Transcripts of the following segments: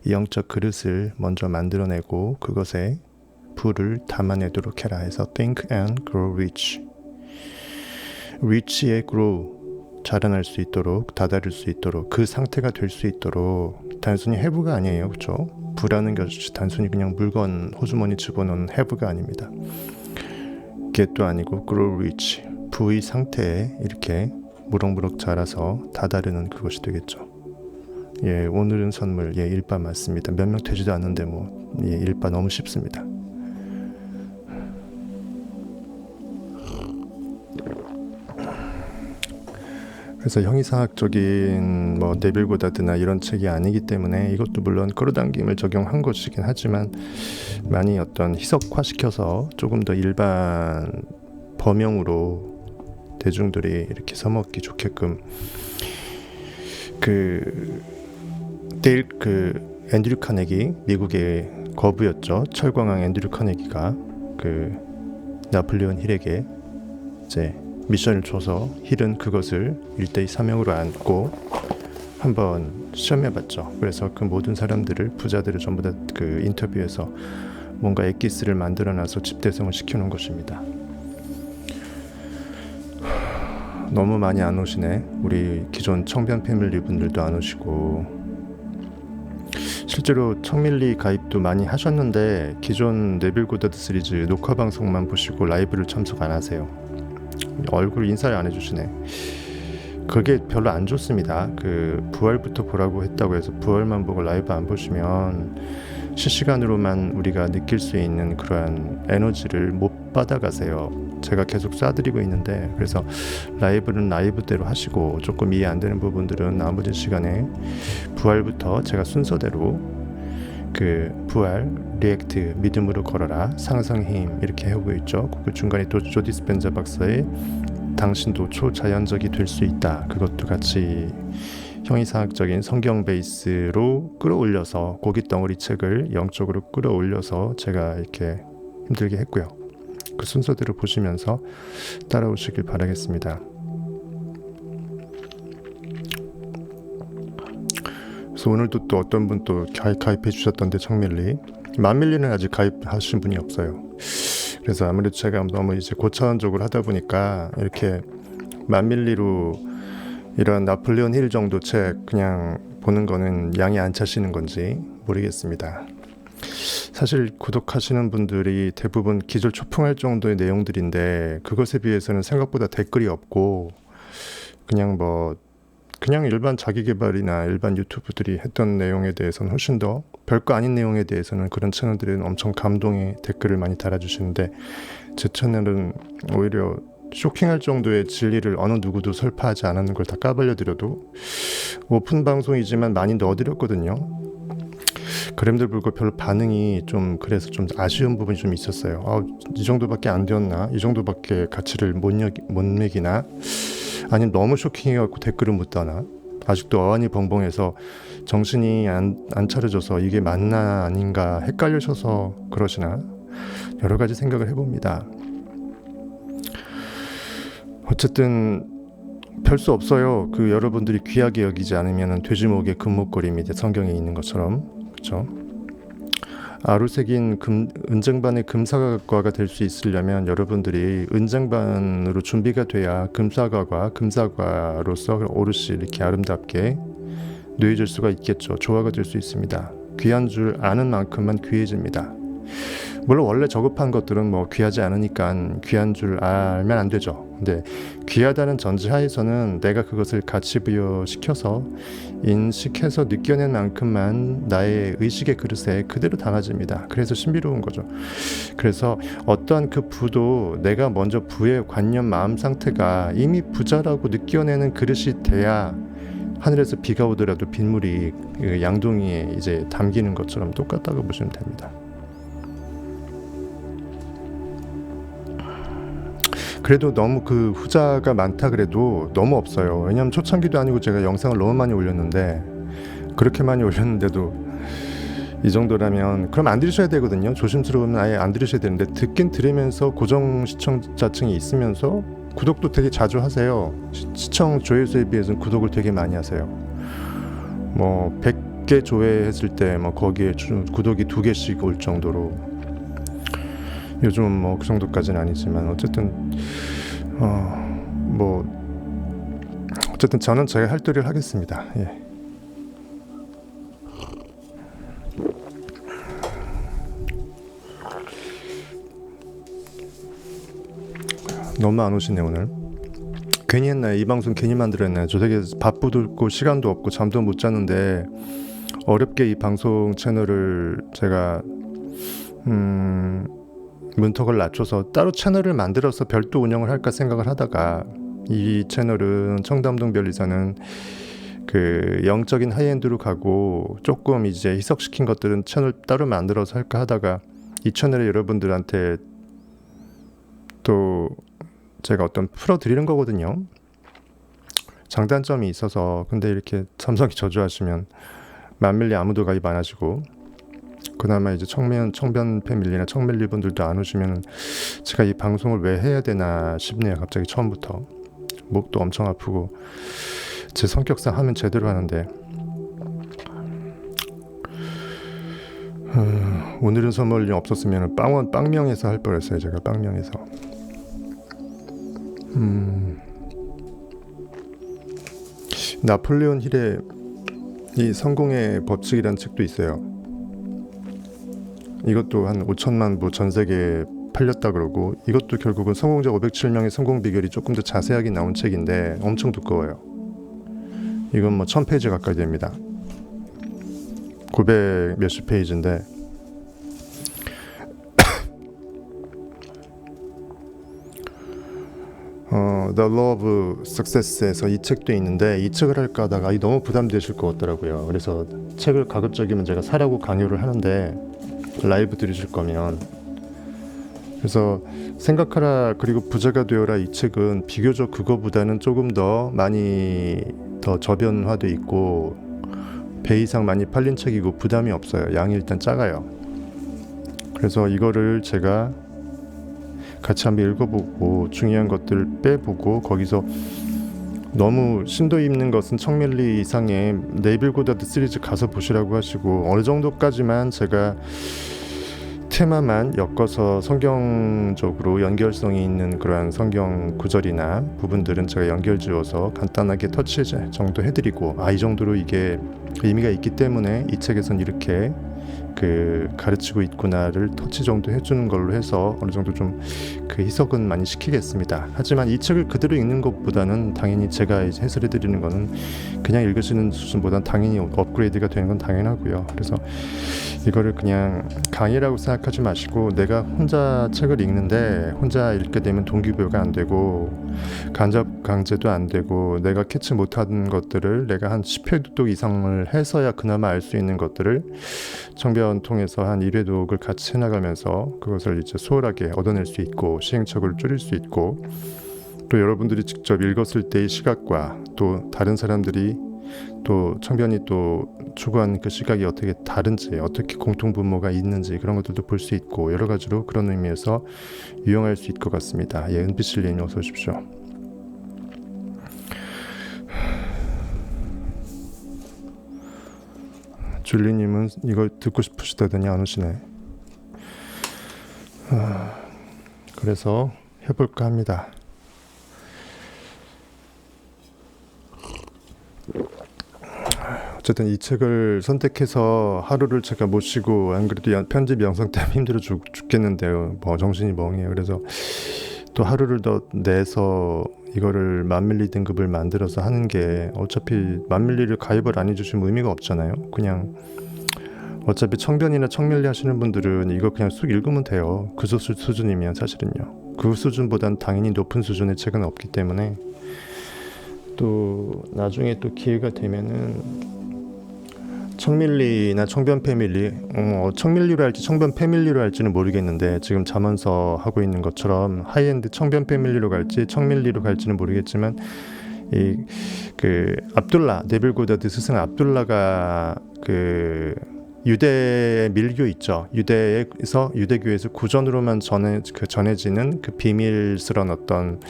영적 그릇을 먼저 만들어내고 그것에 불을 담아내도록 해라 해서 think and grow rich. rich의 grow, 자라날 수 있도록, 다다를 수 있도록, 그 상태가 될 수 있도록. 단순히 have가 아니에요, 그렇죠? 부라는 것이 단순히 그냥 물건 호주머니 집어넣는 have가 아닙니다. get도 아니고 grow rich, 부의 상태에 이렇게 무럭무럭 자라서 다다르는 그것이 되겠죠. 예, 오늘은 선물, 예, 일바 맞습니다. 몇 명 되지도 않는데 뭐, 예, 일바 너무 쉽습니다. 그래서 형이상학적인 뭐 네빌 고다드나 이런 책이 아니기 때문에 이것도 물론 끌어당김을 적용한 것이긴 하지만 많이 어떤 희석화시켜서 조금 더 일반 범용으로 대중들이 이렇게 써먹기 좋게끔 앤드류 카네기, 미국의 거부였죠. 철광왕 앤드류 카네기가 나폴레온 힐에게 이제 미션을 줘서 힐은 그것을 일대의 사명으로 안고 한번 시험해봤죠. 그래서 그 모든 사람들을, 부자들을 전부 다 그 인터뷰에서 뭔가 엑기스를 만들어놔서 집대성을 시켜놓은 것입니다. 너무 많이 안 오시네. 우리 기존 청변 패밀리 분들도 안 오시고, 실제로 청밀리 가입도 많이 하셨는데 기존 네빌 고다드 시리즈 녹화 방송만 보시고 라이브를 참석 안 하세요. 얼굴 인사를 안 해주시네. 그게 별로 안 좋습니다. 부활부터 보라고 했다고 해서 부활만 보고 라이브 안 보시면 실시간으로만 우리가 느낄 수 있는 그러한 에너지를 못 받아가세요. 제가 계속 쏴드리고 있는데, 그래서 라이브는 라이브대로 하시고 조금 이해 안 되는 부분들은 나머지 시간에 부활부터 제가 순서대로 부활, 리액트, 믿음으로 걸어라, 상상의 힘 이렇게 해오고 있죠. 그 중간에 또 조디 스펜자 박사의 당신도 초자연적이 될 수 있다, 그것도 같이 형이상학적인 성경 베이스로 끌어올려서 고깃덩어리 책을 영적으로 끌어올려서 제가 이렇게 힘들게 했고요. 그 순서대로 보시면서 따라오시길 바라겠습니다. 그래서 오늘도 또 어떤 분 또 가입해 주셨던데, 청밀리 만밀리는 아직 가입하신 분이 없어요. 그래서 아무래도 제가 너무 이제 고차원적으로 하다 보니까 이렇게 만밀리로 이런 나폴레온 힐 정도 책 그냥 보는 거는 양이 안 차시는 건지 모르겠습니다. 사실 구독하시는 분들이 대부분 기절 초풍할 정도의 내용들인데 그것에 비해서는 생각보다 댓글이 없고 그냥 일반 자기개발이나 일반 유튜브들이 했던 내용에 대해서는 훨씬 더 별거 아닌 내용에 대해서는 그런 채널들은 엄청 감동의 댓글을 많이 달아주시는데, 제 채널은 오히려 쇼킹할 정도의 진리를 어느 누구도 설파하지 않았는 걸 다 까발려드려도 오픈 방송이지만 많이 넣어드렸거든요. 그럼에도 불구하고 별로 반응이 좀, 그래서 좀 아쉬운 부분이 좀 있었어요. 이 정도밖에 안 되었나? 이 정도밖에 가치를 못 매기나? 아니면 너무 쇼킹해갖고 댓글을 못 다나? 아직도 어안이 벙벙해서 정신이 안 차려져서 이게 맞나 아닌가 헷갈리셔서 그러시나? 여러 가지 생각을 해봅니다. 어쨌든 별 수 없어요. 여러분들이 귀하게 여기지 않으면 돼지목의 금목걸이입니다. 성경에 있는 것처럼. 그렇죠? 아루색인 은쟁반의 금사과가 될 수 있으려면 여러분들이 은쟁반으로 준비가 돼야 금사과로서 오롯이 이렇게 아름답게 놓여질 수가 있겠죠. 조화가 될 수 있습니다. 귀한 줄 아는 만큼만 귀해집니다. 물론 원래 저급한 것들은 귀하지 않으니까 귀한 줄 알면 안 되죠. 근데 귀하다는 전제하에서는 내가 그것을 가치 부여시켜서 인식해서 느껴낸 만큼만 나의 의식의 그릇에 그대로 담아집니다. 그래서 신비로운 거죠. 그래서 어떠한 부도 내가 먼저 부의 관념, 마음 상태가 이미 부자라고 느껴내는 그릇이 돼야 하늘에서 비가 오더라도 빗물이 양동이에 이제 담기는 것처럼 똑같다고 보시면 됩니다. 그래도 너무 후자가 많다 그래도 너무 없어요. 왜냐면 초창기도 아니고 제가 영상을 너무 많이 올렸는데, 그렇게 많이 올렸는데도 이 정도라면 그럼 안 들으셔야 되거든요. 조심스러우면 아예 안 들으셔야 되는데, 듣긴 들으면서 고정 시청자층이 있으면서 구독도 되게 자주 하세요. 시청 조회수에 비해서는 구독을 되게 많이 하세요. 100개 조회했을 때 뭐 거기에 구독이 2개씩 올 정도로, 요즘은 뭐 그 정도까지는 아니지만 어쨌든 어쨌든 저는 제가 할 도리를 하겠습니다. 예. 너무 안 오시네 오늘. 괜히 했나요? 이 방송 괜히 만들었나요? 저 되게 바쁘도 있고 시간도 없고 잠도 못 잤는데 어렵게 이 방송 채널을 제가 문턱을 낮춰서 따로 채널을 만들어서 별도 운영을 할까 생각을 하다가, 이 채널은 청담동 별리사는 그 영적인 하이엔드로 가고 조금 이제 희석시킨 것들은 채널 따로 만들어서 할까 하다가, 이 채널에 여러분들한테 또 제가 어떤 풀어드리는 거거든요. 장단점이 있어서. 근데 이렇게 삼성이 저주하시면 만밀리 아무도 가입 안 하시고, 그나마 이제 청변 패밀리나 청밀리 분들도 안 오시면 제가 이 방송을 왜 해야 되나 싶네요. 갑자기 처음부터 목도 엄청 아프고, 제 성격상 하면 제대로 하는데 오늘은 선물이 없었으면 빵명에서 할 뻔했어요. 제가 빵명에서. 나폴레온 힐의 이 성공의 법칙이라는 책도 있어요. 이것도 한 5천만 부 전 세계에 팔렸다 그러고, 이것도 결국은 성공자 507명의 성공 비결이 조금 더 자세하게 나온 책인데 엄청 두꺼워요. 이건 뭐 1000페이지 가까이 됩니다. 900 몇십 페이지인데 The Law of Success에서 이 책도 있는데, 이 책을 할까 하다가 너무 부담되실 것 같더라고요. 그래서 책을 가급적이면 제가 사라고 강요를 하는데, 라이브 들으실 거면. 그래서 생각하라 그리고 부자가 되어라, 이 책은 비교적 그거보다는 조금 더 많이 더 저변화돼 있고 배 이상 많이 팔린 책이고 부담이 없어요. 양이 일단 작아요. 그래서 이거를 제가 같이 한번 읽어보고 중요한 것들 빼보고, 거기서 너무 심도 있는 것은 청밀리 이상의 네빌 고다드 시리즈 가서 보시라고 하시고, 어느 정도까지만 제가 테마만 엮어서 성경적으로 연결성이 있는 그러한 성경 구절이나 부분들은 제가 연결 지어서 간단하게 터치 정도 해드리고, 이 정도로 이게 의미가 있기 때문에 이 책에선 이렇게 그 가르치고 있구나를 터치 정도 해주는 걸로 해서 어느 정도 좀 그 희석은 많이 시키겠습니다. 하지만 이 책을 그대로 읽는 것보다는 당연히 제가 이제 해설해 드리는 거는 그냥 읽으시는 수준보다는 당연히 업그레이드가 되는 건 당연하고요. 그래서 이거를 그냥 강의라고 생각하지 마시고, 내가 혼자 책을 읽는데 혼자 읽게 되면 동기부여가 안 되고 간접 강제도 안 되고, 내가 캐치 못하는 것들을 내가 한 10회 독 이상을 해서야 그나마 알 수 있는 것들을 청변 통해서 한 1회 독을 같이 해나가면서 그것을 이제 수월하게 얻어낼 수 있고 시행착오를 줄일 수 있고, 또 여러분들이 직접 읽었을 때의 시각과 또 다른 사람들이 또 청변이 또 추구하는 그 시각이 어떻게 다른지, 어떻게 공통분모가 있는지 그런 것들도 볼 수 있고, 여러 가지로 그런 의미에서 유용할 수 있을 것 같습니다. 예, 은빛실님 어서 오십시오. 줄리님은 이거 듣고 싶으시다더니 안 오시네. 그래서 해볼까 합니다. 어쨌든 이 책을 선택해서 하루를 제가 못 쉬고, 안 그래도 편집 영상 때문에 힘들어 죽겠는데요. 뭐 정신이 멍해요. 그래서 또 하루를 더 내서 이거를 만밀리 등급을 만들어서 하는 게, 어차피 만밀리를 가입을 안 해주시면 의미가 없잖아요. 그냥 어차피 청변이나 청밀리 하시는 분들은 이거 그냥 쑥 읽으면 돼요. 그 수준이면 사실은요. 그 수준보단 당연히 높은 수준의 책은 없기 때문에, 또 나중에 또 기회가 되면은 청밀리나 청변 패밀리, 청밀리로 할지 청변 패밀리로 할지는 모르겠는데, 지금 자문서 하고 있는 것처럼 하이엔드 청변 패밀리로 갈지 청밀리로 갈지는 모르겠지만, 그 압둘라 네빌 고다드 스승 압둘라가 그 유대 밀교 있죠. 유대교에서 구전으로만 전해지는 그 비밀스러운 어떤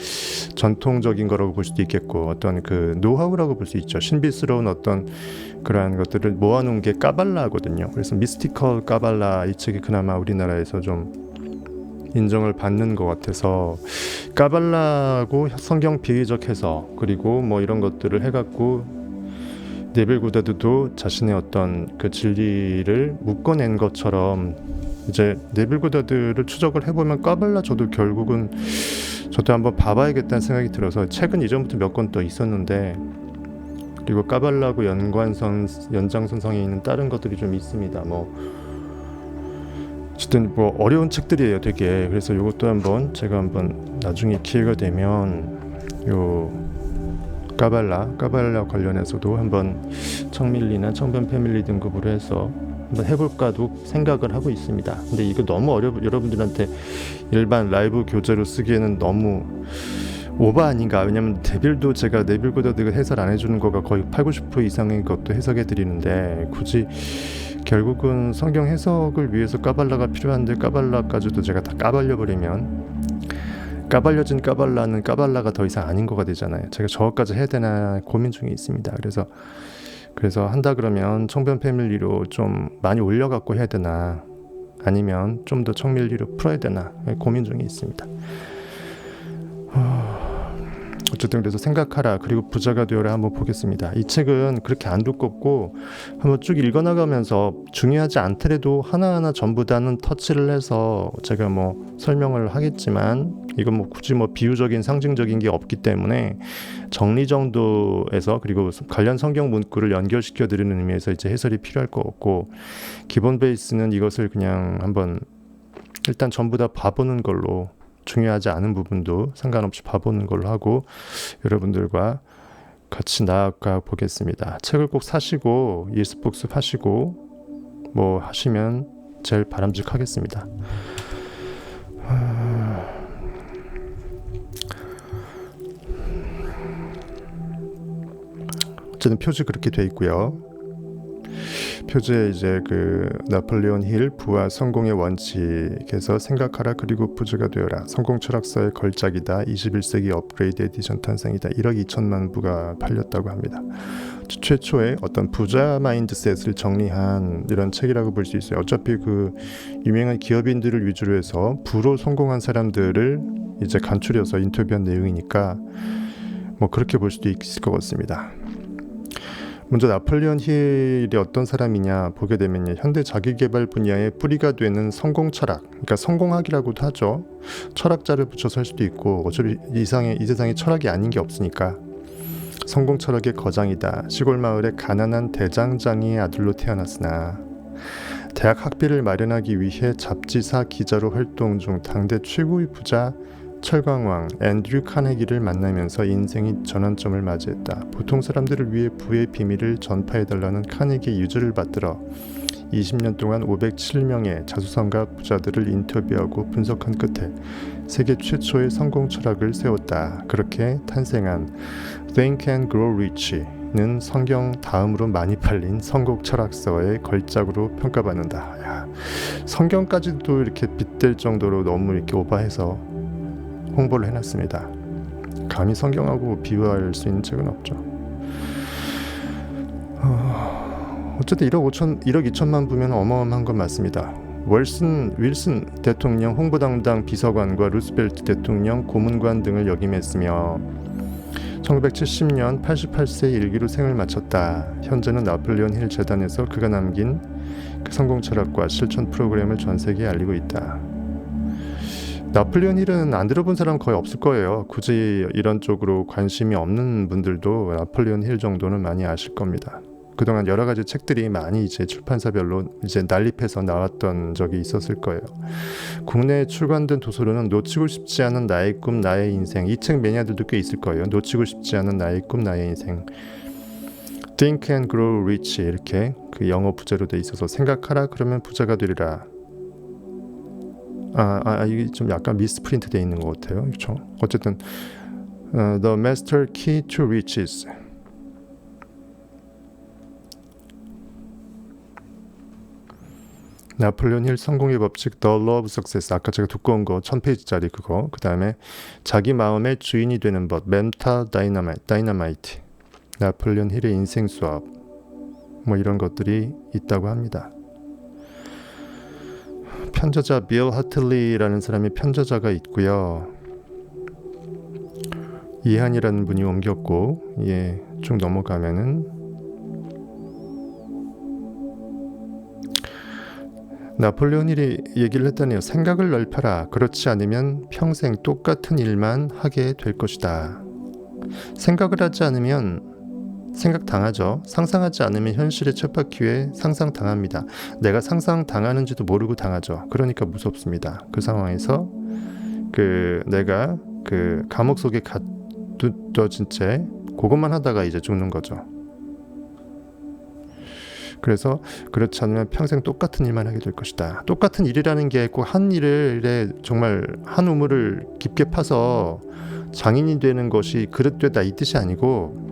전통적인 거라고 볼 수도 있겠고, 어떤 그 노하우라고 볼 수 있죠. 신비스러운 어떤 그러한 것들을 모아놓은 게 까발라거든요. 그래서 미스티컬 까발라 이 책이 그나마 우리나라에서 좀 인정을 받는 것 같아서, 까발라고 성경 비유적 해석 그리고 뭐 이런 것들을 해갖고 네빌 고다드도 자신의 어떤 그 진리를 묶어낸 것처럼, 이제 네빌 고다드를 추적을 해보면 까발라 저도 결국은 저도 한번 봐봐야겠다는 생각이 들어서, 책은 이전부터 몇 권 또 있었는데, 그리고 까발라하고 연장선상에 있는 다른 것들이 좀 있습니다. 뭐 어쨌든 뭐 어려운 책들이에요, 되게. 그래서 이것도 한번 제가 한번 나중에 기회가 되면 요 까발라 관련해서도 한번 청밀리나 청변 패밀리 등급으로 해서 한번 해볼까도 생각을 하고 있습니다. 근데 이거 너무 여러분들한테 일반 라이브 교재로 쓰기에는 너무 오버 아닌가. 왜냐면 제가 네빌 고다드가 해설 안 해주는 거가 거의 80-90% 이상의 것도 해석해 드리는데, 굳이 결국은 성경 해석을 위해서 까발라가 필요한데 까발라까지도 제가 다 까발려버리면, 까발려진 까발라는 까발라가 더 이상 아닌 거가 되잖아요. 제가 저것까지 해야 되나 고민 중에 있습니다. 그래서 한다 그러면 청변 패밀리로 좀 많이 올려갖고 해야 되나, 아니면 좀 더 청밀리로 풀어야 되나 고민 중에 있습니다. 어쨌든 그래서 생각하라 그리고 부자가 되어라 한번 보겠습니다. 이 책은 그렇게 안 두껍고 한번 쭉 읽어나가면서 중요하지 않더라도 하나하나 전부 다는 터치를 해서 제가 뭐 설명을 하겠지만, 이건 뭐 굳이 뭐 비유적인 상징적인 게 없기 때문에 정리 정도에서, 그리고 관련 성경 문구를 연결시켜 드리는 의미에서 이제 해설이 필요할 것 같고, 기본 베이스는 이것을 그냥 한번 일단 전부 다 봐보는 걸로, 중요하지 않은 부분도 상관없이 봐보는 걸로 하고 여러분들과 같이 나아가 보겠습니다. 책을 꼭 사시고 일습복습 하시고 뭐 하시면 제일 바람직하겠습니다. 어쨌든 표지 그렇게 돼 있고요. 표지에 이제 그 나폴레온 힐 부와 성공의 원칙에서 생각하라 그리고 부자가 되어라, 성공 철학서의 걸작이다, 21세기 업그레이드 에디션 탄생이다, 1억 2천만 부가 팔렸다고 합니다. 최초의 어떤 부자 마인드셋을 정리한 이런 책이라고 볼 수 있어요. 어차피 그 유명한 기업인들을 위주로 해서 부로 성공한 사람들을 이제 간추려서 인터뷰한 내용이니까 뭐 그렇게 볼 수도 있을 것 같습니다. 먼저 나폴레온 힐이 어떤 사람이냐 보게 되면, 현대 자기개발 분야의 뿌리가 되는 성공 철학, 그러니까 성공학이라고도 하죠. 철학자를 붙여서 할 수도 있고, 어차피 이 세상에 철학이 아닌 게 없으니까 성공 철학의 거장이다. 시골 마을의 가난한 대장장이의 아들로 태어났으나 대학 학비를 마련하기 위해 잡지사 기자로 활동 중 당대 최고의 부자 철광왕 앤드류 카네기를 만나면서 인생이 전환점을 맞이했다. 보통 사람들을 위해 부의 비밀을 전파해달라는 카네기의 유저를 받들어 20년 동안 507명의 자수성가 부자들을 인터뷰하고 분석한 끝에 세계 최초의 성공 철학을 세웠다. 그렇게 탄생한 Think and Grow Rich는 성경 다음으로 많이 팔린 성공 철학서의 걸작으로 평가받는다. 야, 성경까지도 이렇게 빗댈 정도로 너무 이렇게 오버해서 홍보를 해놨습니다. 감히 성경하고 비교할 수 있는 책은 없죠. 어쨌든 1억 2천만 부면 어마어마한 건 맞습니다. 윌슨 대통령 홍보담당 비서관과 루스벨트 대통령 고문관 등을 역임했으며 1970년 88세 일기로 생을 마쳤다. 현재는 나폴레온 힐 재단에서 그가 남긴 그 성공 철학과 실천 프로그램을 전 세계에 알리고 있다. 나폴레온 힐은 안 들어본 사람 거의 없을 거예요. 굳이 이런 쪽으로 관심이 없는 분들도 나폴레온 힐 정도는 많이 아실 겁니다. 그동안 여러 가지 책들이 많이 이제 출판사별로 이제 난립해서 나왔던 적이 있었을 거예요. 국내에 출간된 도서로는 놓치고 싶지 않은 나의 꿈, 나의 인생. 이 책 매니아들도 꽤 있을 거예요. 놓치고 싶지 않은 나의 꿈, 나의 인생. Think and Grow Rich 이렇게 그 영어 부제로 돼 있어서 생각하라 그러면 부자가 되리라. 이게 좀 약간 미스프린트 돼 있는 것 같아요. 그렇죠? 어쨌든 The Master Key to Riches. 나폴레온 힐 성공의 법칙 The Law of Success, 아까 제가 두꺼운 거 1000페이지짜리 그거, 그 다음에 자기 마음의 주인이 되는 법 멘탈 다이너마이트, 나폴레온 힐의 인생 수업, 뭐 이런 것들이 있다고 합니다. 편저자 빌 하틀리라는 사람이 편저자가 있고요. 이한이라는 분이 옮겼고, 쭉 넘어가면은 나폴레온 힐이 얘기를 했다네요. 생각을 넓혀라. 그렇지 않으면 평생 똑같은 일만 하게 될 것이다. 생각을 하지 않으면 생각당하죠. 상상하지 않으면 현실의 쳇바퀴에 상상당합니다. 내가 상상당하는지도 모르고 당하죠. 그러니까 무섭습니다. 그 상황에서 내가 감옥 속에 가두어진 채 그것만 하다가 이제 죽는 거죠. 그래서 그렇지 않으면 평생 똑같은 일만 하게 될 것이다. 똑같은 일이라는 게 꼭 한 일에 정말 한 우물을 깊게 파서 장인이 되는 것이 그릇되다 이 뜻이 아니고,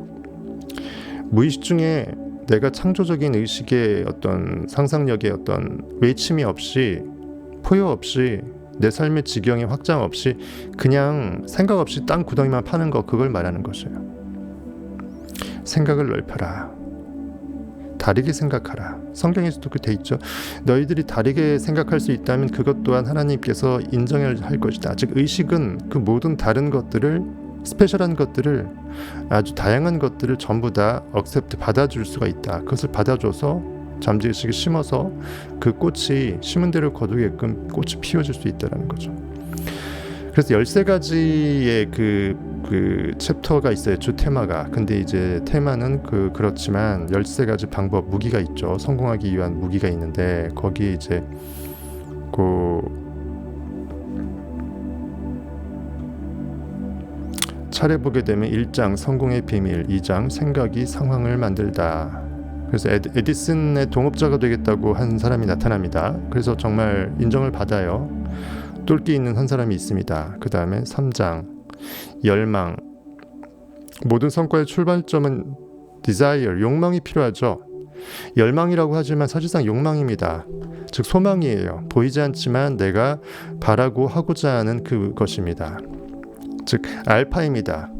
무의식 중에 내가 창조적인 의식의 어떤 상상력의 어떤 외침이 없이, 포효 없이, 내 삶의 지경의 확장 없이 그냥 생각 없이 땅 구덩이만 파는 거, 그걸 말하는 것이에요. 생각을 넓혀라. 다르게 생각하라. 성경에서도 그렇게 돼 있죠. 너희들이 다르게 생각할 수 있다면 그것 또한 하나님께서 인정할 것이다. 즉 의식은 그 모든 다른 것들을, 스페셜한 것들을, 아주 다양한 것들을 전부 다 억셉트, 받아줄 수가 있다. 그것을 받아줘서 잠재의식에 심어서 그 꽃이 심은 대로 거두게끔 꽃이 피워질 수 있다는 거죠. 그래서 13가지의 그 챕터가 있어요. 주 테마가. 근데 이제 테마는 그렇지만 13가지 방법, 무기가 있죠. 성공하기 위한 무기가 있는데, 거기 이제 차례 보게 되면 1장 성공의 비밀, 2장 생각이 상황을 만들다. 그래서 에디슨의 동업자가 되겠다고 한 사람이 나타납니다. 그래서 정말 인정을 받아요. 똘끼 있는 한 사람이 있습니다. 그 다음에 3장 열망. 모든 성과의 출발점은 desire, 욕망이 필요하죠. 열망이라고 하지만 사실상 욕망입니다. 즉 소망이에요. 보이지 않지만 내가 바라고 하고자 하는 그것입니다. 즉 알파입니다.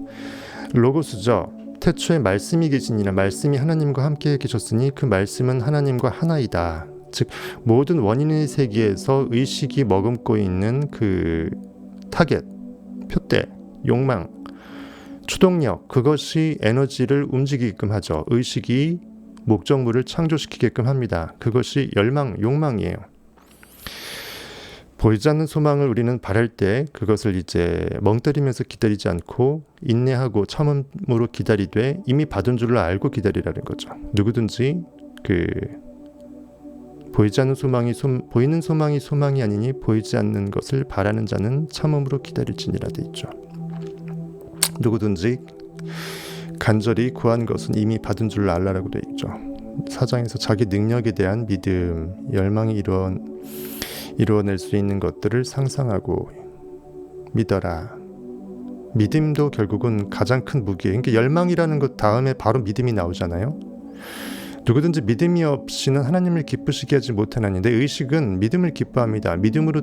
로고스죠. 태초에 말씀이 계시니라. 말씀이 하나님과 함께 계셨으니 그 말씀은 하나님과 하나이다. 즉 모든 원인의 세계에서 의식이 머금고 있는 그 타겟, 표대, 욕망, 추동력, 그것이 에너지를 움직이게끔 하죠. 의식이 목적물을 창조시키게끔 합니다. 그것이 열망, 욕망이에요. 보이지 않는 소망을 우리는 바랄 때 그것을 이제 멍 때리면서 기다리지 않고 인내하고 참음으로 기다리되 이미 받은 줄을 알고 기다리라는 거죠. 누구든지 보이지 않는 소망이 보이는 소망이 소망이 아니니 보이지 않는 것을 바라는 자는 참음으로 기다릴지니라 돼 있죠. 누구든지 간절히 구한 것은 이미 받은 줄을 알라라고 돼 있죠. 4장에서 자기 능력에 대한 믿음, 열망이 이루어낼 수 있는 것들을 상상하고 믿어라. 믿음도 결국은 가장 큰 무기예요. 그러니까 열망이라는 것 다음에 바로 믿음이 나오잖아요. 누구든지 믿음이 없이는 하나님을 기쁘시게 하지 못하나니. 내 의식은 믿음을 기뻐합니다. 믿음으로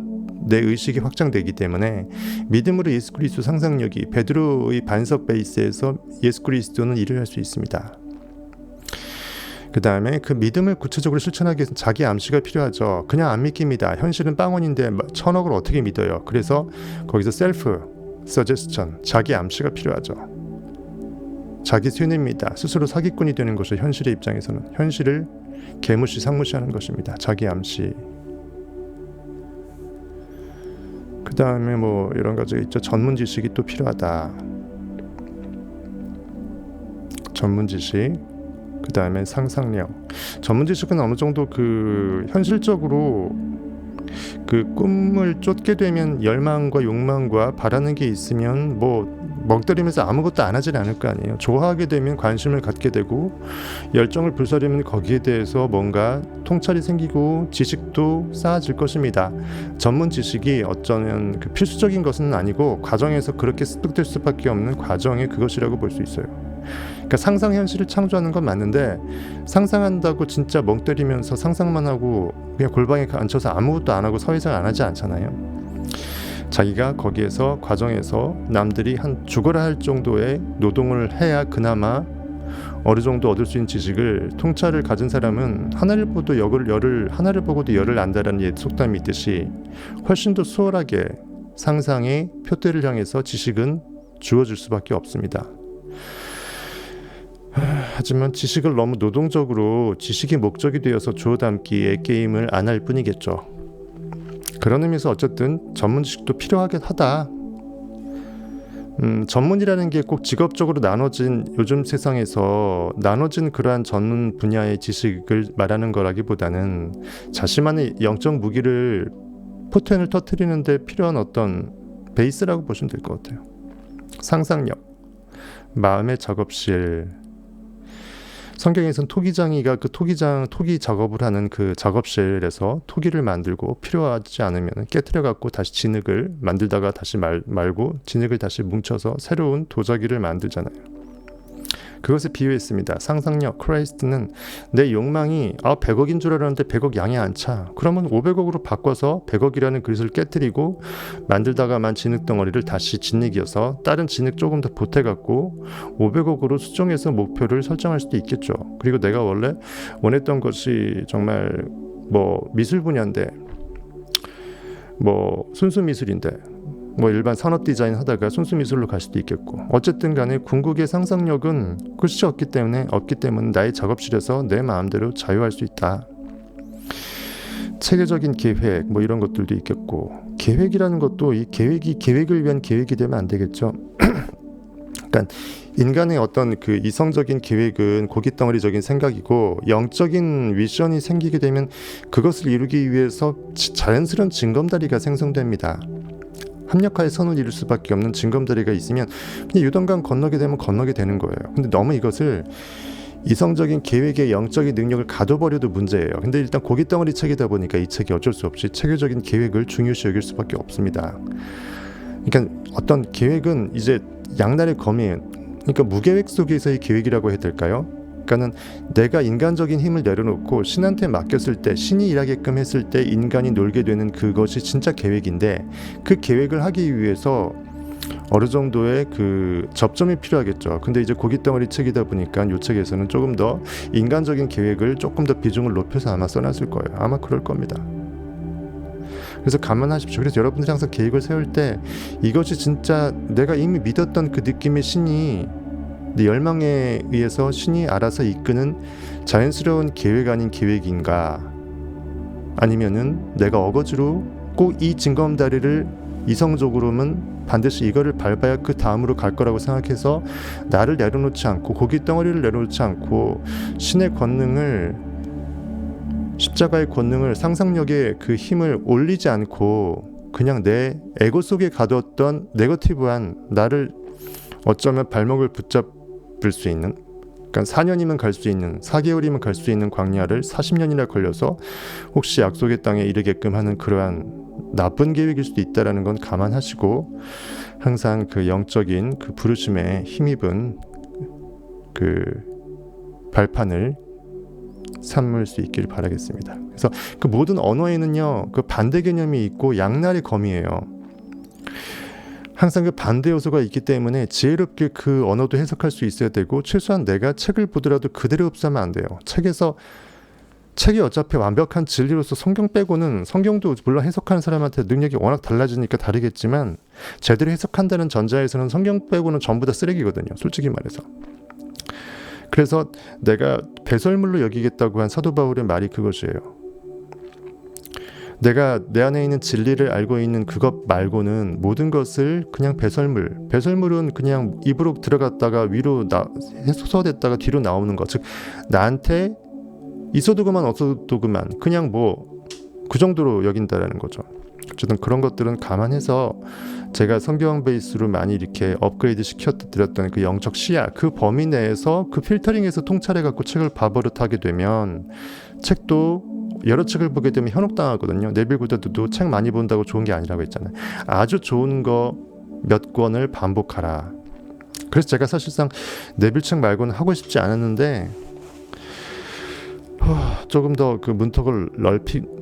내 의식이 확장되기 때문에 믿음으로 예수 그리스도 상상력이, 베드로의 반석 베이스에서 예수 그리스도는 일을 할 수 있습니다. 그 다음에 그 믿음을 구체적으로 실천하기 위해서 자기 암시가 필요하죠. 그냥 안 믿깁니다. 현실은 빵원인데 1000억을 어떻게 믿어요. 그래서 거기서 셀프 서제스천, 자기 암시가 필요하죠. 자기 쇠뇌입니다. 스스로 사기꾼이 되는 것이 현실의 입장에서는 현실을 개무시 상무시하는 것입니다. 자기 암시. 그 다음에 뭐 이런 가지가 있죠. 전문 지식이 또 필요하다. 전문 지식. 그 다음에 상상력. 전문 지식은 어느 정도 현실적으로 꿈을 쫓게 되면 열망과 욕망과 바라는 게 있으면 멍 때리면서 아무것도 안 하진 않을 거 아니에요. 좋아하게 되면 관심을 갖게 되고, 열정을 불사르면 거기에 대해서 뭔가 통찰이 생기고 지식도 쌓아질 것입니다. 전문 지식이 어쩌면 필수적인 것은 아니고 과정에서 그렇게 습득될 수밖에 없는 과정의 그것이라고 볼 수 있어요. 그러니까 상상 현실을 창조하는 건 맞는데 상상한다고 진짜 멍 때리면서 상상만 하고 그냥 골방에 앉혀서 아무것도 안 하고 사회생활 안 하지 않잖아요. 자기가 거기에서 과정에서 남들이 한 죽어라 할 정도의 노동을 해야 그나마 어느 정도 얻을 수 있는 지식을 통찰을 가진 사람은 하나를 보고도 열을 안다라는 속담이 있듯이 훨씬 더 수월하게 상상의 표대를 향해서 지식은 주어질 수밖에 없습니다. 하지만 지식을 너무 노동적으로 지식이 목적이 되어서 주워 담기에 게임을 안 할 뿐이겠죠. 그런 의미에서 어쨌든 전문 지식도 필요하긴 하다. 전문이라는 게 꼭 직업적으로 나눠진 요즘 세상에서 나눠진 그러한 전문 분야의 지식을 말하는 거라기보다는 자신만의 영적 무기를 포텐을 터뜨리는 데 필요한 어떤 베이스라고 보시면 될 것 같아요. 상상력, 마음의 작업실. 성경에서는 토기장이가 그 토기 작업을 하는 그 작업실에서 토기를 만들고 필요하지 않으면 깨트려 갖고 다시 진흙을 만들다가 다시 말고 진흙을 다시 뭉쳐서 새로운 도자기를 만들잖아요. 그것을 비유했습니다. 상상력, 크라이스트는 내 욕망이 100억인 줄 알았는데 100억 양이 안 차. 그러면 500억으로 바꿔서 100억이라는 그릇을 깨뜨리고 만들다가만 진흙 덩어리를 다시 진흙이어서 다른 진흙 조금 더 보태갖고 500억으로 수정해서 목표를 설정할 수도 있겠죠. 그리고 내가 원래 원했던 것이 정말 미술 분야인데 순수 미술인데 일반 산업 디자인 하다가 순수 미술로 갈 수도 있겠고, 어쨌든 간에 궁극의 상상력은 끝이 없기 때문에 나의 작업실에서 내 마음대로 자유할 수 있다. 체계적인 계획 이런 것들도 있겠고, 계획이라는 것도 이 계획을 위한 계획이 되면 안 되겠죠. 그러니까 인간의 어떤 그 이성적인 계획은 고깃덩어리적인 생각이고, 영적인 위션이 생기게 되면 그것을 이루기 위해서 자연스러운 징검다리가 생성됩니다. 합력하여 선을 이룰 수밖에 없는 징검다리가 있으면 그냥 유동강 건너게 되면 건너게 되는 거예요. 근데 너무 이것을 이성적인 계획의 영적인 능력을 가둬버려도 문제예요. 근데 일단 고깃덩어리 책이다 보니까 이 책이 어쩔 수 없이 체계적인 계획을 중요시 여길 수밖에 없습니다. 그러니까 어떤 계획은 이제 양날의 검이에요. 그러니까 무계획 속에서의 계획이라고 해야 될까요? 그러니까는 내가 인간적인 힘을 내려놓고 신한테 맡겼을 때, 신이 일하게끔 했을 때 인간이 놀게 되는 그것이 진짜 계획인데, 그 계획을 하기 위해서 어느 정도의 그 접점이 필요하겠죠. 근데 이제 고깃덩어리 책이다 보니까 이 책에서는 조금 더 인간적인 계획을 조금 더 비중을 높여서 아마 써놨을 거예요. 아마 그럴 겁니다. 그래서 감안하십시오. 그래서 여러분들이 항상 계획을 세울 때 이것이 진짜 내가 이미 믿었던 그 느낌의 신이, 내 열망에 의해서 신이 알아서 이끄는 자연스러운 계획 아닌 계획인가, 아니면은 내가 어거지로 꼭 이 징검다리를 이성적으로는 반드시 이거를 밟아야 그 다음으로 갈 거라고 생각해서 나를 내려놓지 않고, 고깃덩어리를 내려놓지 않고 신의 권능을, 십자가의 권능을, 상상력의 그 힘을 올리지 않고 그냥 내 에고 속에 가두었던 네거티브한 나를 어쩌면 발목을 붙잡을 수 있는, 그러니까 4년이면 갈 수 있는, 4개월이면 갈 수 있는 광야를 40년이나 걸려서 혹시 약속의 땅에 이르게끔 하는 그러한 나쁜 계획일 수도 있다는 건 감안하시고, 항상 그 영적인 그 부르심에 힘입은 그 발판을 삼을 수 있길 바라겠습니다. 그래서 그 모든 언어에는요, 그 반대 개념이 있고 양날의 검이에요. 항상 그 반대 요소가 있기 때문에 지혜롭게 그 언어도 해석할 수 있어야 되고, 최소한 내가 책을 보더라도 그대로 흡수하면 안 돼요. 책이 어차피 완벽한 진리로서 성경 빼고는, 성경도 물론 해석하는 사람한테 능력이 워낙 달라지니까 다르겠지만 제대로 해석한다는 전자에서는 성경 빼고는 전부 다 쓰레기거든요, 솔직히 말해서. 그래서 내가 배설물로 여기겠다고 한 사도 바울의 말이 그것이에요. 내가 내 안에 있는 진리를 알고 있는 그것 말고는 모든 것을 그냥 배설물은 그냥 입으로 들어갔다가 위로 솟아댔다가 뒤로 나오는 것, 즉 나한테 있어도 그만 없어도 그만, 그냥 그 정도로 여긴다라는 거죠. 어쨌든 그런 것들은 감안해서 제가 성경 베이스로 많이 이렇게 업그레이드 시켜드렸던 그 영적 시야, 그 범위 내에서 그 필터링에서 통찰해갖고 책을 봐버릇하게 되면, 책도 여러 책을 보게 되면 현혹당하거든요. 네빌 구더드도 책 많이 본다고 좋은 게 아니라고 했잖아요. 아주 좋은 거 몇 권을 반복하라. 그래서 제가 사실상 내빌책 말고는 하고 싶지 않았는데 조금 더 그 문턱을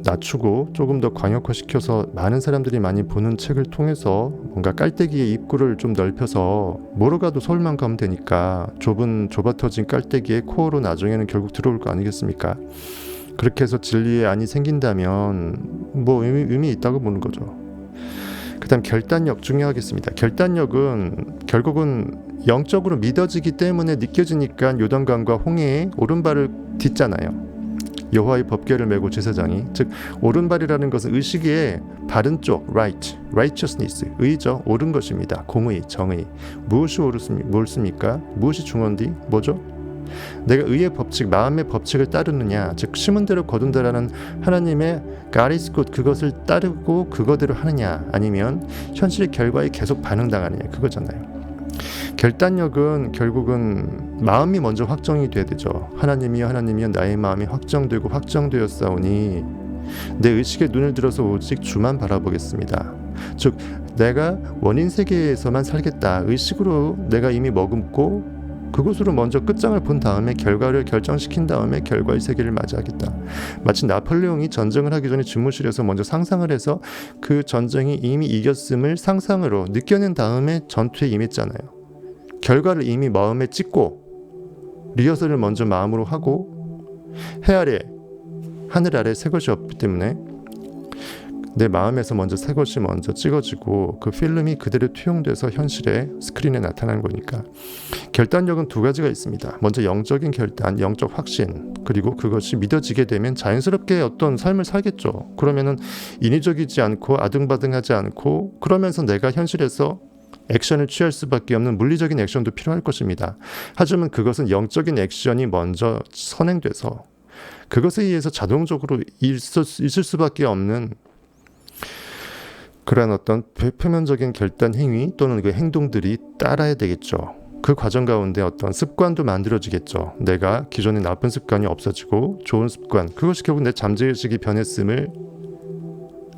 낮추고 조금 더 광역화시켜서 많은 사람들이 많이 보는 책을 통해서 뭔가 깔때기의 입구를 좀 넓혀서 뭐로 가도 서울만 가면 되니까 좁아터진 깔때기의 코어로 나중에는 결국 들어올 거 아니겠습니까? 그렇게 해서 진리의 안이 생긴다면 뭐 의미 있다고 보는 거죠. 그 다음 결단력 중요하겠습니다. 결단력은 결국은 영적으로 믿어지기 때문에 느껴지니까 요단강과 홍해에 오른발을 딛잖아요. 여호와의 법궤를 메고 제사장이, 즉 오른발이라는 것은 의식의 바른 쪽, righteousness, 의죠. 옳은 것입니다. 공의, 정의. 무엇이 옳습니까? 무엇이 중요한디? 뭐죠? 내가 의의 법칙, 마음의 법칙을 따르느냐, 즉 심은 대로 거둔다라는 하나님의 God is good, 그것을 따르고 그거대로 하느냐, 아니면 현실의 결과에 계속 반응당하느냐, 그거잖아요. 결단력은 결국은 마음이 먼저 확정이 돼야 되죠. 하나님이여 나의 마음이 확정되고 확정되었사오니 내 의식의 눈을 들어서 오직 주만 바라보겠습니다. 즉 내가 원인 세계에서만 살겠다. 의식으로 내가 이미 머금고 그곳으로 먼저 끝장을 본 다음에 결과를 결정시킨 다음에 결과의 세계를 맞이하겠다. 마치 나폴레옹이 전쟁을 하기 전에 집무실에서 먼저 상상을 해서 그 전쟁이 이미 이겼음을 상상으로 느껴낸 다음에 전투에 임했잖아요. 결과를 이미 마음에 찍고 리허설을 먼저 마음으로 하고 해 아래 하늘 아래 새 것이 없기 때문에 내 마음에서 먼저 새 것이 먼저 찍어지고 그 필름이 그대로 투영돼서 현실의 스크린에 나타나는 거니까. 결단력은 두 가지가 있습니다. 먼저 영적인 결단, 영적 확신, 그리고 그것이 믿어지게 되면 자연스럽게 어떤 삶을 살겠죠. 그러면은 인위적이지 않고 아등바등하지 않고 그러면서 내가 현실에서 액션을 취할 수밖에 없는 물리적인 액션도 필요할 것입니다. 하지만 그것은 영적인 액션이 먼저 선행돼서 그것에 의해서 자동적으로 있을 수밖에 없는 그런 어떤 표면적인 결단 행위 또는 그 행동들이 따라야 되겠죠. 그 과정 가운데 어떤 습관도 만들어지겠죠. 내가 기존의 나쁜 습관이 없어지고 좋은 습관, 그것이 결국 내 잠재의식이 변했음을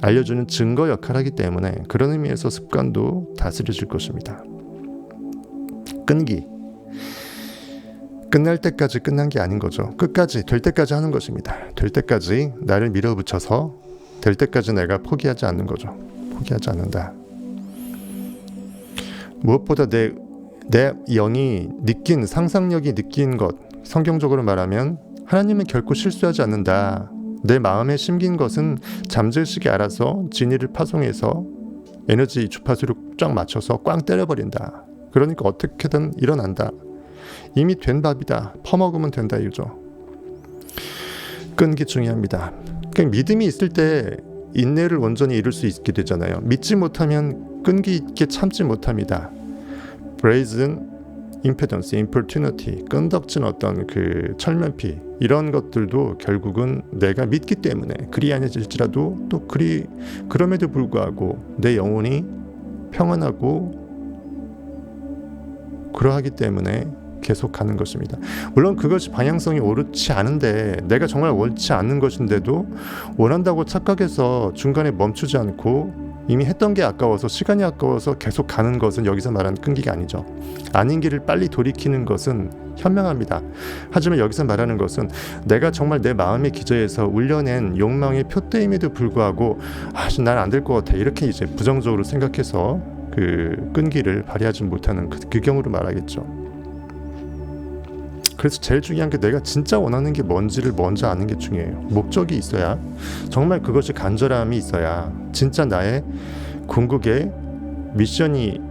알려주는 증거 역할을 하기 때문에 그런 의미에서 습관도 다스려질 것입니다. 끈기. 끝날 때까지 끝난 게 아닌 거죠. 끝까지 될 때까지 하는 것입니다. 될 때까지 나를 밀어붙여서 될 때까지 내가 포기하지 않는 거죠. 포기하지 않는다. 무엇보다 내 영이 느낀, 상상력이 느낀 것, 성경적으로 말하면 하나님은 결코 실수하지 않는다. 내 마음에 심긴 것은 잠재의식이 알아서 진리를 파송해서 에너지 주파수를 쫙 맞춰서 꽝 때려버린다. 그러니까 어떻게든 일어난다. 이미 된 밥이다. 퍼먹으면 된다 이거죠. 끈기 중요합니다. 그러니까 믿음이 있을 때 인내를 온전히 이룰 수 있게 되잖아요. 믿지 못하면 끈기 있게 참지 못합니다. brazen impedance, importunity, 끈덕진 어떤 그 철면피, 이런 것들도 결국은 내가 믿기 때문에 그리 아니질지라도 또 그럼에도 불구하고 내 영혼이 평안하고 그러하기 때문에 계속 가는 것입니다. 물론 그것이 방향성이 옳지 않은데, 내가 정말 옳지 않는 것인데도 원한다고 착각해서 중간에 멈추지 않고 이미 했던 게 아까워서, 시간이 아까워서 계속 가는 것은 여기서 말하는 끈기가 아니죠. 아닌 길을 빨리 돌이키는 것은 현명합니다. 하지만 여기서 말하는 것은 내가 정말 내 마음의 기저에서 울려낸 욕망의 표대임에도 불구하고 난 안 될 것 같아, 이렇게 이제 부정적으로 생각해서 그 끈기를 발휘하지 못하는 그 경우로 말하겠죠. 그래서 제일 중요한 게 내가 진짜 원하는 게 뭔지를 먼저 아는 게 중요해요. 목적이 있어야, 정말 그것이 간절함이 있어야, 진짜 나의 궁극의 미션이어야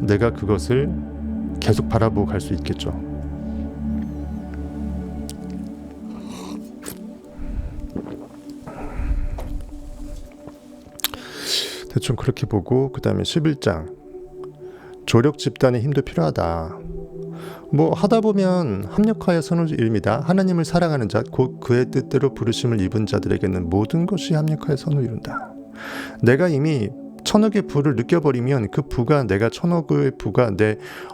내가 그것을 계속 바라보고 갈 수 있겠죠. 대충 그렇게 보고, 그 다음에 11장 조력 집단의 힘도 필요하다. 뭐 하다 보면 합력하여 선을 이룹니다. 하나님을 사랑하는 자, 곧 그의 뜻대로 부르심을 입은 자들에게는 모든 것이 합력하여 선을 이룬다. 내가 이미 천억의 부를 느껴버리면 그 부가, 내가 천억의 부가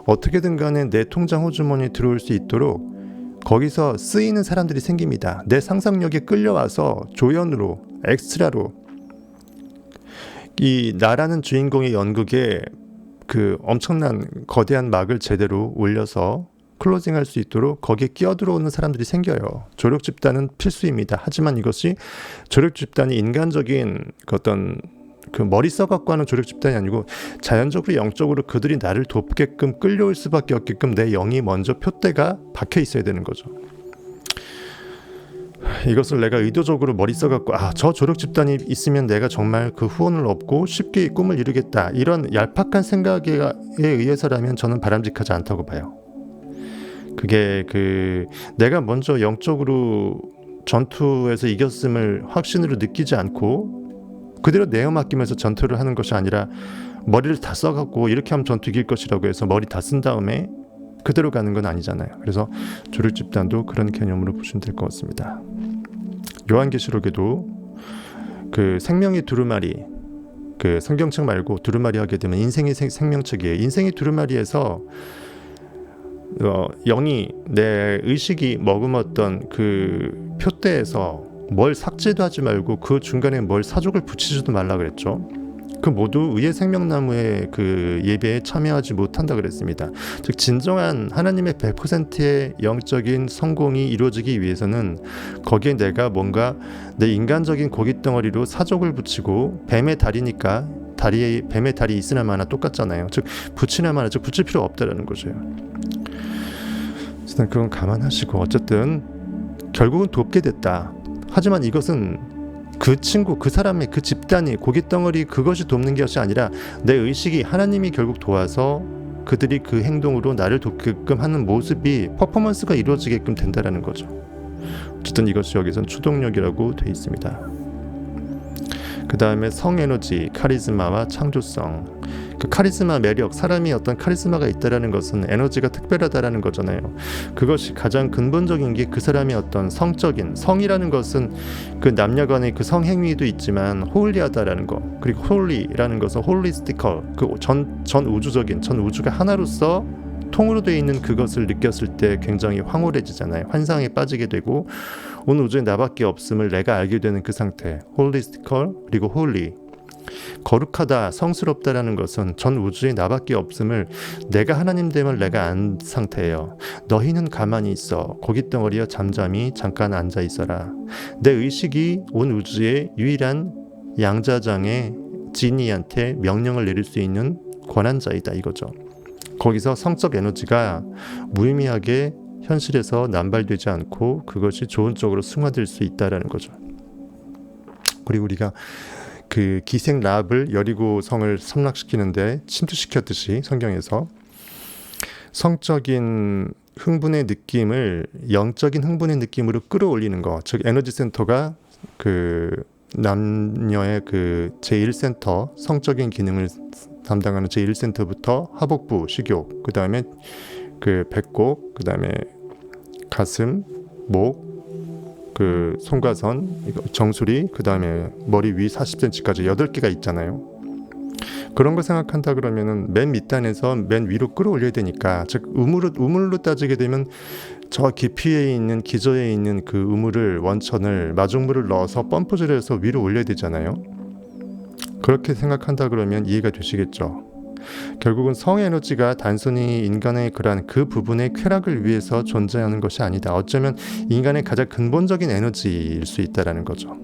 어떻게든 간에 내 통장 호주머니에 들어올 수 있도록 거기서 쓰이는 사람들이 생깁니다. 내 상상력에 끌려와서 조연으로, 엑스트라로 이 나라는 주인공의 연극에 그 엄청난 거대한 막을 제대로 올려서 클로징할 수 있도록 거기에 끼어들어오는 사람들이 생겨요. 조력 집단은 필수입니다. 하지만 이것이 조력 집단이 인간적인 그 어떤 그 머리 써갖고 하는 조력 집단이 아니고 자연적으로 영적으로 그들이 나를 돕게끔 끌려올 수밖에 없게끔 내 영이 먼저 표대가 박혀 있어야 되는 거죠. 이것을 내가 의도적으로 머리 써갖고 저 조력 집단이 있으면 내가 정말 그 후원을 얻고 쉽게 이 꿈을 이루겠다, 이런 얄팍한 생각에 의해서라면 저는 바람직하지 않다고 봐요. 그게 내가 먼저 영적으로 전투에서 이겼음을 확신으로 느끼지 않고 그대로 내어 맡기면서 전투를 하는 것이 아니라 머리를 다 써갖고 이렇게 하면 전투 이길 것이라고 해서 머리 다 쓴 다음에 그대로 가는 건 아니잖아요. 그래서 조력 집단도 그런 개념으로 보시면 될 것 같습니다. 요한계시록에도 그 생명의 두루마리, 그 성경책 말고 두루마리 하게 되면 인생의 생명책이에요. 인생의 두루마리에서 영이 내 의식이 머금었던 그 표대에서 뭘 삭제도 하지 말고 그 중간에 뭘 사족을 붙이지도 말라 그랬죠. 그 모두 의의 생명나무의 그 예배에 참여하지 못한다 그랬습니다. 즉 진정한 하나님의 100%의 영적인 성공이 이루어지기 위해서는 거기에 내가 뭔가 내 인간적인 고깃덩어리로 사족을 붙이고 뱀의 다리니까 뱀의 다리 있으나 마나 똑같잖아요. 즉 붙이나 마나, 즉 붙일 필요 없다라는 거죠. 일단 그건 감안하시고 어쨌든 결국은 돕게 됐다. 하지만 이것은 그 친구, 그 사람의 그 집단이 고깃덩어리 그것이 돕는 것이 아니라 내 의식이 하나님이 결국 도와서 그들이 그 행동으로 나를 돕게끔 하는 모습이 퍼포먼스가 이루어지게끔 된다라는 거죠. 어쨌든 이것이 여기선 추동력이라고 돼 있습니다. 그 다음에 성에너지, 카리스마와 창조성. 그 카리스마, 매력, 사람이 어떤 카리스마가 있다라는 것은 에너지가 특별하다라는 거잖아요. 그것이 가장 근본적인 게 그 사람의 어떤 성적인, 성이라는 것은 그 남녀간의 그 성행위도 있지만 홀리하다라는 거, 그리고 홀리라는 것은 홀리스티컬, 그 전 우주적인, 전 우주가 하나로서 통으로 되어 있는 그것을 느꼈을 때 굉장히 황홀해지잖아요. 환상에 빠지게 되고 온 우주에 나밖에 없음을 내가 알게 되는 그 상태, 홀리스티컬, 그리고 홀리. 거룩하다, 성스럽다라는 것은 전 우주에 나밖에 없음을 내가 하나님됨을 내가 안 상태예요. 너희는 가만히 있어. 고깃덩어리여 잠잠히 잠깐 앉아 있어라. 내 의식이 온 우주의 유일한 양자장의 지니한테 명령을 내릴 수 있는 권한자이다 이거죠. 거기서 성적 에너지가 무의미하게 현실에서 남발되지 않고 그것이 좋은 쪽으로 승화될 수 있다라는 거죠. 그리고 우리가 그 기생 라합을 여리고 성을 함락시키는데 침투시켰듯이 성경에서 성적인 흥분의 느낌을 영적인 흥분의 느낌으로 끌어올리는 것, 즉 에너지 센터가 그 남녀의 그 제1센터, 성적인 기능을 담당하는 제1센터부터 하복부, 식욕, 그 다음에 그 배꼽, 그 다음에 가슴, 목, 그 송가선, 정수리, 그 다음에 머리 위 40cm까지 8개가 있잖아요. 그런 거 생각한다 그러면은 맨 밑단에서 맨 위로 끌어올려야 되니까, 즉 우물로 따지게 되면 저 깊이에 있는 기저에 있는 그 우물을, 원천을, 마중물을 넣어서 펌프질을 해서 위로 올려야 되잖아요. 그렇게 생각한다 그러면 이해가 되시겠죠. 결국은 성에너지가 단순히 인간의 그러한 그 부분의 쾌락을 위해서 존재하는 것이 아니다. 어쩌면 인간의 가장 근본적인 에너지일 수 있다라는 거죠.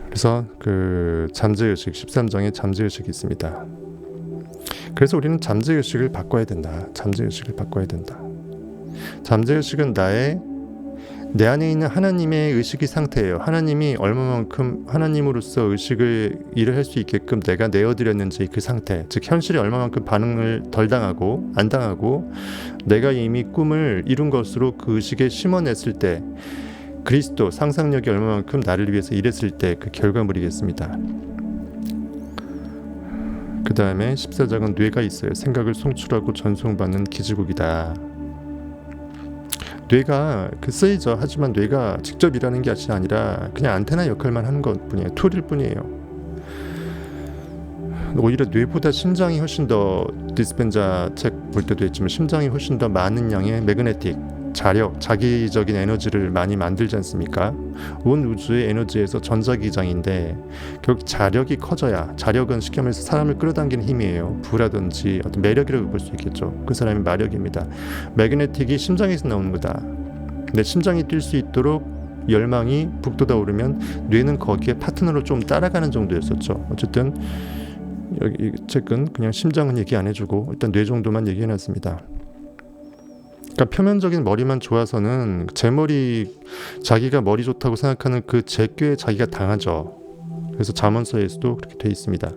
그래서 그 잠재의식 13장에 잠재의식이 있습니다. 그래서 우리는 잠재의식을 바꿔야 된다. 잠재의식을 바꿔야 된다. 잠재의식은 내 안에 있는 하나님의 의식이 상태예요. 하나님이 얼마만큼 하나님으로서 의식을 일을 할 수 있게끔 내가 내어드렸는지 그 상태, 즉 현실이 얼마만큼 반응을 덜 당하고 안 당하고 내가 이미 꿈을 이룬 것으로 그 의식에 심어냈을 때 그리스도 상상력이 얼마만큼 나를 위해서 일했을 때 그 결과물이겠습니다. 그 다음에 14장은 뇌가 있어요. 생각을 송출하고 전송받는 기지국이다. 뇌가 쓰이죠. 하지만 뇌가 직접 일하는 게 아니라 그냥 안테나 역할만 하는 것 뿐이에요. 툴일 뿐이에요. 오히려 뇌보다 심장이 훨씬 더, 디스펜자 책 볼 때도 했지만 심장이 훨씬 더 많은 양의 매그네틱, 자력, 자기적인 에너지를 많이 만들지 않습니까? 온 우주의 에너지에서 전자기장인데 결국 자력이 커져야, 자력은 쉽게 말해서 사람을 끌어당기는 힘이에요. 부라든지 어떤 매력이라고 볼 수 있겠죠. 그 사람이 마력입니다. 매그네틱이 심장에서 나오는 거다. 내 심장이 뛸 수 있도록 열망이 북돋아 오르면 뇌는 거기에 파트너로 좀 따라가는 정도였었죠. 어쨌든 여기 책은 그냥 심장은 얘기 안 해주고 일단 뇌 정도만 얘기해놨습니다. 그러니까 표면적인 머리만 좋아서는 제 머리, 자기가 머리 좋다고 생각하는 그 제꾀에 자기가 당하죠. 그래서 잠언서에서도 그렇게 돼 있습니다.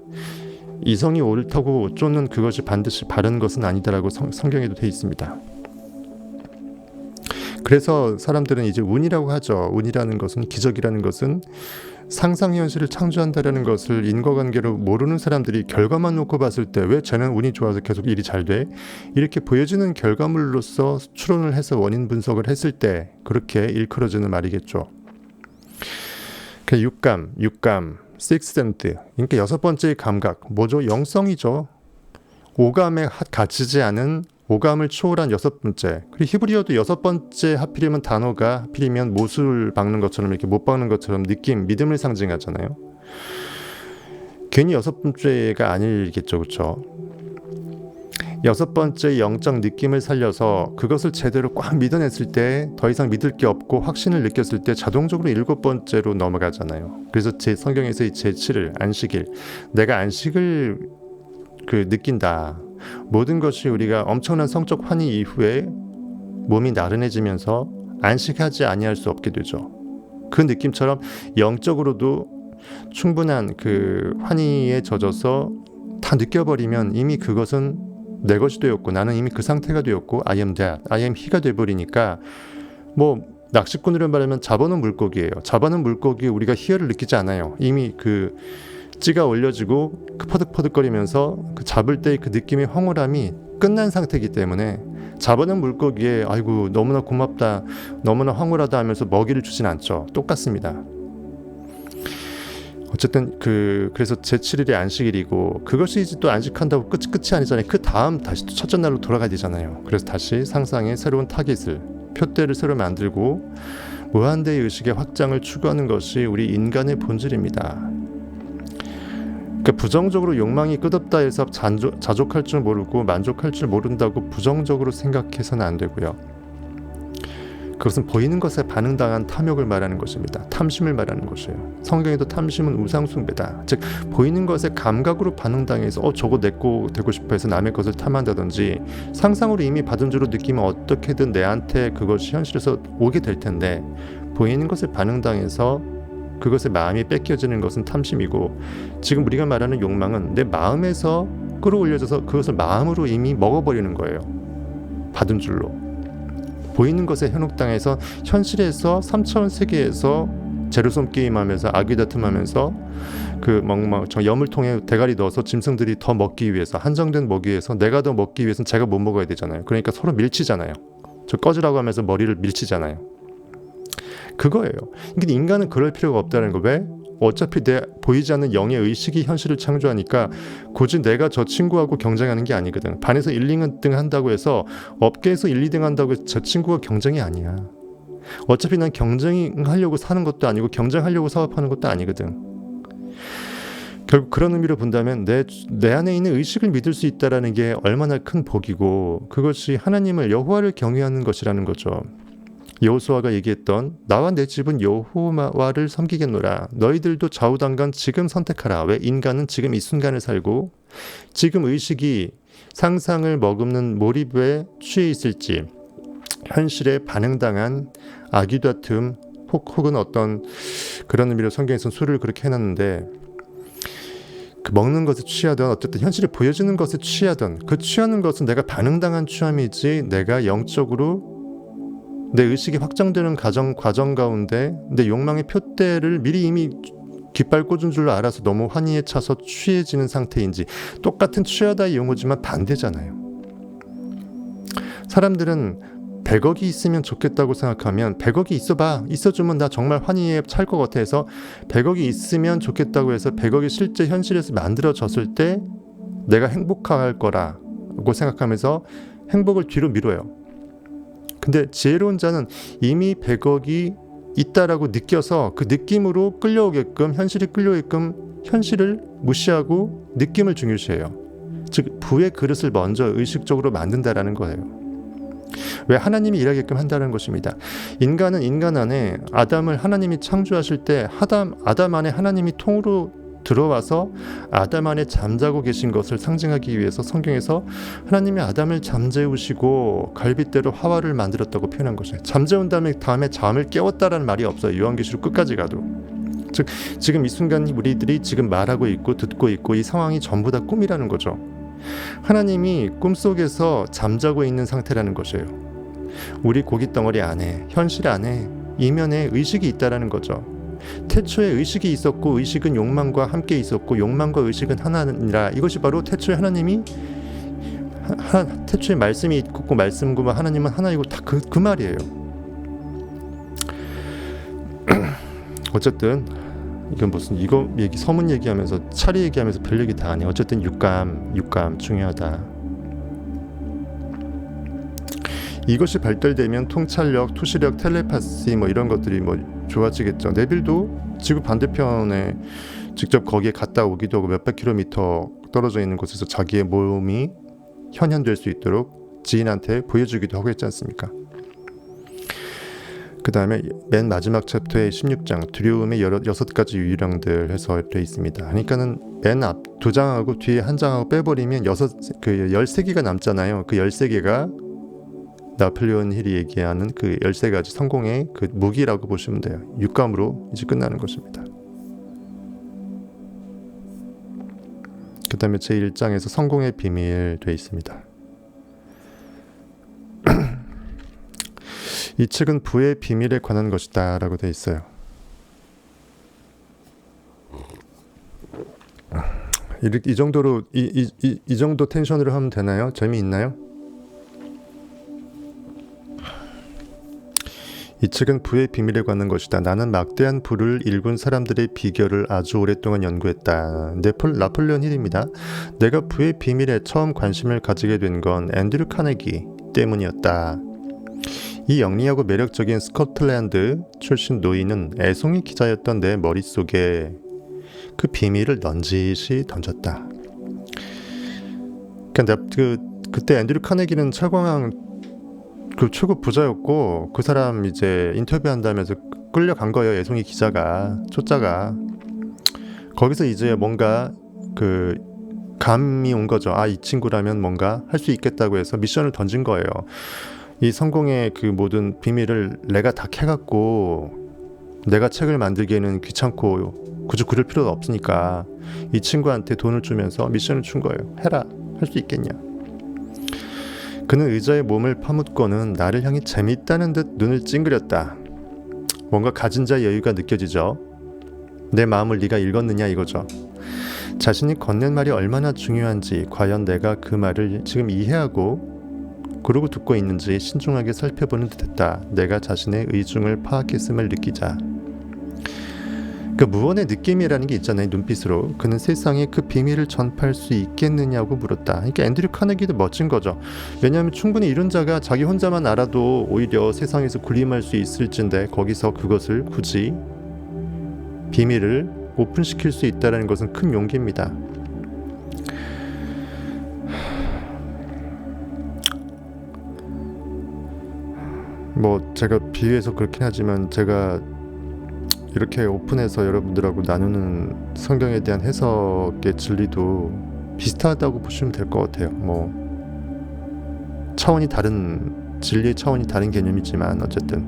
이성이 옳다고 쫓는 그것이 반드시 바른 것은 아니다라고 성경에도 돼 있습니다. 그래서 사람들은 이제 운이라고 하죠. 운이라는 것은, 기적이라는 것은 상상 현실을 창조한다라는 것을 인과관계로 모르는 사람들이 결과만 놓고 봤을 때 왜 쟤는 운이 좋아서 계속 일이 잘 돼? 이렇게 보여지는 결과물로서 추론을 해서 원인 분석을 했을 때 그렇게 일컬어지는 말이겠죠. 그 육감, 식스센트, 그러니까 여섯 번째 감각, 뭐죠? 영성이죠. 오감에 갇히지 않은, 오감을 초월한 여섯 번째. 그리고 히브리어도 여섯 번째 하필이면 단어가 하필이면 못을 박는 것처럼, 이렇게 못 박는 것처럼 느낌, 믿음을 상징하잖아요. 괜히 여섯 번째가 아니겠죠, 그렇죠? 여섯 번째 영적 느낌을 살려서 그것을 제대로 꽉 믿어냈을 때 더 이상 믿을 게 없고 확신을 느꼈을 때 자동적으로 일곱 번째로 넘어가잖아요. 그래서 제 성경에서 이 제7일, 안식일, 내가 안식을 느낀다. 모든 것이 우리가 엄청난 성적 환희 이후에 몸이 나른해지면서 안식하지 아니할 수 없게 되죠. 그 느낌처럼 영적으로도 충분한 그 환희에 젖어서 다 느껴버리면 이미 그것은 내 것이 되었고 나는 이미 그 상태가 되었고 I am that, I am he가 돼버리니까 뭐 낚시꾼으로 말하면 잡아놓은 물고기예요. 잡아놓은 물고기 우리가 희열을 느끼지 않아요. 이미 그 찌가 올려지고 그 퍼득퍼득거리면서 그 잡을 때의 그 느낌의 황홀함이 끝난 상태이기 때문에 잡아놓은 물고기에 아이고 너무나 고맙다, 너무나 황홀하다 하면서 먹이를 주진 않죠. 똑같습니다. 어쨌든 그래서 제7일이 안식일이고 그것이 이제 또 안식한다고 끝이 아니잖아요. 그 다음 다시 또 첫째 날로 돌아가야 되잖아요. 그래서 다시 상상의 새로운 타깃을, 표대를 새로 만들고 무한대의 의식의 확장을 추구하는 것이 우리 인간의 본질입니다. 그러니까 부정적으로 욕망이 끝없다 해서 자족할 줄 모르고 만족할 줄 모른다고 부정적으로 생각해서는 안 되고요. 그것은 보이는 것에 반응당한 탐욕을 말하는 것입니다. 탐심을 말하는 것이에요. 성경에도 탐심은 우상숭배다. 즉 보이는 것에 감각으로 반응당해서 저거 내 거 되고 싶어 해서 남의 것을 탐한다든지 상상으로 이미 받은 줄로 느끼면 어떻게든 내한테 그것이 현실에서 오게 될 텐데 보이는 것에 반응당해서 그것의 마음이 뺏겨지는 것은 탐심이고 지금 우리가 말하는 욕망은 내 마음에서 끌어올려져서 그것을 마음으로 이미 먹어버리는 거예요. 받은 줄로. 보이는 것에 현혹당해서 현실에서 3차원 세계에서 제로섬 게임하면서 아귀 다툼하면서 저 염을통에 대가리 넣어서 짐승들이 더 먹기 위해서 한정된 먹이에서 내가 더 먹기 위해서는 제가 못 먹어야 되잖아요. 그러니까 서로 밀치잖아요. 저 꺼지라고 하면서 머리를 밀치잖아요. 그거예요. 근데 인간은 그럴 필요가 없다는 거. 왜? 어차피 내 보이지 않는 영의 의식이 현실을 창조하니까 굳이 내가 저 친구하고 경쟁하는 게 아니거든. 반에서 1, 2등 한다고 해서 업계에서 1, 2등 한다고 해서 저 친구가 경쟁이 아니야. 어차피 난 경쟁하려고 사는 것도 아니고 경쟁하려고 사업하는 것도 아니거든. 결국 그런 의미로 본다면 내 안에 있는 의식을 믿을 수 있다는 게 얼마나 큰 복이고 그것이 하나님을, 여호와를 경외하는 것이라는 거죠. 여호수아가 얘기했던 나와 내 집은 여호와를 섬기겠노라. 너희들도 좌우당간 지금 선택하라. 왜? 인간은 지금 이 순간을 살고 지금 의식이 상상을 머금는 몰입에 취해 있을지 현실에 반응당한 아귀다툼 혹은 어떤 그런 의미로 성경에서는 술을 그렇게 해놨는데 그 먹는 것에 취하든 어쨌든 현실에 보여지는 것에 취하든 그 취하는 것은 내가 반응당한 취함이지 내가 영적으로 내 의식이 확장되는 과정 가운데 내 욕망의 표대를 미리 이미 깃발 꽂은 줄로 알아서 너무 환희에 차서 취해지는 상태인지 똑같은 취하다의 용어지만 반대잖아요. 사람들은 100억이 있으면 좋겠다고 생각하면 100억이 있어주면 나 정말 환희에 찰 것 같아 해서 100억이 있으면 좋겠다고 해서 100억이 실제 현실에서 만들어졌을 때 내가 행복할 거라고 생각하면서 행복을 뒤로 미뤄요. 근데 지혜로운 자는 이미 100억이 있다라고 느껴서 그 느낌으로 끌려오게끔, 현실이 끌려오게끔 현실을 무시하고 느낌을 중요시해요. 즉 부의 그릇을 먼저 의식적으로 만든다라는 거예요. 왜? 하나님이 일하게끔 한다는 것입니다. 인간은 인간 안에 아담을 하나님이 창조하실 때 아담 안에 하나님이 통으로 들어와서 아담 안에 잠자고 계신 것을 상징하기 위해서 성경에서 하나님이 아담을 잠재우시고 갈빗대로 하와를 만들었다고 표현한 것이에요. 잠재운 다음에 잠을 깨웠다라는 말이 없어요. 요한계시록 끝까지 가도. 즉 지금 이 순간 우리들이 지금 말하고 있고 듣고 있고 이 상황이 전부 다 꿈이라는 거죠. 하나님이 꿈속에서 잠자고 있는 상태라는 것이에요. 우리 고깃덩어리 안에, 현실 안에, 이면에 의식이 있다라는 거죠. 태초에 의식이 있었고 의식은 욕망과 함께 있었고 욕망과 의식은 하나니라. 이것이 바로 태초에 하나님이 태초에 말씀이 있고 말씀과 하나님은 하나이고 다 그 말이에요. 어쨌든 이건 무슨 이거 얘기 서문 얘기하면서 차리 얘기하면서 별 얘기 다 하네. 어쨌든 육감 중요하다. 이것이 발달되면 통찰력, 투시력, 텔레파시 뭐 이런 것들이 뭐 좋아지겠죠. 네빌도 지구 반대편에 직접 거기에 갔다 오기도 하고 몇백 킬로미터 떨어져 있는 곳에서 자기의 몸이 현현될 수 있도록 지인한테 보여주기도 하고 했지 않습니까? 그 다음에 맨 마지막 챕터의 16장 두려움의 6가지 유형들 해서 되어 있습니다. 그러니까는 맨 앞 2장하고 뒤에 1장하고 빼버리면 13개가 남잖아요. 그 13개가 나폴레온 힐이 얘기하는 그 13가지 성공의 그 무기라고 보시면 돼요. 육감으로 이제 끝나는 것입니다. 그 다음에 제1장에서 성공의 비밀 되어 있습니다. 이 책은 부의 비밀에 관한 것이다 라고 되어 있어요. 이 정도로 이 정도 텐션으로 하면 되나요? 재미있나요? 이 책은 부의 비밀에 관한 것이다. 나는 막대한 부를 일군 사람들의 비결을 아주 오랫동안 연구했다. 나폴레온 힐입니다. 내가 부의 비밀에 처음 관심을 가지게 된 건 앤드류 카네기 때문이었다. 이 영리하고 매력적인 스코틀랜드 출신 노인은 애송이 기자였던 내 머릿속에 그 비밀을 넌지시 던졌다. 그때 앤드류 카네기는 철광왕 그 최고 부자였고 그 사람 이제 인터뷰한다면서 끌려간 거예요. 애송이 기자가 초짜가. 거기서 이제 뭔가 그 감이 온 거죠. 이 친구라면 뭔가 할 수 있겠다고 해서 미션을 던진 거예요. 이 성공의 그 모든 비밀을 내가 다 캐갖고 내가 책을 만들기에는 귀찮고 굳이 그럴 필요가 없으니까 이 친구한테 돈을 주면서 미션을 준 거예요. 해라. 할 수 있겠냐. 그는 의자에 몸을 파묻고는 나를 향해 재미있다는 듯 눈을 찡그렸다. 뭔가 가진 자의 여유가 느껴지죠. 내 마음을 네가 읽었느냐 이거죠. 자신이 건넨 말이 얼마나 중요한지 과연 내가 그 말을 지금 이해하고 그러고 듣고 있는지 신중하게 살펴보는 듯했다. 내가 자신의 의중을 파악했음을 느끼자. 그 무언의 느낌이라는 게 있잖아요. 눈빛으로. 그는 세상에 그 비밀을 전파할 수 있겠느냐고 물었다. 그러니까 앤드류 카네기도 멋진 거죠. 왜냐하면 충분히 이런 자가 자기 혼자만 알아도 오히려 세상에서 군림할 수 있을진데 거기서 그것을 굳이 비밀을 오픈시킬 수 있다는 것은 큰 용기입니다. 뭐 제가 비유해서 그렇긴 하지만 제가 이렇게 오픈해서 여러분들하고 나누는 성경에 대한 해석의 진리도 비슷하다고 보시면 될 것 같아요. 뭐 차원이 다른 진리의 차원이 다른 개념이지만 어쨌든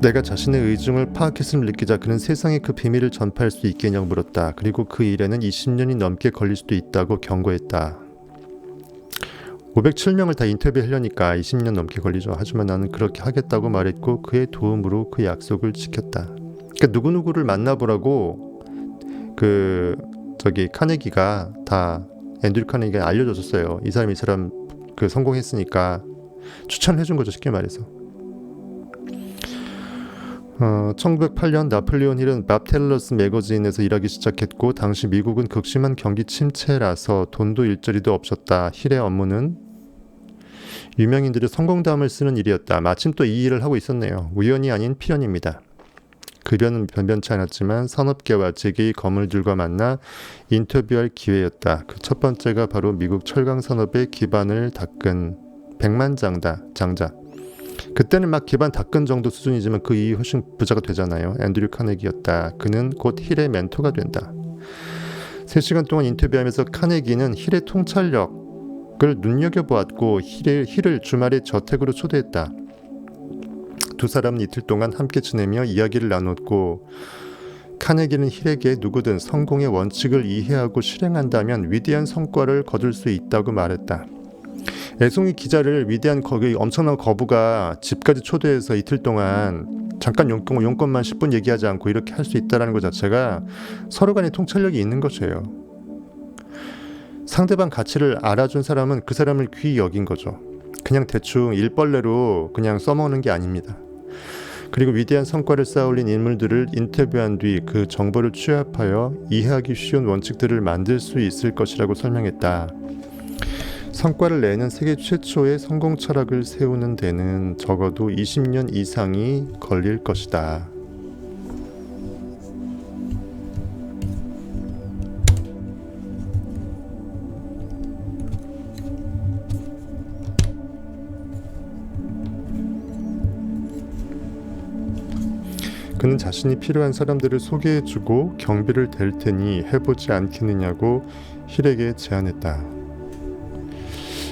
내가 자신의 의중을 파악했음을 느끼자 그는 세상에 그 비밀을 전파할 수 있겠냐고 물었다. 그리고 그 일에는 20년이 넘게 걸릴 수도 있다고 경고했다. 507명을 다 인터뷰하려니까 20년 넘게 걸리죠. 하지만 나는 그렇게 하겠다고 말했고 그의 도움으로 그 약속을 지켰다. 그러니까 누구누구를 만나보라고 카네기가 다 앤드류 카네기가 알려줬었어요. 이 사람 그 성공했으니까 추천해 준 거죠. 쉽게 말해서. 1908년 나폴레온 힐은 밥 텔러스 매거진에서 일하기 시작했고 당시 미국은 극심한 경기 침체라서 돈도 일자리도 없었다. 힐의 업무는 유명인들이 성공담을 쓰는 일이었다. 마침 또 이 일을 하고 있었네요. 우연이 아닌 필연입니다. 급여는 변변치 않았지만 산업계와 재계의 거물들과 만나 인터뷰할 기회였다. 그 첫 번째가 바로 미국 철강 산업의 기반을 닦은 장자. 그때는 막 기반 닦은 정도 수준이지만 그 이후 훨씬 부자가 되잖아요. 앤드류 카네기였다. 그는 곧 힐의 멘토가 된다. 3시간 동안 인터뷰하면서 카네기는 힐의 통찰력을 눈여겨보았고 힐을 주말에 저택으로 초대했다. 두 사람은 이틀 동안 함께 지내며 이야기를 나눴고 카네기는 힐에게 누구든 성공의 원칙을 이해하고 실행한다면 위대한 성과를 거둘 수 있다고 말했다. 애송이 기자를 위대한 엄청난 거부가 집까지 초대해서 이틀 동안 잠깐 용건만 10분 얘기하지 않고 이렇게 할 수 있다는 것 자체가 서로 간의 통찰력이 있는 것이에요. 상대방 가치를 알아준 사람은 그 사람을 귀히 여긴 거죠. 그냥 대충 일벌레로 그냥 써먹는 게 아닙니다. 그리고 위대한 성과를 쌓아올린 인물들을 인터뷰한 뒤 그 정보를 취합하여 이해하기 쉬운 원칙들을 만들 수 있을 것이라고 설명했다. 성과를 내는 세계 최초의 성공 철학을 세우는 데는 적어도 20년 이상이 걸릴 것이다. 그는 자신이 필요한 사람들을 소개해주고 경비를 댈 테니 해보지 않겠느냐고 힐에게 제안했다.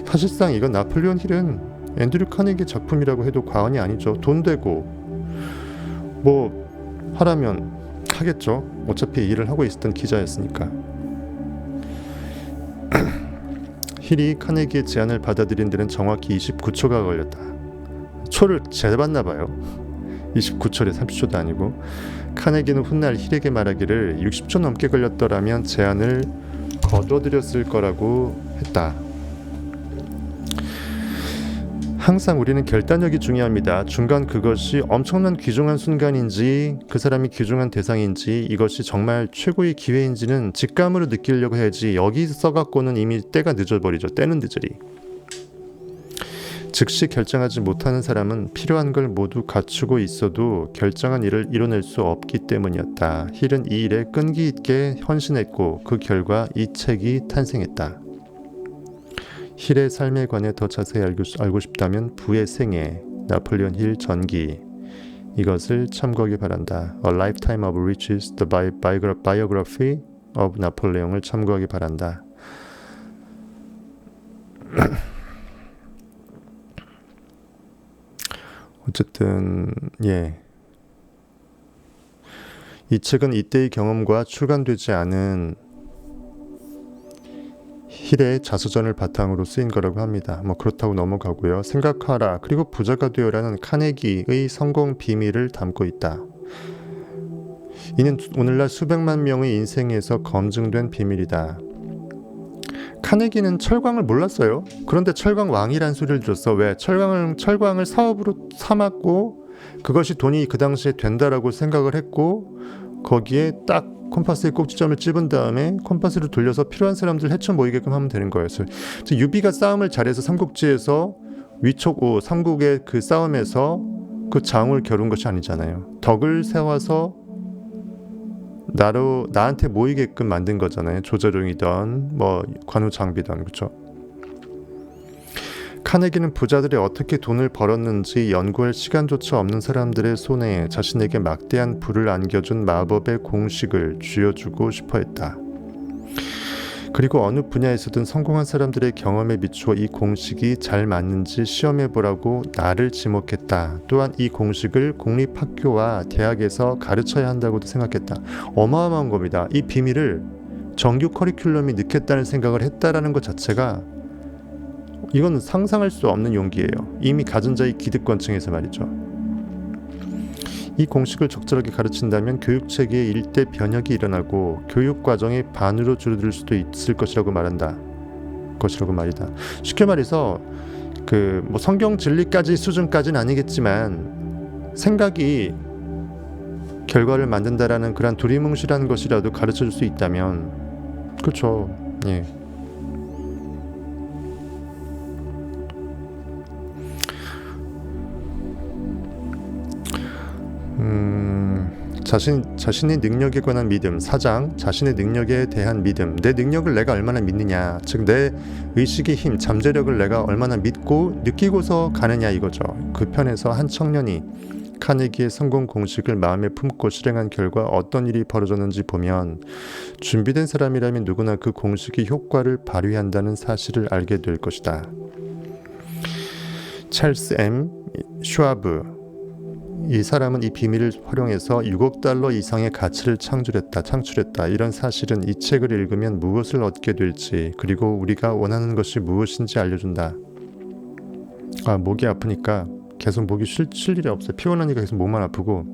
사실상 이건 나폴레온 힐은 앤드류 카네기 작품이라고 해도 과언이 아니죠. 돈 되고 뭐 하라면 하겠죠. 어차피 일을 하고 있었던 기자였으니까. 힐이 카네기의 제안을 받아들인 데는 정확히 29초가 걸렸다. 초를 재봤나 봐요. 29초래 30초도 아니고. 카네기는 훗날 힐에게 말하기를 60초 넘게 걸렸더라면 제안을 거둬들였을 거라고 했다. 항상 우리는 결단력이 중요합니다. 중간 그것이 엄청난 귀중한 순간인지 그 사람이 귀중한 대상인지 이것이 정말 최고의 기회인지는 직감으로 느끼려고 해야지 여기 써갖고는 이미 때가 늦어버리죠. 때는 늦으리. 즉시 결정하지 못하는 사람은 필요한 걸 모두 갖추고 있어도 결정한 일을 이뤄낼 수 없기 때문이었다. 힐은 이 일에 끈기 있게 헌신했고 그 결과 이 책이 탄생했다. 힐의 삶에 관해 더 자세히 알고 싶다면 부의 생애, 나폴레온 힐 전기 이것을 참고하기 바란다. A Lifetime of Riches, The Biography of Napoleon을 참고하기 바란다. 어쨌든 이 책은 이때의 경험과 출간되지 않은 힐의 자서전을 바탕으로 쓰인 거라고 합니다. 뭐 그렇다고 넘어가고요. 생각하라 그리고 부자가 되어라는 카네기의 성공 비밀을 담고 있다. 이는 오늘날 수백만 명의 인생에서 검증된 비밀이다. 카네기는 철광을 몰랐어요. 그런데 철광 왕이란 소리를 들었어. 왜? 철광을 사업으로 삼았고 그것이 돈이 그 당시에 된다라고 생각을 했고 거기에 딱 콤파스의 꼭지점을 찝은 다음에 콤파스를 돌려서 필요한 사람들 헤쳐 모이게끔 하면 되는 거예요. 유비가 싸움을 잘해서 삼국지에서 위촉 우 삼국의 그 싸움에서 그 장을 겨룬 것이 아니잖아요. 덕을 세워서 나한테 모이게끔 만든 거잖아요. 조자룡이던 뭐 관우장비던 그렇죠. 카네기는 부자들이 어떻게 돈을 벌었는지 연구할 시간조차 없는 사람들의 손에 자신에게 막대한 부를 안겨준 마법의 공식을 쥐어주고 싶어 했다. 그리고 어느 분야에서든 성공한 사람들의 경험에 비추어 이 공식이 잘 맞는지 시험해보라고 나를 지목했다. 또한 이 공식을 공립학교와 대학에서 가르쳐야 한다고도 생각했다. 어마어마한 겁니다. 이 비밀을 정규 커리큘럼이 넣겠다는 생각을 했다라는 것 자체가 이건 상상할 수 없는 용기예요. 이미 가진 자의 기득권층에서 말이죠. 이 공식을 적절하게 가르친다면 교육체계에 일대 변혁이 일어나고 교육과정이 반으로 줄어들 수도 있을 것이라고 말이다. 쉽게 말해서 뭐 성경 진리까지 수준까지는 아니겠지만 생각이 결과를 만든다라는 그런 두리뭉실한 것이라도 가르쳐줄 수 있다면 그렇죠. 예. 자신의 능력에 관한 믿음, 4장, 자신의 능력에 대한 믿음, 내 능력을 내가 얼마나 믿느냐, 즉 내 의식의 힘, 잠재력을 내가 얼마나 믿고 느끼고서 가느냐 이거죠. 그 편에서 한 청년이 카네기의 성공 공식을 마음에 품고 실행한 결과 어떤 일이 벌어졌는지 보면 준비된 사람이라면 누구나 그 공식의 효과를 발휘한다는 사실을 알게 될 것이다. 찰스 M. 슈와브, 이 사람은 이 비밀을 활용해서 6억 달러 이상의 가치를 창출했다. 이런 사실은 이 책을 읽으면 무엇을 얻게 될지, 그리고 우리가 원하는 것이 무엇인지 알려준다. 목이 아프니까 계속 목이 쉴 일이 없어요. 피곤하니까 계속 목만 아프고,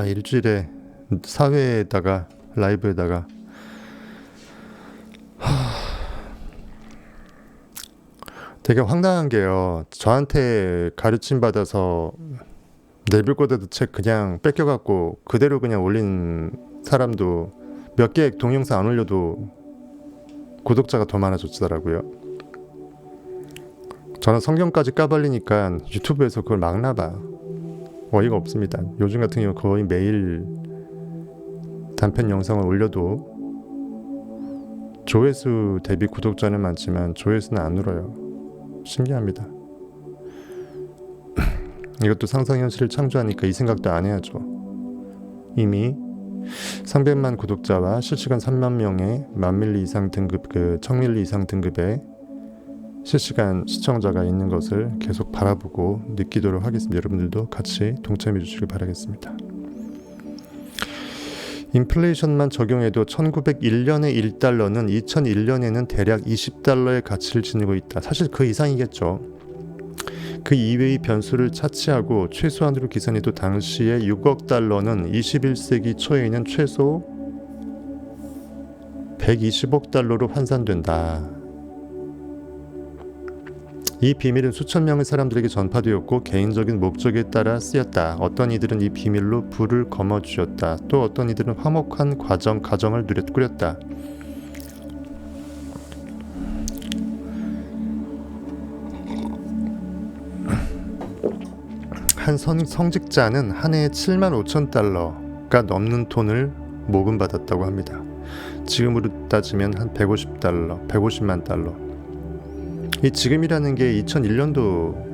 일주일에 사회에다가 라이브에다가 되게 황당한 게요. 저한테 가르침 받아서 네빌 고다드 책 그냥 뺏겨갖고 그대로 그냥 올린 사람도 몇 개 동영상 안 올려도 구독자가 더 많아졌더라고요. 저는 성경까지 까발리니까 유튜브에서 그걸 막나봐. 어이가 없습니다. 요즘 같은 경우 거의 매일 단편 영상을 올려도 조회수 대비 구독자는 많지만 조회수는 안 늘어요. 신기합니다. 이것도 상상현실을 창조하니까 이 생각도 안 해야죠. 이미 300만 구독자와 실시간 3만 명의 10,000밀리 이상 등급, 1,000밀리 이상 등급의 실시간 시청자가 있는 것을 계속 바라보고 느끼도록 하겠습니다. 여러분들도 같이 동참해 주시길 바라겠습니다. 인플레이션만 적용해도 1901년의 1달러는 2001년에는 대략 20달러의 가치를 지니고 있다. 사실 그 이상이겠죠. 그 이외의 변수를 차치하고 최소한으로 계산해도 당시의 6억 달러는 21세기 초에는 최소 120억 달러로 환산된다. 이 비밀은 수천 명의 사람들에게 전파되었고 개인적인 목적에 따라 쓰였다. 어떤 이들은 이 비밀로 부를 거머쥐었다. 또 어떤 이들은 화목한 가정을 꾸렸다. 한 성직자는 한 해에 75,000달러가 넘는 돈을 모금받았다고 합니다. 지금으로 따지면 한 150달러, 150만 달러. 이 지금이라는 게 2001년도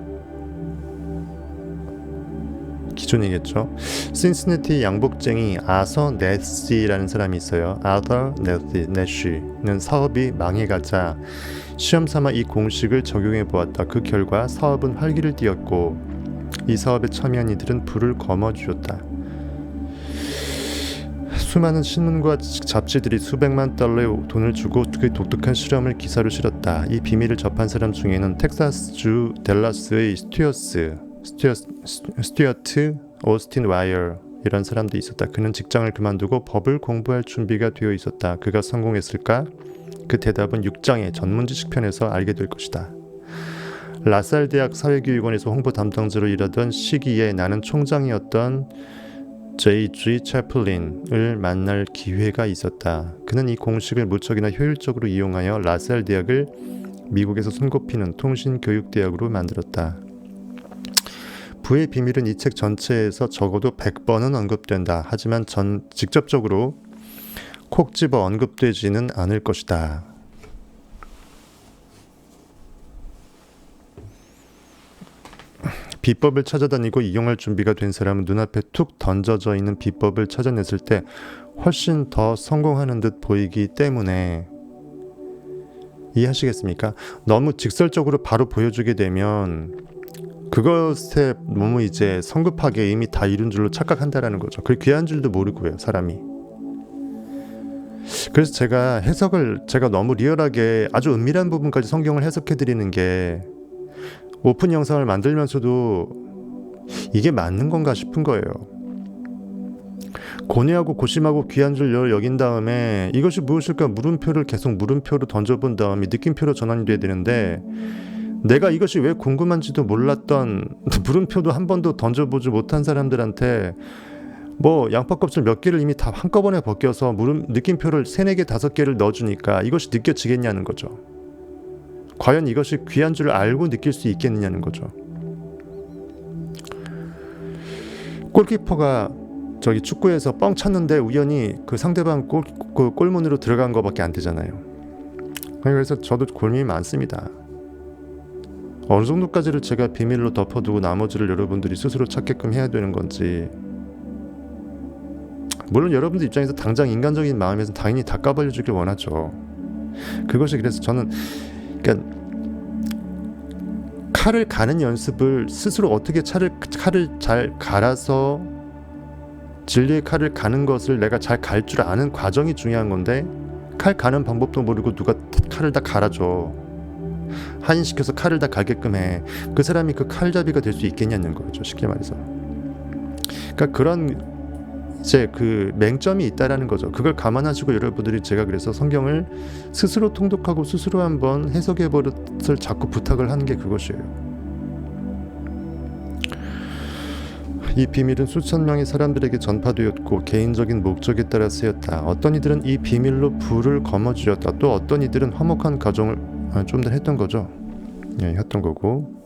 기준이겠죠. 신시내티 양복쟁이 아서 네시라는 사람이 있어요. 아서 네시는 사업이 망해가자 시험삼아 이 공식을 적용해 보았다. 그 결과 사업은 활기를 띠었고 이 사업에 참여한 이들은 부를 거머쥐었다. 수많은 신문과 잡지들이 수백만 달러의 돈을 주고 그 독특한 실험을 기사로 실었다. 이 비밀을 접한 사람 중에는 텍사스주 댈러스의 스튜어트 오스틴 와이어 이런 사람도 있었다. 그는 직장을 그만두고 법을 공부할 준비가 되어 있었다. 그가 성공했을까? 그 대답은 6장의 전문지식편에서 알게 될 것이다. 라살 대학 사회교육원에서 홍보 담당자로 일하던 시기에 나는 총장이었던 J.G. 채플린을 만날 기회가 있었다. 그는 이 공식을 무척이나 효율적으로 이용하여 라살 대학을 미국에서 손꼽히는 통신교육대학으로 만들었다. 부의 비밀은 이 책 전체에서 적어도 100번은 언급된다. 하지만 직접적으로 콕 집어 언급되지는 않을 것이다. 비법을 찾아다니고 이용할 준비가 된 사람은 눈앞에 툭 던져져 있는 비법을 찾아냈을 때 훨씬 더 성공하는 듯 보이기 때문에 이해하시겠습니까? 너무 직설적으로 바로 보여주게 되면 그것에 너무 이제 성급하게 이미 다 이룬 줄로 착각한다라는 거죠. 그게 귀한 줄도 모르고요, 사람이. 그래서 제가 너무 리얼하게 아주 은밀한 부분까지 성경을 해석해 드리는 게 오픈 영상을 만들면서도 이게 맞는 건가 싶은 거예요. 고뇌하고 고심하고 귀한 줄 여긴 다음에 이것이 무엇일까 물음표를 계속 물음표로 던져본 다음에 느낌표로 전환이 돼야 되는데 내가 이것이 왜 궁금한지도 몰랐던 물음표도 한 번도 던져보지 못한 사람들한테 뭐 양파 껍질 몇 개를 이미 다 한꺼번에 벗겨서 느낌표를 3, 4개, 5개를 넣어주니까 이것이 느껴지겠냐는 거죠. 과연 이것이 귀한 줄 알고 느낄 수 있겠느냐는 거죠. 골키퍼가 저기 축구에서 뻥 찼는데 우연히 그 상대방 골문으로 들어간 거밖에 안 되잖아요. 그래서 저도 고민이 많습니다. 어느 정도까지를 제가 비밀로 덮어두고 나머지를 여러분들이 스스로 찾게끔 해야 되는 건지. 물론 여러분들 입장에서 당장 인간적인 마음에서 당연히 다 까발려주길 원하죠. 그것이 그래서 저는 그러니까 칼을 가는 연습을 스스로 어떻게 칼을 잘 갈아서 진리의 칼을 가는 것을 내가 잘 갈 줄 아는 과정이 중요한 건데, 칼 가는 방법도 모르고 누가 칼을 다 갈아줘. 한인시켜서 칼을 다 갈게끔 해. 그 사람이 그 칼잡이가 될 수 있겠냐는 거죠, 쉽게 말해서. 그러니까 그런 이제 그 맹점이 있다라는 거죠. 그걸 감안하시고 여러분들이, 제가 그래서 성경을 스스로 통독하고 스스로 한번 해석해 버릇을 자꾸 부탁을 하는 게 그것이에요. 이 비밀은 수천 명의 사람들에게 전파되었고 개인적인 목적에 따라 쓰였다. 어떤 이들은 이 비밀로 부를 거머쥐었다. 또 어떤 이들은 화목한 가정을 좀 더 했던 거죠. 예, 했던 거고.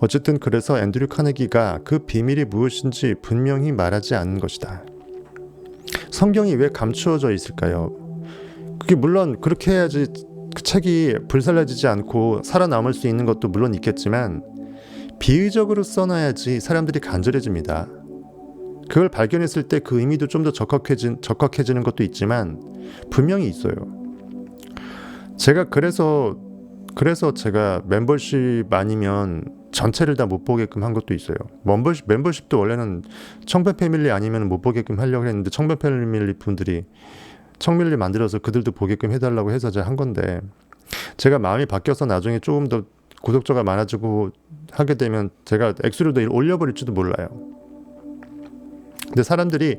어쨌든 그래서 앤드류 카네기가 그 비밀이 무엇인지 분명히 말하지 않는 것이다. 성경이 왜 감추어져 있을까요? 그게 물론 그렇게 해야지 그 책이 불살라지지 않고 살아남을 수 있는 것도 물론 있겠지만, 비의적으로 써놔야지 사람들이 간절해집니다. 그걸 발견했을 때 그 의미도 좀 더 적확해지는 것도 있지만 분명히 있어요. 제가 그래서 제가 멤버십 아니면 전체를 다 못 보게끔 한 것도 있어요. 멤버십도 원래는 청배 패밀리 아니면 못 보게끔 하려고 했는데, 청배 패밀리 분들이 청밀리 만들어서 그들도 보게끔 해달라고 해서 제가 한 건데, 제가 마음이 바뀌어서 나중에 조금 더 구독자가 많아지고 하게 되면 제가 액수를 더 올려버릴지도 몰라요. 근데 사람들이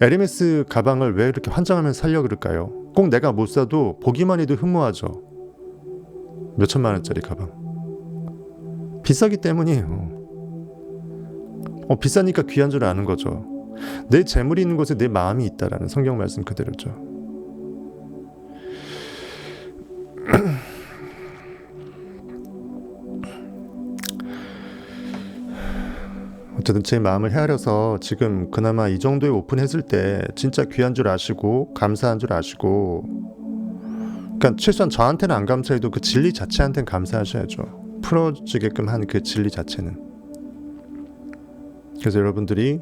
에르메스 가방을 왜 이렇게 환장하면서 사려고 그럴까요? 꼭 내가 못 사도 보기만 해도 흠모하죠. 몇 천만 원짜리 가방. 비싸기 때문이에요. 비싸니까 귀한 줄 아는 거죠. 내 재물이 있는 곳에 내 마음이 있다라는 성경 말씀 그대로죠. 어쨌든 제 마음을 헤아려서 지금 그나마 이 정도에 오픈했을 때 진짜 귀한 줄 아시고 감사한 줄 아시고, 그러니까 최소한 저한테는 안 감사해도 그 진리 자체한테는 감사하셔야죠. 풀어지게끔 한 그 진리 자체는. 그래서 여러분들이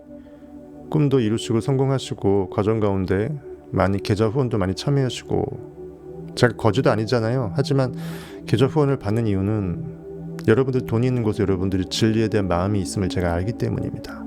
꿈도 이루시고 성공하시고 과정 가운데 많이 계좌 후원도 많이 참여하시고, 제가 거지도 아니잖아요. 하지만 계좌 후원을 받는 이유는 여러분들 돈이 있는 곳에 여러분들이 진리에 대한 마음이 있음을 제가 알기 때문입니다.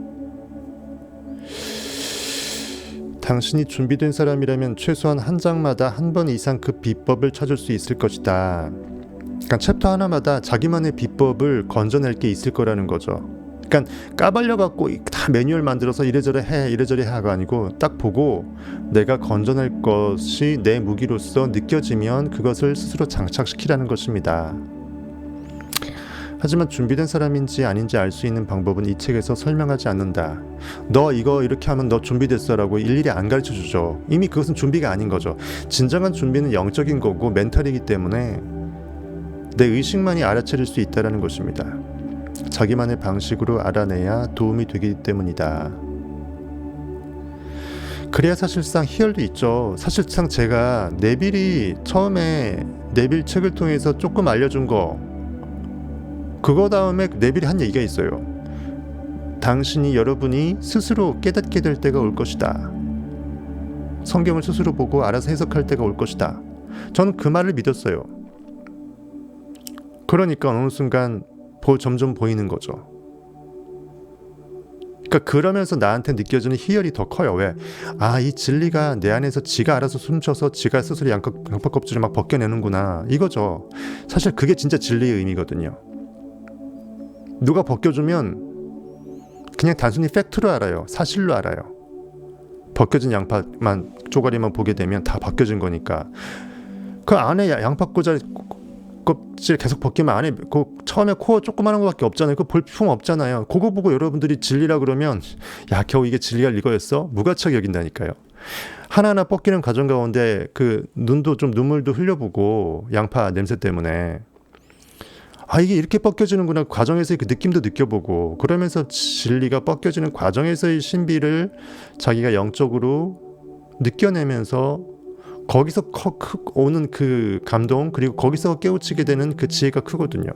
당신이 준비된 사람이라면 최소한 한 장마다 한 번 이상 그 비법을 찾을 수 있을 것이다. 그러니까 챕터 하나마다 자기만의 비법을 건져낼 게 있을 거라는 거죠. 그러니까 까발려갖고 다 매뉴얼 만들어서 이래저래 해 하가 아니고, 딱 보고 내가 건져낼 것이 내 무기로서 느껴지면 그것을 스스로 장착시키라는 것입니다. 하지만 준비된 사람인지 아닌지 알 수 있는 방법은 이 책에서 설명하지 않는다. 너 이거 이렇게 하면 너 준비됐어 라고 일일이 안 가르쳐주죠. 이미 그것은 준비가 아닌 거죠. 진정한 준비는 영적인 거고 멘탈이기 때문에 내 의식만이 알아차릴 수 있다는 것입니다. 자기만의 방식으로 알아내야 도움이 되기 때문이다. 그래야 사실상 희열도 있죠. 사실상 제가 네빌이 처음에 네빌 책을 통해서 조금 알려준 거, 그거 다음에 네빌이 한 얘기가 있어요. 당신이 여러분이 스스로 깨닫게 될 때가 올 것이다. 성경을 스스로 보고 알아서 해석할 때가 올 것이다. 저는 그 말을 믿었어요. 그러니까 어느 순간 점점 보이는 거죠. 그러니까 그러면서 나한테 느껴지는 희열이 더 커요. 왜? 이 진리가 내 안에서 지가 알아서 숨쉬어서 지가 스스로 양파 껍질을 막 벗겨내는구나, 이거죠. 사실 그게 진짜 진리의 의미거든요. 누가 벗겨주면 그냥 단순히 팩트로 알아요. 사실로 알아요. 벗겨진 양파만 쪼가리만 보게 되면 다 벗겨진 거니까. 그 안에 양파 껍질 계속 벗기면 안에 처음에 코어 조그마한 거밖에 없잖아요. 그 볼품 없잖아요. 그거 보고 여러분들이 진리라 그러면 야, 겨우 이게 진리가 이거였어? 무가치하게 여긴다니까요. 하나하나 벗기는 과정 가운데 그 눈물도 흘려보고 양파 냄새 때문에 이게 이렇게 벗겨지는구나 과정에서의 그 느낌도 느껴보고, 그러면서 진리가 벗겨지는 과정에서의 신비를 자기가 영적으로 느껴내면서 거기서 오는 그 감동, 그리고 거기서 깨우치게 되는 그 지혜가 크거든요.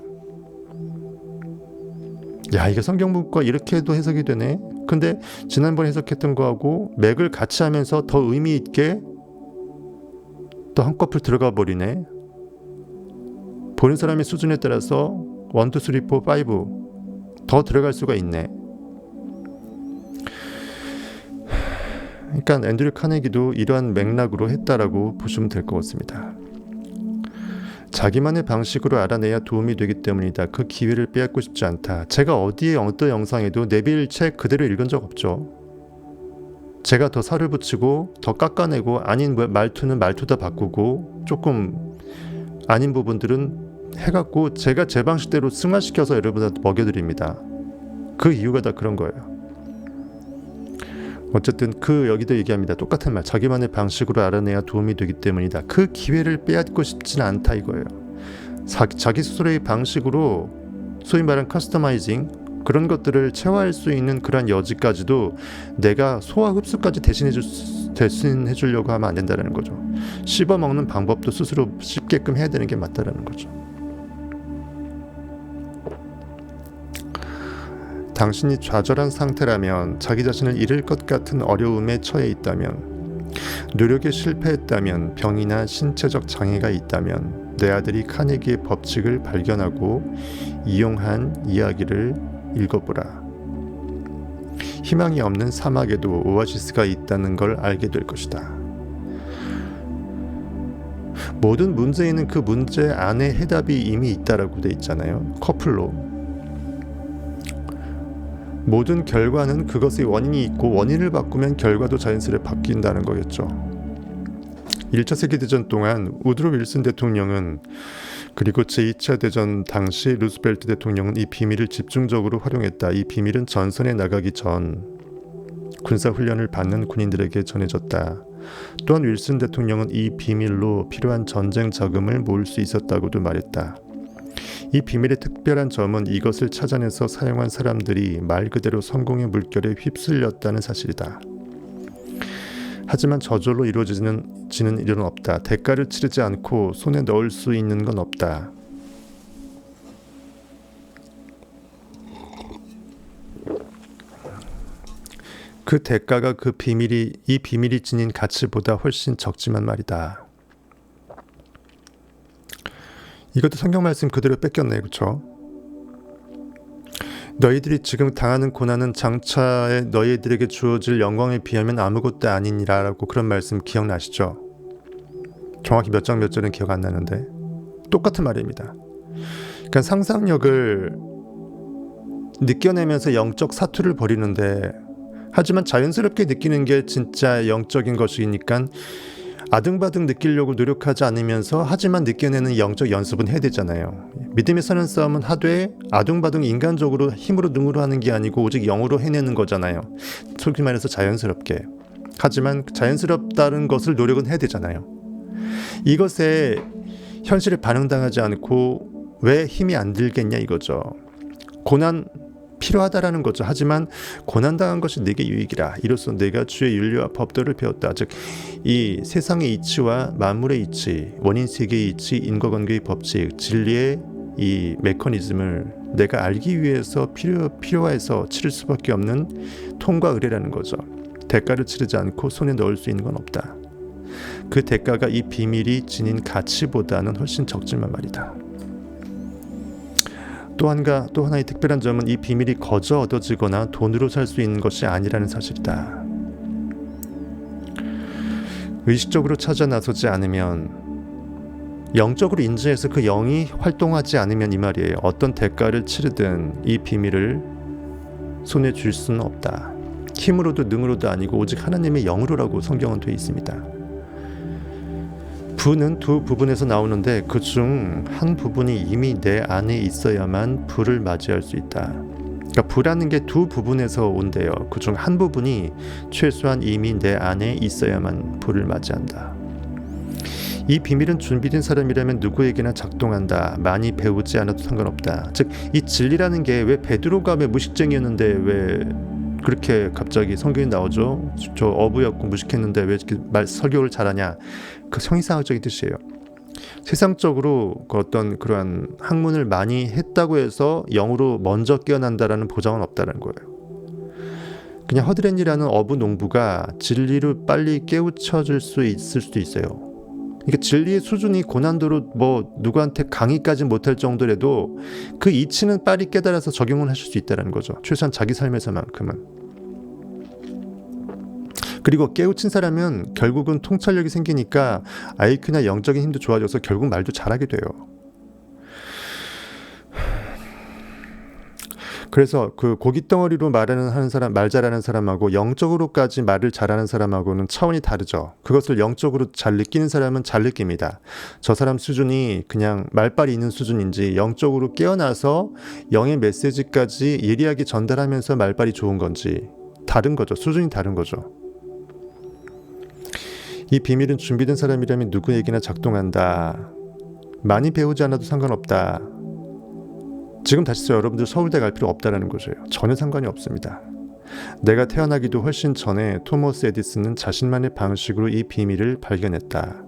이게 성경문과 이렇게도 해석이 되네. 근데 지난번에 해석했던 거하고 맥을 같이 하면서 더 의미 있게 또 한꺼풀 들어가 버리네. 보는 사람의 수준에 따라서 1, 2, 3, 4, 5 더 들어갈 수가 있네. 그러니까 앤드류 카네기도 이러한 맥락으로 했다라고 보시면 될 것 같습니다. 자기만의 방식으로 알아내야 도움이 되기 때문이다. 그 기회를 빼앗고 싶지 않다. 제가 어디에 어떤 영상에도 네빌 책 그대로 읽은 적 없죠. 제가 더 살을 붙이고 더 깎아내고, 아닌 말투는 말투다 바꾸고, 조금 아닌 부분들은 해갖고 제가 제 방식대로 승화시켜서 여러분한테 먹여드립니다. 그 이유가 다 그런 거예요. 어쨌든 여기도 얘기합니다. 똑같은 말. 자기만의 방식으로 알아내야 도움이 되기 때문이다. 그 기회를 빼앗고 싶지는 않다 이거예요. 자기 스스로의 방식으로 소위 말하는 커스터마이징, 그런 것들을 체화할 수 있는 그런 여지까지도 내가 소화 흡수까지 대신해 주려고 하면 안 된다는 거죠. 씹어먹는 방법도 스스로 씹게끔 해야 되는 게 맞다라는 거죠. 당신이 좌절한 상태라면, 자기 자신을 잃을 것 같은 어려움에 처해 있다면, 노력에 실패했다면, 병이나 신체적 장애가 있다면 내 아들이 카네기의 법칙을 발견하고 이용한 이야기를 읽어보라. 희망이 없는 사막에도 오아시스가 있다는 걸 알게 될 것이다. 모든 문제에는 그 문제 안에 해답이 이미 있다라고 돼 있잖아요. 커플로. 모든 결과는 그것의 원인이 있고, 원인을 바꾸면 결과도 자연스레 바뀐다는 거겠죠. 1차 세계대전 동안 우드로 윌슨 대통령은, 그리고 제2차 대전 당시 루스벨트 대통령은 이 비밀을 집중적으로 활용했다. 이 비밀은 전선에 나가기 전 군사훈련을 받는 군인들에게 전해졌다. 또한 윌슨 대통령은 이 비밀로 필요한 전쟁 자금을 모을 수 있었다고도 말했다. 이 비밀의 특별한 점은 이것을 찾아내서 사용한 사람들이 말 그대로 성공의 물결에 휩쓸렸다는 사실이다. 하지만 저절로 이루어지는 일은 없다. 대가를 치르지 않고 손에 넣을 수 있는 건 없다. 그 대가가 이 비밀이 지닌 가치보다 훨씬 적지만 말이다. 이것도 성경 말씀 그대로 뺏겼네, 그렇죠? 너희들이 지금 당하는 고난은 장차에 너희들에게 주어질 영광에 비하면 아무것도 아니니라 라고, 그런 말씀 기억나시죠? 정확히 몇 장 몇 절은 기억 안 나는데 똑같은 말입니다. 그러니까 상상력을 느껴내면서 영적 사투를 벌이는데, 하지만 자연스럽게 느끼는 게 진짜 영적인 것이니까 아등바등 느끼려고 노력하지 않으면서, 하지만 느껴내는 영적 연습은 해야 되잖아요. 믿음에 사는 싸움은 하되 아등바등 인간적으로 힘으로 능으로 하는 게 아니고 오직 영으로 해내는 거잖아요. 솔직히 말해서 자연스럽게. 하지만 자연스럽다는 것을 노력은 해야 되잖아요. 이것에 현실에 반응당하지 않고 왜 힘이 안 들겠냐 이거죠. 고난 필요하다라는 거죠. 하지만 고난당한 것이 내게 유익이라. 이로써 내가 주의 윤리와 법도를 배웠다. 즉, 이 세상의 이치와 만물의 이치, 원인 세계의 이치, 인과관계의 법칙, 진리의 이 메커니즘을 내가 알기 위해서 필요해서 치를 수밖에 없는 통과 의례라는 거죠. 대가를 치르지 않고 손에 넣을 수 있는 건 없다. 그 대가가 이 비밀이 지닌 가치보다는 훨씬 적지만 말이다. 또 하나의 특별한 점은 이 비밀이 거저 얻어지거나 돈으로 살 수 있는 것이 아니라는 사실이다. 의식적으로 찾아 나서지 않으면, 영적으로 인지해서 그 영이 활동하지 않으면 이 말이에요. 어떤 대가를 치르든 이 비밀을 손에 줄 수는 없다. 힘으로도 능으로도 아니고 오직 하나님의 영으로라고 성경은 되어 있습니다. 부는 두 부분에서 나오는데 그 중 한 부분이 이미 내 안에 있어야만 부를 맞이할 수 있다. 그러니까 부라는 게 두 부분에서 온대요. 그 중 한 부분이 최소한 이미 내 안에 있어야만 부를 맞이한다. 이 비밀은 준비된 사람이라면 누구에게나 작동한다. 많이 배우지 않아도 상관없다. 즉 이 진리라는 게 왜 베드로가 왜 무식쟁이였는데 왜 그렇게 갑자기 성경이 나오죠? 저 어부였고 무식했는데 왜 이렇게 설교를 잘하냐? 그 형이상학적인 뜻이에요. 세상적으로 그 어떤 그러한 학문을 많이 했다고 해서 영으로 먼저 깨어난다라는 보장은 없다는 거예요. 그냥 허드렛이라는 어부 농부가 진리로 빨리 깨우쳐질 수 있을 수도 있어요. 그러니까 진리의 수준이 고난도로 뭐 누구한테 강의까지 못할 정도라도 그 이치는 빨리 깨달아서 적용을 하실 수 있다는 거죠. 최소한 자기 삶에서만큼은. 그리고 깨우친 사람은 결국은 통찰력이 생기니까 IQ나 영적인 힘도 좋아져서 결국 말도 잘하게 돼요. 그래서 그 고깃덩어리로 하는 사람, 말 잘하는 사람하고 영적으로까지 말을 잘하는 사람하고는 차원이 다르죠. 그것을 영적으로 잘 느끼는 사람은 잘 느낍니다. 저 사람 수준이 그냥 말빨이 있는 수준인지 영적으로 깨어나서 영의 메시지까지 예리하게 전달하면서 말빨이 좋은 건지 다른 거죠. 수준이 다른 거죠. 이 비밀은 준비된 사람이라면 누구에게나 작동한다. 많이 배우지 않아도 상관없다. 지금 다시 여러분들 서울대 갈 필요 없다는 거죠. 전혀 상관이 없습니다. 내가 태어나기도 훨씬 전에 토머스 에디슨은 자신만의 방식으로 이 비밀을 발견했다.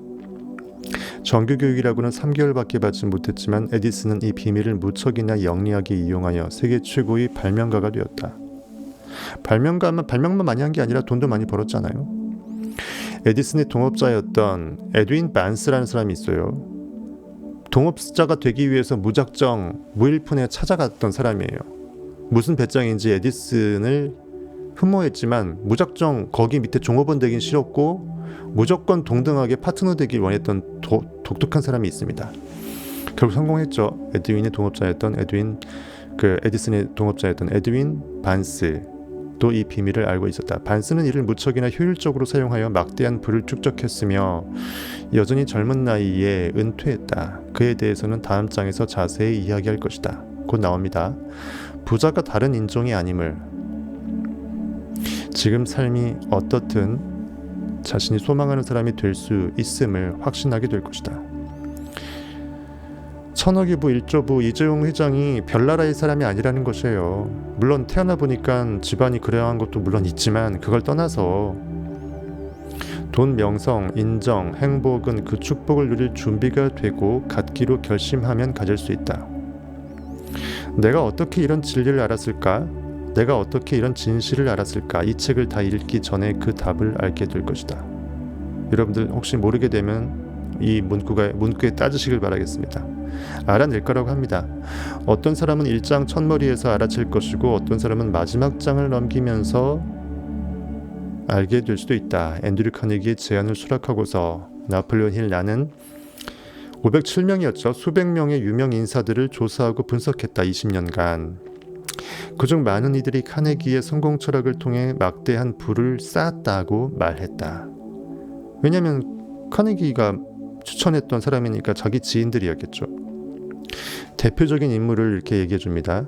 정규교육이라고는 3개월밖에 받지 못했지만 에디슨은 이 비밀을 무척이나 영리하게 이용하여 세계 최고의 발명가가 되었다. 발명만 많이 한 게 아니라 돈도 많이 벌었잖아요. 에디슨의 동업자였던 에드윈 반스라는 사람이 있어요. 동업자가 되기 위해서 무작정 무일푼에 찾아갔던 사람이에요. 무슨 배짱인지 에디슨을 흠모했지만 무작정 거기 밑에 종업원 되긴 싫었고 무조건 동등하게 파트너 되길 원했던 독특한 사람이 있습니다. 결국 성공했죠. 에드윈의 동업자였던 에디슨의 동업자였던 에드윈 반스도 이 비밀을 알고 있었다. 반스는 이를 무척이나 효율적으로 사용하여 막대한 부를 축적했으며 여전히 젊은 나이에 은퇴했다. 그에 대해서는 다음 장에서 자세히 이야기할 것이다. 곧 나옵니다. 부자가 다른 인종이 아님을, 지금 삶이 어떻든 자신이 소망하는 사람이 될 수 있음을 확신하게 될 것이다. 천억이부 1조부 이재용 회장이 별나라의 사람이 아니라는 것이에요. 물론 태어나 보니까 집안이 그러한 것도 물론 있지만 그걸 떠나서 돈, 명성, 인정, 행복은 그 축복을 누릴 준비가 되고 갖기로 결심하면 가질 수 있다. 내가 어떻게 이런 진리를 알았을까? 내가 어떻게 이런 진실을 알았을까? 이 책을 다 읽기 전에 그 답을 알게 될 것이다. 여러분들 혹시 모르게 되면 이 문구에 따지시길 바라겠습니다. 알아낼 거라고 합니다. 어떤 사람은 1장 첫머리에서 알아챌 것이고 어떤 사람은 마지막 장을 넘기면서 알게 될 수도 있다. 앤드류 카네기의 제안을 수락하고서 나폴레온 힐 나는 507명이었죠. 수백 명의 유명 인사들을 조사하고 분석했다. 20년간. 그중 많은 이들이 카네기의 성공 철학을 통해 막대한 부를 쌓았다고 말했다. 왜냐하면 카네기가 추천했던 사람이니까 자기 지인들이었겠죠. 대표적인 인물을 이렇게 얘기해 줍니다.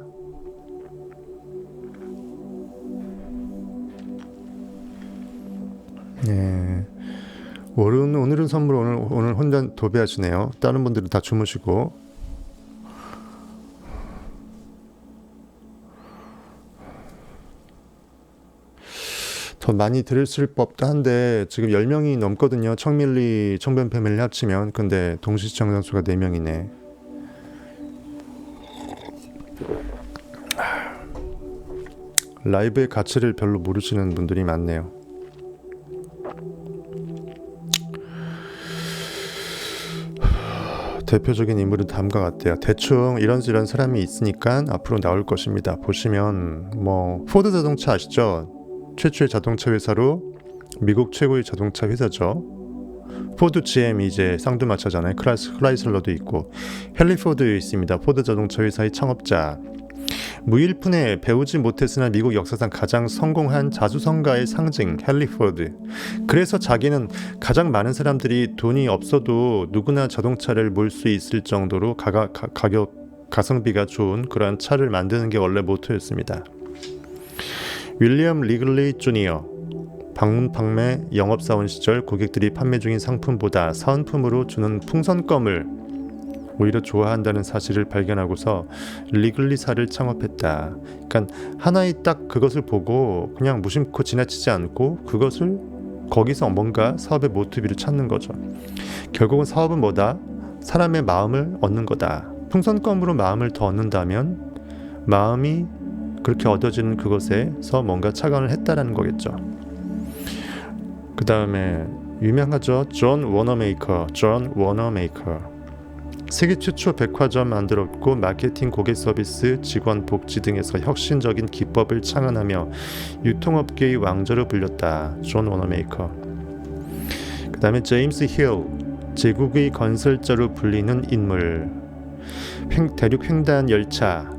네. 오늘은 선물 오늘 혼자 도배하시네요. 다른 분들은 다 주무시고. 더 많이 들으실 법도 한데 지금 10명이 넘거든요. 청밀리, 청변 패밀리 합치면. 근데 동시 시청자 수가 4명이네. 라이브의 가치를 별로 모르시는 분들이 많네요. 대표적인 인물은 다음과 같아요. 대충 이런 사람이 있으니까 앞으로 나올 것입니다. 보시면 뭐 포드 자동차 아시죠? 최초의 자동차 회사로 미국 최고의 자동차 회사죠. 포드 GM이 이제 쌍두마차잖아요. 크라이슬러도 있고 헨리 포드 있습니다. 포드 자동차 회사의 창업자. 무일푼에 배우지 못했으나 미국 역사상 가장 성공한 자수성가의 상징 헨리 포드. 그래서 자기는 가장 많은 사람들이 돈이 없어도 누구나 자동차를 몰 수 있을 정도로 가성비가 좋은 그러한 차를 만드는 게 원래 모토였습니다. 윌리엄 리글리 주니어 방문 판매 영업사원 시절 고객들이 판매 중인 상품보다 사은품으로 주는 풍선껌을 오히려 좋아한다는 사실을 발견하고서 리글리사를 창업했다. 그러니까 하나의 딱 그것을 보고 그냥 무심코 지나치지 않고 그것을 거기서 뭔가 사업의 모티브를 찾는 거죠. 결국은 사업은 뭐다? 사람의 마음을 얻는 거다. 풍선껌으로 마음을 더 얻는다면 마음이 그렇게 얻어지는 그것에서 뭔가 착안을 했다라는 거겠죠. 그 다음에 유명하죠. 존 워너메이커. 세계 최초 백화점 만들었고 마케팅, 고객 서비스, 직원 복지 등에서 혁신적인 기법을 창안하며 유통업계의 왕조로 불렸다. 존 워너메이커. 그 다음에 제임스 힐, 제국의 건설자로 불리는 인물. 대륙 횡단 열차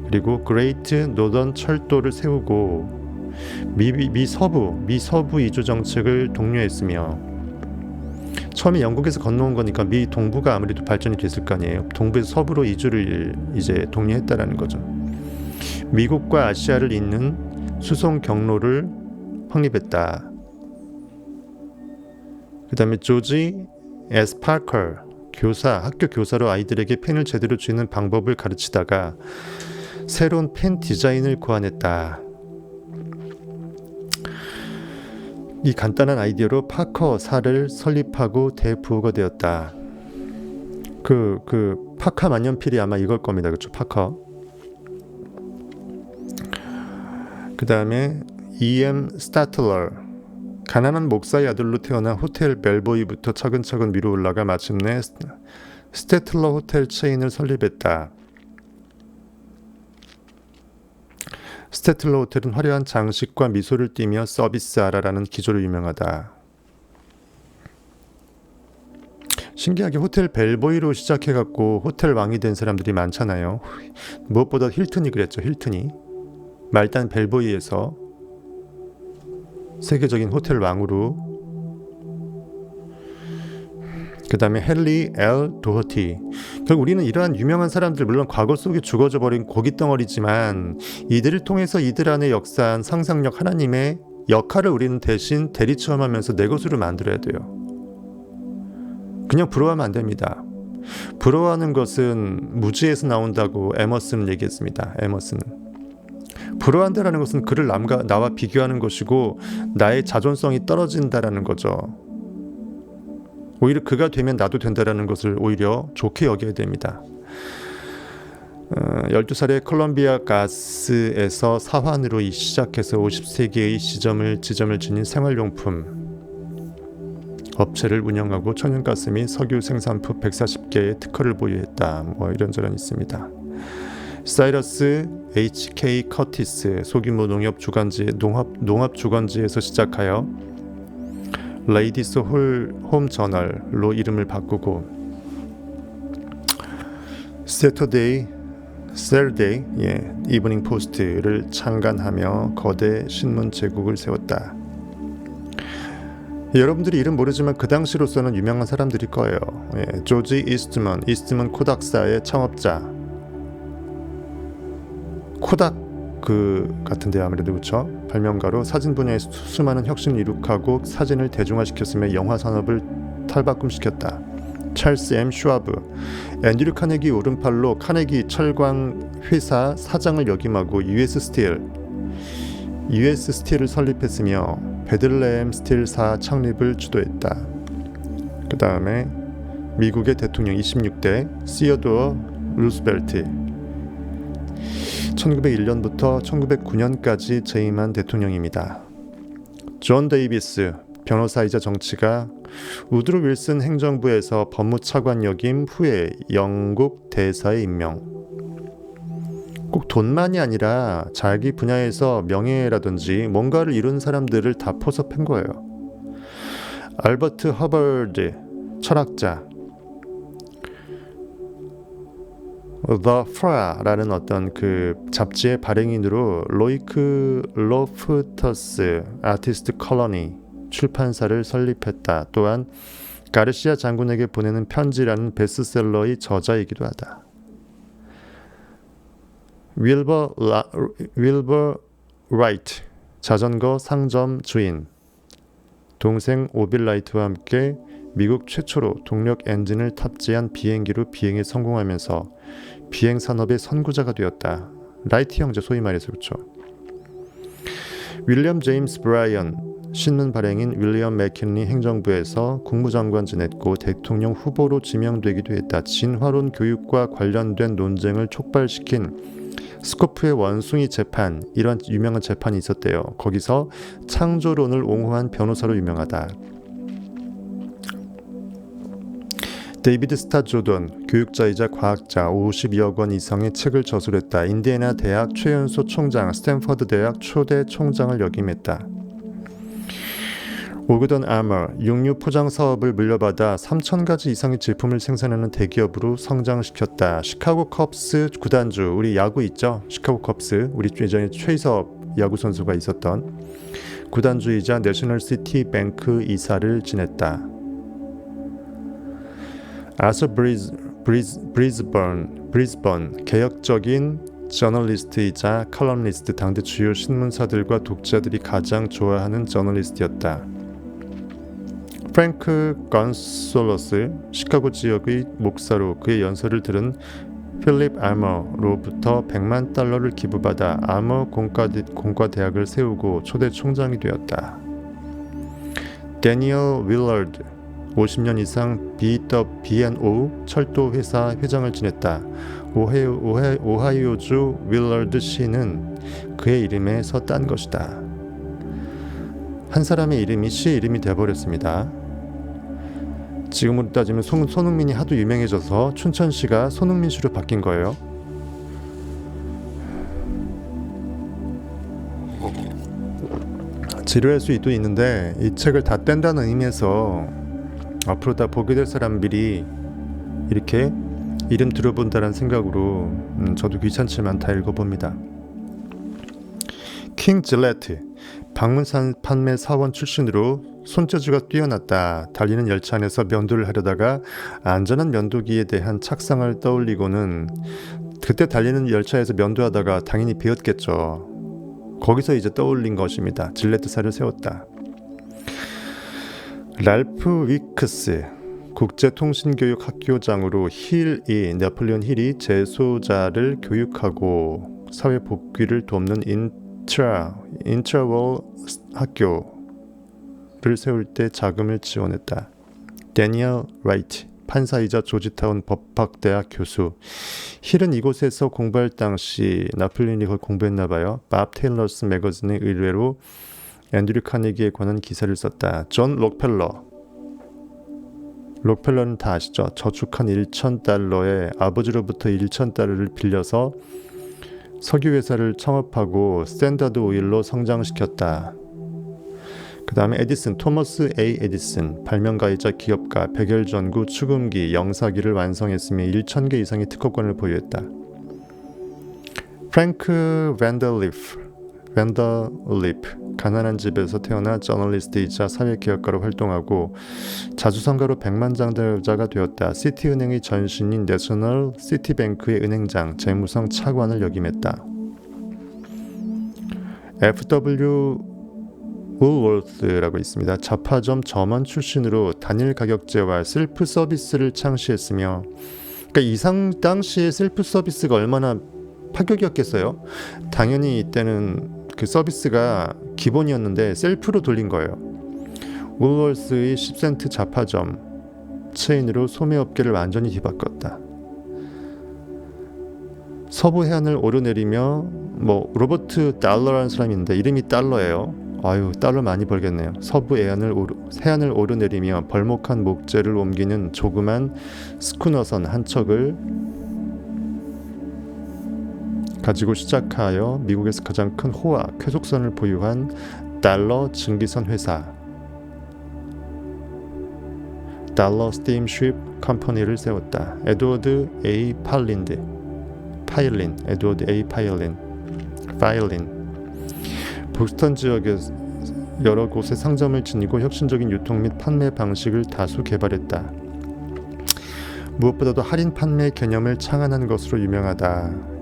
그리고 그레이트 노던 철도를 세우고 미서부 이주 정책을 독려했으며 처음에 영국에서 건너온 거니까 미 동부가 아무래도 발전이 됐을 거 아니에요. 동부에서 서부로 이주를 이제 독려했다라는 거죠. 미국과 아시아를 잇는 수송 경로를 확립했다. 그 다음에 조지 S. 파커 학교 교사로 아이들에게 펜을 제대로 쥐는 방법을 가르치다가 새로운 펜 디자인을 고안했다. 이 간단한 아이디어로 파커사를 설립하고 대부호가 되었다. 그 파카 만년필이 아마 이걸 겁니다. 그렇죠? 파커. 그 다음에 E.M. 스타틀러. 가난한 목사의 아들로 태어나 호텔 벨보이부터 차근차근 위로 올라가 마침내 스태틀러 호텔 체인을 설립했다. 스태틀러 호텔은 화려한 장식과 미소를 띠며 서비스하라라는 기조로 유명하다. 신기하게 호텔 벨보이로 시작해갖고 호텔 왕이 된 사람들이 많잖아요. 무엇보다 힐튼이 그랬죠. 힐튼이 말단 벨보이에서 세계적인 호텔 왕으로. 그 다음에 헨리 L. 도허티. 결국 우리는 이러한 유명한 사람들, 물론 과거 속에 죽어져 버린 고깃덩어리지만 이들을 통해서 이들 안에 역사한 상상력, 하나님의 역할을 우리는 대신 대리 체험하면서 내 것으로 만들어야 돼요. 그냥 부러워하면 안 됩니다. 부러워하는 것은 무지에서 나온다고 에머슨은 얘기했습니다. 에머슨은 부러워한다라는 것은 그를 나와 비교하는 것이고 나의 자존성이 떨어진다라는 거죠. 오히려 그가 되면 나도 된다라는 것을 오히려 좋게 여겨야 됩니다. 12살에 콜롬비아 가스에서 사환으로 시작해서 50세기의 지점을 지닌 생활용품 업체를 운영하고 천연가스 및 석유 생산품 140개의 특허를 보유했다. 뭐 이런저런 있습니다. 사이러스 H.K. 커티스 소규모 농업 주간지에서 시작하여 레이디스 홈 저널로 이름을 바꾸고 세터데이 이브닝 포스트를 창간하며 거대 신문 제국을 세웠다. 여러분들이 이름 모르지만 그 당시로서는 유명한 사람들일 거예요. 조지 이스트먼 코닥사의 창업자. 코닥 같은데 아무래도 그렇죠. 발명가로 사진 분야에서 수많은 혁신을 이룩하고 사진을 대중화시켰으며 영화 산업을 탈바꿈시켰다. 찰스 M. 슈와브, 앤드류 카네기 오른팔로 카네기 철광 회사 사장을 역임하고 US 스틸을 설립했으며 베들레헴 스틸사 창립을 주도했다. 그 다음에 미국의 대통령 26대 시어도어 루스벨트 1901년부터 1909년까지 재임한 대통령입니다. 존 데이비스 변호사이자 정치가 우드로 윌슨 행정부에서 법무차관 역임 후에 영국 대사에 임명. 꼭 돈만이 아니라 자기 분야에서 명예라든지 뭔가를 이룬 사람들을 다 포섭한 거예요. 알버트 허버드 철학자 The Fra라는 어떤 그 잡지의 발행인으로 로이크 로프터스 아티스트 컬러니 출판사를 설립했다. 또한 가르시아 장군에게 보내는 편지라는 베스트셀러의 저자이기도 하다. 윌버 라이트 자전거 상점 주인 동생 오빌라이트와 함께 미국 최초로 동력 엔진을 탑재한 비행기로 비행에 성공하면서 비행 산업의 선구자가 되었다. 라이트 형제 소위 말해서 그렇죠. 윌리엄 제임스 브라이언 신문 발행인 윌리엄 맥킨리 행정부에서 국무장관 지냈고 대통령 후보로 지명되기도 했다. 진화론 교육과 관련된 논쟁을 촉발시킨 스코프의 원숭이 재판, 이런 유명한 재판이 있었대요. 거기서 창조론을 옹호한 변호사로 유명하다. 데이비드 스타 조던, 교육자이자 과학자, 52억 원 이상의 책을 저술했다. 인디애나 대학 최연소 총장, 스탠퍼드 대학 초대 총장을 역임했다. 오그던 아머, 육류 포장 사업을 물려받아 3,000가지 이상의 제품을 생산하는 대기업으로 성장시켰다. 시카고 컵스 구단주, 우리 야구 있죠? 시카고 컵스, 우리 예전에 최희섭 야구 선수가 있었던 구단주이자 내셔널 시티 뱅크 이사를 지냈다. 아서 브리즈번, 개혁적인 저널리스트이자 칼럼니스트, 당대 주요 신문사들과 독자들이 가장 좋아하는 저널리스트였다. 프랭크 건솔러스, 시카고 지역의 목사로 그의 연설을 들은 필립 아머로부터 $100만 기부받아 아머 공과대학을 세우고 초대 총장이 되었다. 데니얼 윌러드, 50년 이상 B&O 철도 회사 회장을 지냈다. 오하이오주 윌러드 시는 그의 이름에서 딴 것이다. 한 사람의 이름이 시의 이름이 되어버렸습니다. 지금으로 따지면 손흥민이 하도 유명해져서 춘천시가 손흥민시로 바뀐 거예요. 지루할 수도 있는데 이 책을 다 뗀다는 의미에서 앞으로 다 보게 될 사람들이 이렇게 이름 들어본다는 생각으로 저도 귀찮지만 다 읽어봅니다. 킹 질레트, 방문산 판매 사원 출신으로 손재주가 뛰어났다. 달리는 열차 안에서 면도를 하려다가 안전한 면도기에 대한 착상을 떠올리고는 그때 달리는 열차에서 면도하다가 당연히 베었겠죠. 거기서 이제 떠올린 것입니다. 질레트사를 세웠다. 랄프 위크스, 국제통신교육 학교장으로 네폴리온 힐이 재소자를 교육하고 사회 복귀를 돕는 인트라월 학교를 세울 때 자금을 지원했다. 데니얼 라이트, 판사이자 조지타운 법학대학 교수. 힐은 이곳에서 공부할 당시 나폴레옹이 그걸 공부했나봐요. 밥 테일러스 매거진의 의뢰로 앤드류 카네기에 관한 기사를 썼다. 존 록펠러는 다 아시죠? 저축한 $1,000에 아버지로부터 $1,000를 빌려서 석유회사를 창업하고 스탠다드 오일로 성장시켰다. 그 다음에 에디슨, 토머스 A. 에디슨, 발명가이자 기업가, 백열전구, 축음기, 영사기를 완성했으며 1,000개 이상의 특허권을 보유했다. 프랭크 밴더리프, 가난한 집에서 태어나 저널리스트이자 사회개혁가로 활동하고 자수성가로 백만장자가 되었다. 시티은행의 전신인 내셔널 시티뱅크의 은행장, 재무성 차관을 역임했다. F.W. 울월스라고 있습니다. 잡화점 점원 출신으로 단일 가격제와 셀프 서비스를 창시했으며, 그러니까 당시에 셀프 서비스가 얼마나 파격이었겠어요. 당연히 이때는 그 서비스가 기본이었는데 셀프로 돌린 거예요. 울월스의 10센트 잡화점 체인으로 소매업계를 완전히 뒤바꿨다. 서부 해안을 오르내리며 로버트 달러라는 사람인데 이름이 달러예요. 아유, 달러 많이 벌겠네요. 서부 해안을 오르내리며 벌목한 목재를 옮기는 조그만 스쿠너선 한 척을 가지고 시작하여 미국에서 가장 큰 호화 쾌속선을 보유한 달러 증기선 회사 달러 스팀쉽 컴퍼니를 세웠다. 에드워드 A. 파일린 보스턴 지역의 여러 곳에 상점을 지니고 혁신적인 유통 및 판매 방식을 다수 개발했다. 무엇보다도 할인 판매 개념을 창안한 것으로 유명하다.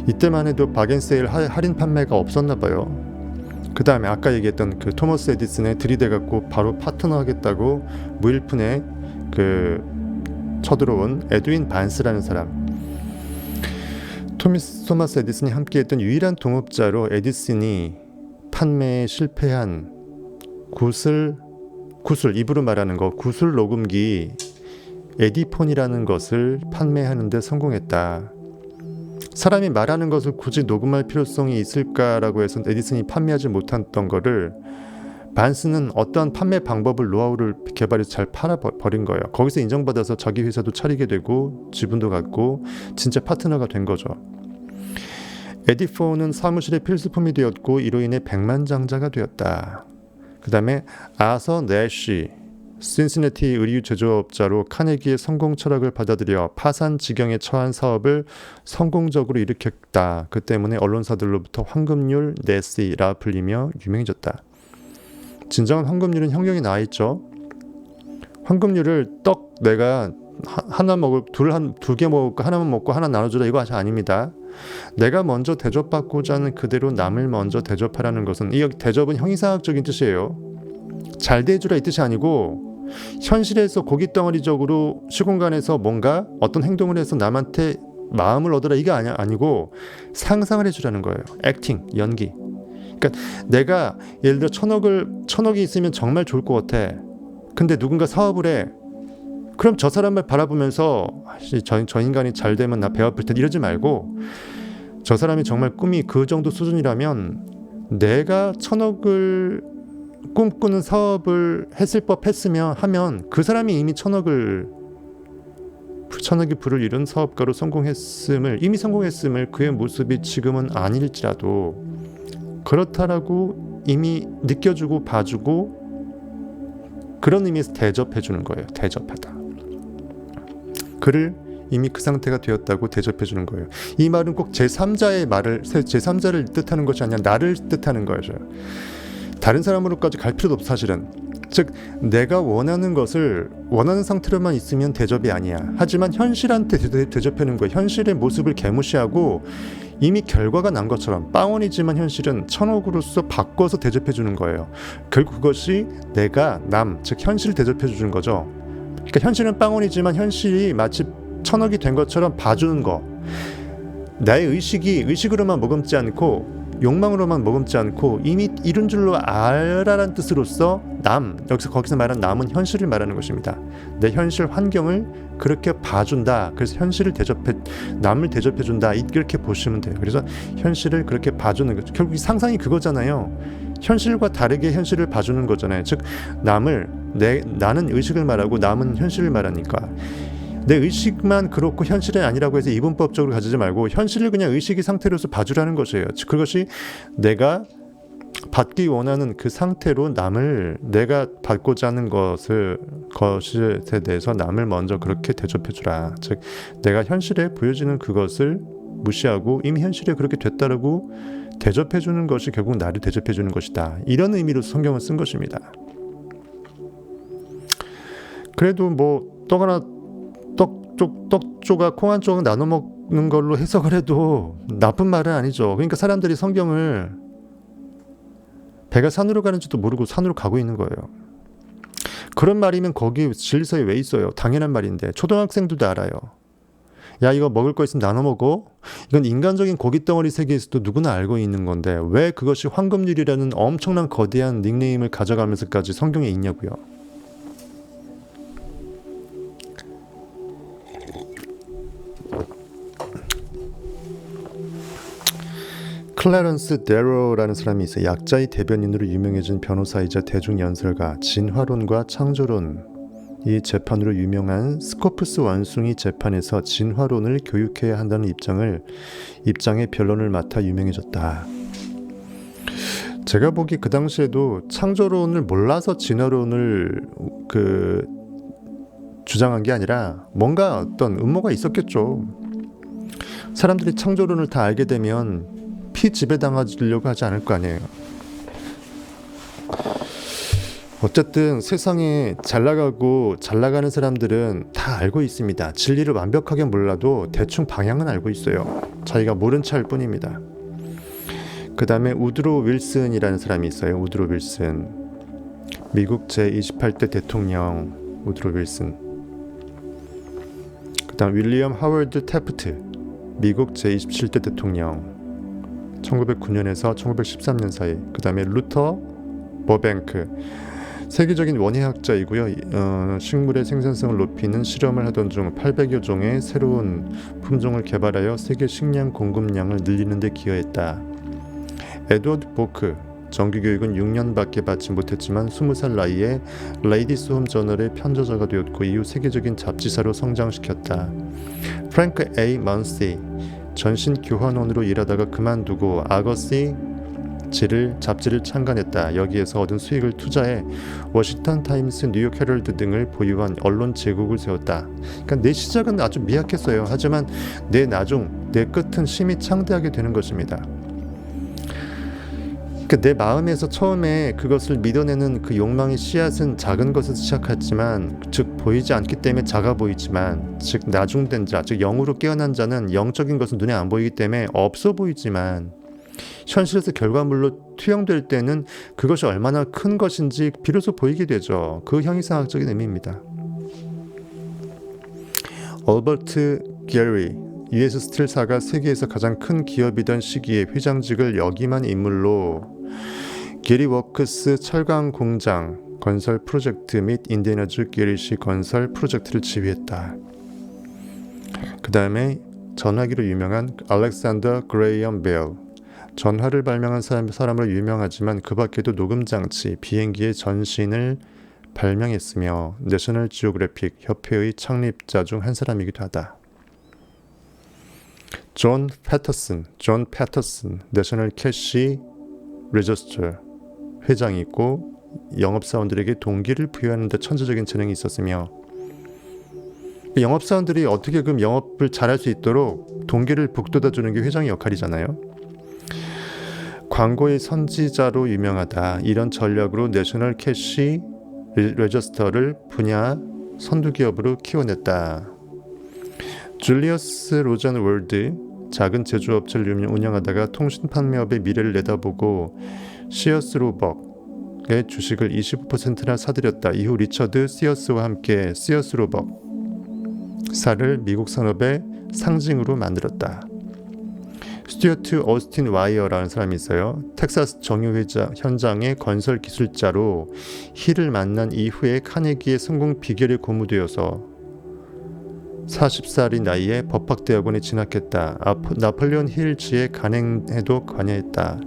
이때만 해도 박앤세일 할인 판매가 없었나 봐요. 그 다음에 아까 얘기했던 그 토머스 에디슨에 들이대갖고 바로 파트너 하겠다고 무일푼에 그 쳐들어온 에드윈 반스라는 사람. 토마스 에디슨이 함께했던 유일한 동업자로 에디슨이 판매에 실패한 구슬 입으로 말하는 거 구슬 녹음기 에디폰이라는 것을 판매하는 데 성공했다. 사람이 말하는 것을 굳이 녹음할 필요성이 있을까라고 해서 에디슨이 판매하지 못했던 거를 반스는 어떠한 판매 방법을 노하우를 개발해서 잘 팔아버린 거예요. 거기서 인정받아서 자기 회사도 차리게 되고 지분도 갖고 진짜 파트너가 된 거죠. 에디폰은 사무실의 필수품이 되었고 이로 인해 백만장자가 되었다. 그 다음에 아서 내쉬 신시내티 의류 제조업자로 카네기의 성공 철학을 받아들여 파산 지경에 처한 사업을 성공적으로 일으켰다. 그 때문에 언론사들로부터 황금률 네시라 불리며 유명해졌다. 진정한 황금률은 형경에 나와 있죠. 황금률을 떡 내가 하나 먹을 두 개 먹을까 하나만 먹고 하나 나눠주라 이거 아닙니다. 내가 먼저 대접받고자 하는 그대로 남을 먼저 대접하라는 것은 이 대접은 형이상학적인 뜻이에요. 잘 대해주라 이 뜻이 아니고 현실에서 고깃덩어리적으로 시공간에서 뭔가 어떤 행동을 해서 남한테 마음을 얻으라 이게 아니고 상상을 해주라는 거예요. 액팅, 연기. 그러니까 내가 예를 들어 천억이 있으면 정말 좋을 것 같아. 근데 누군가 사업을 해. 그럼 저 사람을 바라보면서 저 인간이 잘 되면 나 배 아플 텐데 이러지 말고 저 사람이 정말 꿈이 그 정도 수준이라면 내가 천억을 꿈꾸는 사업을 했을 법했으면 하면 그 사람이 이미 천억의 부를 이룬 사업가로 이미 성공했음을 그의 모습이 지금은 아닐지라도 그렇다라고 이미 느껴주고 봐주고 그런 의미에서 대접해주는 거예요. 대접하다. 그를 이미 그 상태가 되었다고 대접해주는 거예요. 이 말은 꼭 제3자를 뜻하는 것이 아니라 나를 뜻하는 거죠. 다른 사람으로까지 갈 필요도 없어 사실은. 즉 내가 원하는 것을 원하는 상태로만 있으면 대접이 아니야. 하지만 현실한테 대접하는 거예요. 현실의 모습을 개무시하고 이미 결과가 난 것처럼 빵원이지만 현실은 천억으로서 바꿔서 대접해주는 거예요. 결국 그것이 내가 즉 현실을 대접해주는 거죠. 그러니까 현실은 빵원이지만 현실이 마치 천억이 된 것처럼 봐주는 거. 나의 의식으로만 머금지 않고 욕망으로만 머금지 않고 이미 이룬 줄로 알아라는 뜻으로서 거기서 말한 남은 현실을 말하는 것입니다. 내 현실 환경을 그렇게 봐준다. 그래서 현실을 남을 대접해준다. 이렇게 보시면 돼요. 그래서 현실을 그렇게 봐주는 거죠. 결국 상상이 그거잖아요. 현실과 다르게 현실을 봐주는 거잖아요. 즉 나는 의식을 말하고 남은 현실을 말하니까 내 의식만 그렇고 현실은 아니라고 해서 이분법적으로 가지지 말고 현실을 그냥 의식의 상태로서 봐주라는 것이에요. 즉 그것이 내가 받기 원하는 그 상태로 남을 내가 받고자 하는 것에 대해서 남을 먼저 그렇게 대접해주라. 즉 내가 현실에 보여지는 그것을 무시하고 이미 현실에 그렇게 됐다라고 대접해주는 것이 결국 나를 대접해주는 것이다. 이런 의미로 성경을 쓴 것입니다. 그래도 떡 조각 콩 한 조각 나눠 먹는 걸로 해석을 해도 나쁜 말은 아니죠. 그러니까 사람들이 성경을 배가 산으로 가는지도 모르고 산으로 가고 있는 거예요. 그런 말이면 거기 진리서에 왜 있어요? 당연한 말인데 초등학생들도 알아요. 야 이거 먹을 거 있으면 나눠 먹어? 이건 인간적인 고깃덩어리 세계에서도 누구나 알고 있는 건데 왜 그것이 황금률이라는 엄청난 거대한 닉네임을 가져가면서까지 성경에 있냐고요. 클래런스 데로라는 사람이 있어요. 약자의 대변인으로 유명해진 변호사이자 대중연설가, 진화론과 창조론 이 재판으로 유명한 스코프스 원숭이 재판에서 진화론을 교육해야 한다는 입장의 변론을 맡아 유명해졌다. 제가 보기 그 당시에도 창조론을 몰라서 진화론을 주장한 게 아니라 뭔가 어떤 음모가 있었겠죠. 사람들이 창조론을 다 알게 되면 지배당하려고 하지 않을 거 아니에요. 어쨌든 세상에 잘 나가는 사람들은 다 알고 있습니다. 진리를 완벽하게 몰라도 대충 방향은 알고 있어요. 자기가 모른 체할 뿐입니다. 그 다음에 우드로 윌슨이라는 사람이 있어요. 우드로 윌슨, 미국 제28대 대통령 우드로 윌슨. 그 다음 윌리엄 하워드 태프트, 미국 제27대 대통령, 1909년에서 1913년 사이. 그 다음에 루터 버뱅크, 세계적인 원예학자이고요. 식물의 생산성을 높이는 실험을 하던 중 800여 종의 새로운 품종을 개발하여 세계 식량 공급량을 늘리는 데 기여했다. 에드워드 보크, 정규교육은 6년밖에 받지 못했지만 20살 나이에 레이디스 홈 저널의 편저자가 되었고 이후 세계적인 잡지사로 성장시켰다. 프랭크 A. 먼시, 전신 교환원으로 일하다가 그만두고 아거시 잡지를 창간했다. 여기에서 얻은 수익을 투자해 워싱턴 타임스, 뉴욕 헤럴드 등을 보유한 언론 제국을 세웠다. 그러니까 내 시작은 아주 미약했어요. 하지만 내 끝은 심히 창대하게 되는 것입니다. 그러니까 내 마음에서 처음에 그것을 믿어내는 그 욕망의 씨앗은 작은 것에서 시작했지만, 즉 보이지 않기 때문에 작아 보이지만, 즉 나중된 자, 즉 영으로 깨어난 자는 영적인 것은 눈에 안 보이기 때문에 없어 보이지만 현실에서 결과물로 투영될 때는 그것이 얼마나 큰 것인지 비로소 보이게 되죠. 그 형이상학적인 의미입니다. 얼버트 게리, US 스틸사가 세계에서 가장 큰 기업이던 시기에 회장직을 역임한 인물로 게리 워크스 철강 공장 건설 프로젝트 및 인디애나주 게리시 건설 프로젝트를 지휘했다. 그 다음에 전화기로 유명한 알렉산더 그레이엄 벨, 전화를 발명한 사람으로 유명하지만 그 밖에도 녹음장치, 비행기의 전신을 발명했으며 내셔널 지오그래픽 협회의 창립자 중 한 사람이기도 하다. 존 패터슨, 내셔널 캐시 레저스터 회장이고 영업사원들에게 동기를 부여하는 데 천재적인 재능이 있었으며, 영업사원들이 어떻게 그럼 영업을 잘할 수 있도록 동기를 북돋아주는 게 회장의 역할이잖아요. 광고의 선지자로 유명하다. 이런 전략으로 내셔널 캐시 레저스터를 분야 선두기업으로 키워냈다. 줄리어스 로전 월드, 작은 제조업체를 운영하다가 통신 판매업의 미래를 내다보고 시어스 로벅의 주식을 25%나 사들였다. 이후 리처드 시어스와 함께 시어스 로벅사를 미국 산업의 상징으로 만들었다. 스튜어트 오스틴 와이어라는 사람이 있어요. 텍사스 정유 현장의 건설 기술자로 힐을 만난 이후에 카네기의 성공 비결이 고무되어서 40살의 나이에 법학대학원에 진학했다. 나폴레온 힐즈의 간행에도 관여했다.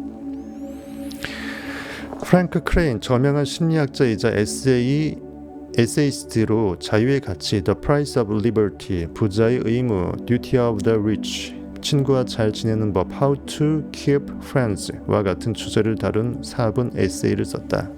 프랭크 크레인, 저명한 심리학자이자 에세이스트로 자유의 가치, The Price of Liberty, 부자의 의무, Duty of the Rich, 친구와 잘 지내는 법, How to Keep Friends와 같은 주제를 다룬 4분 에세이를 썼다.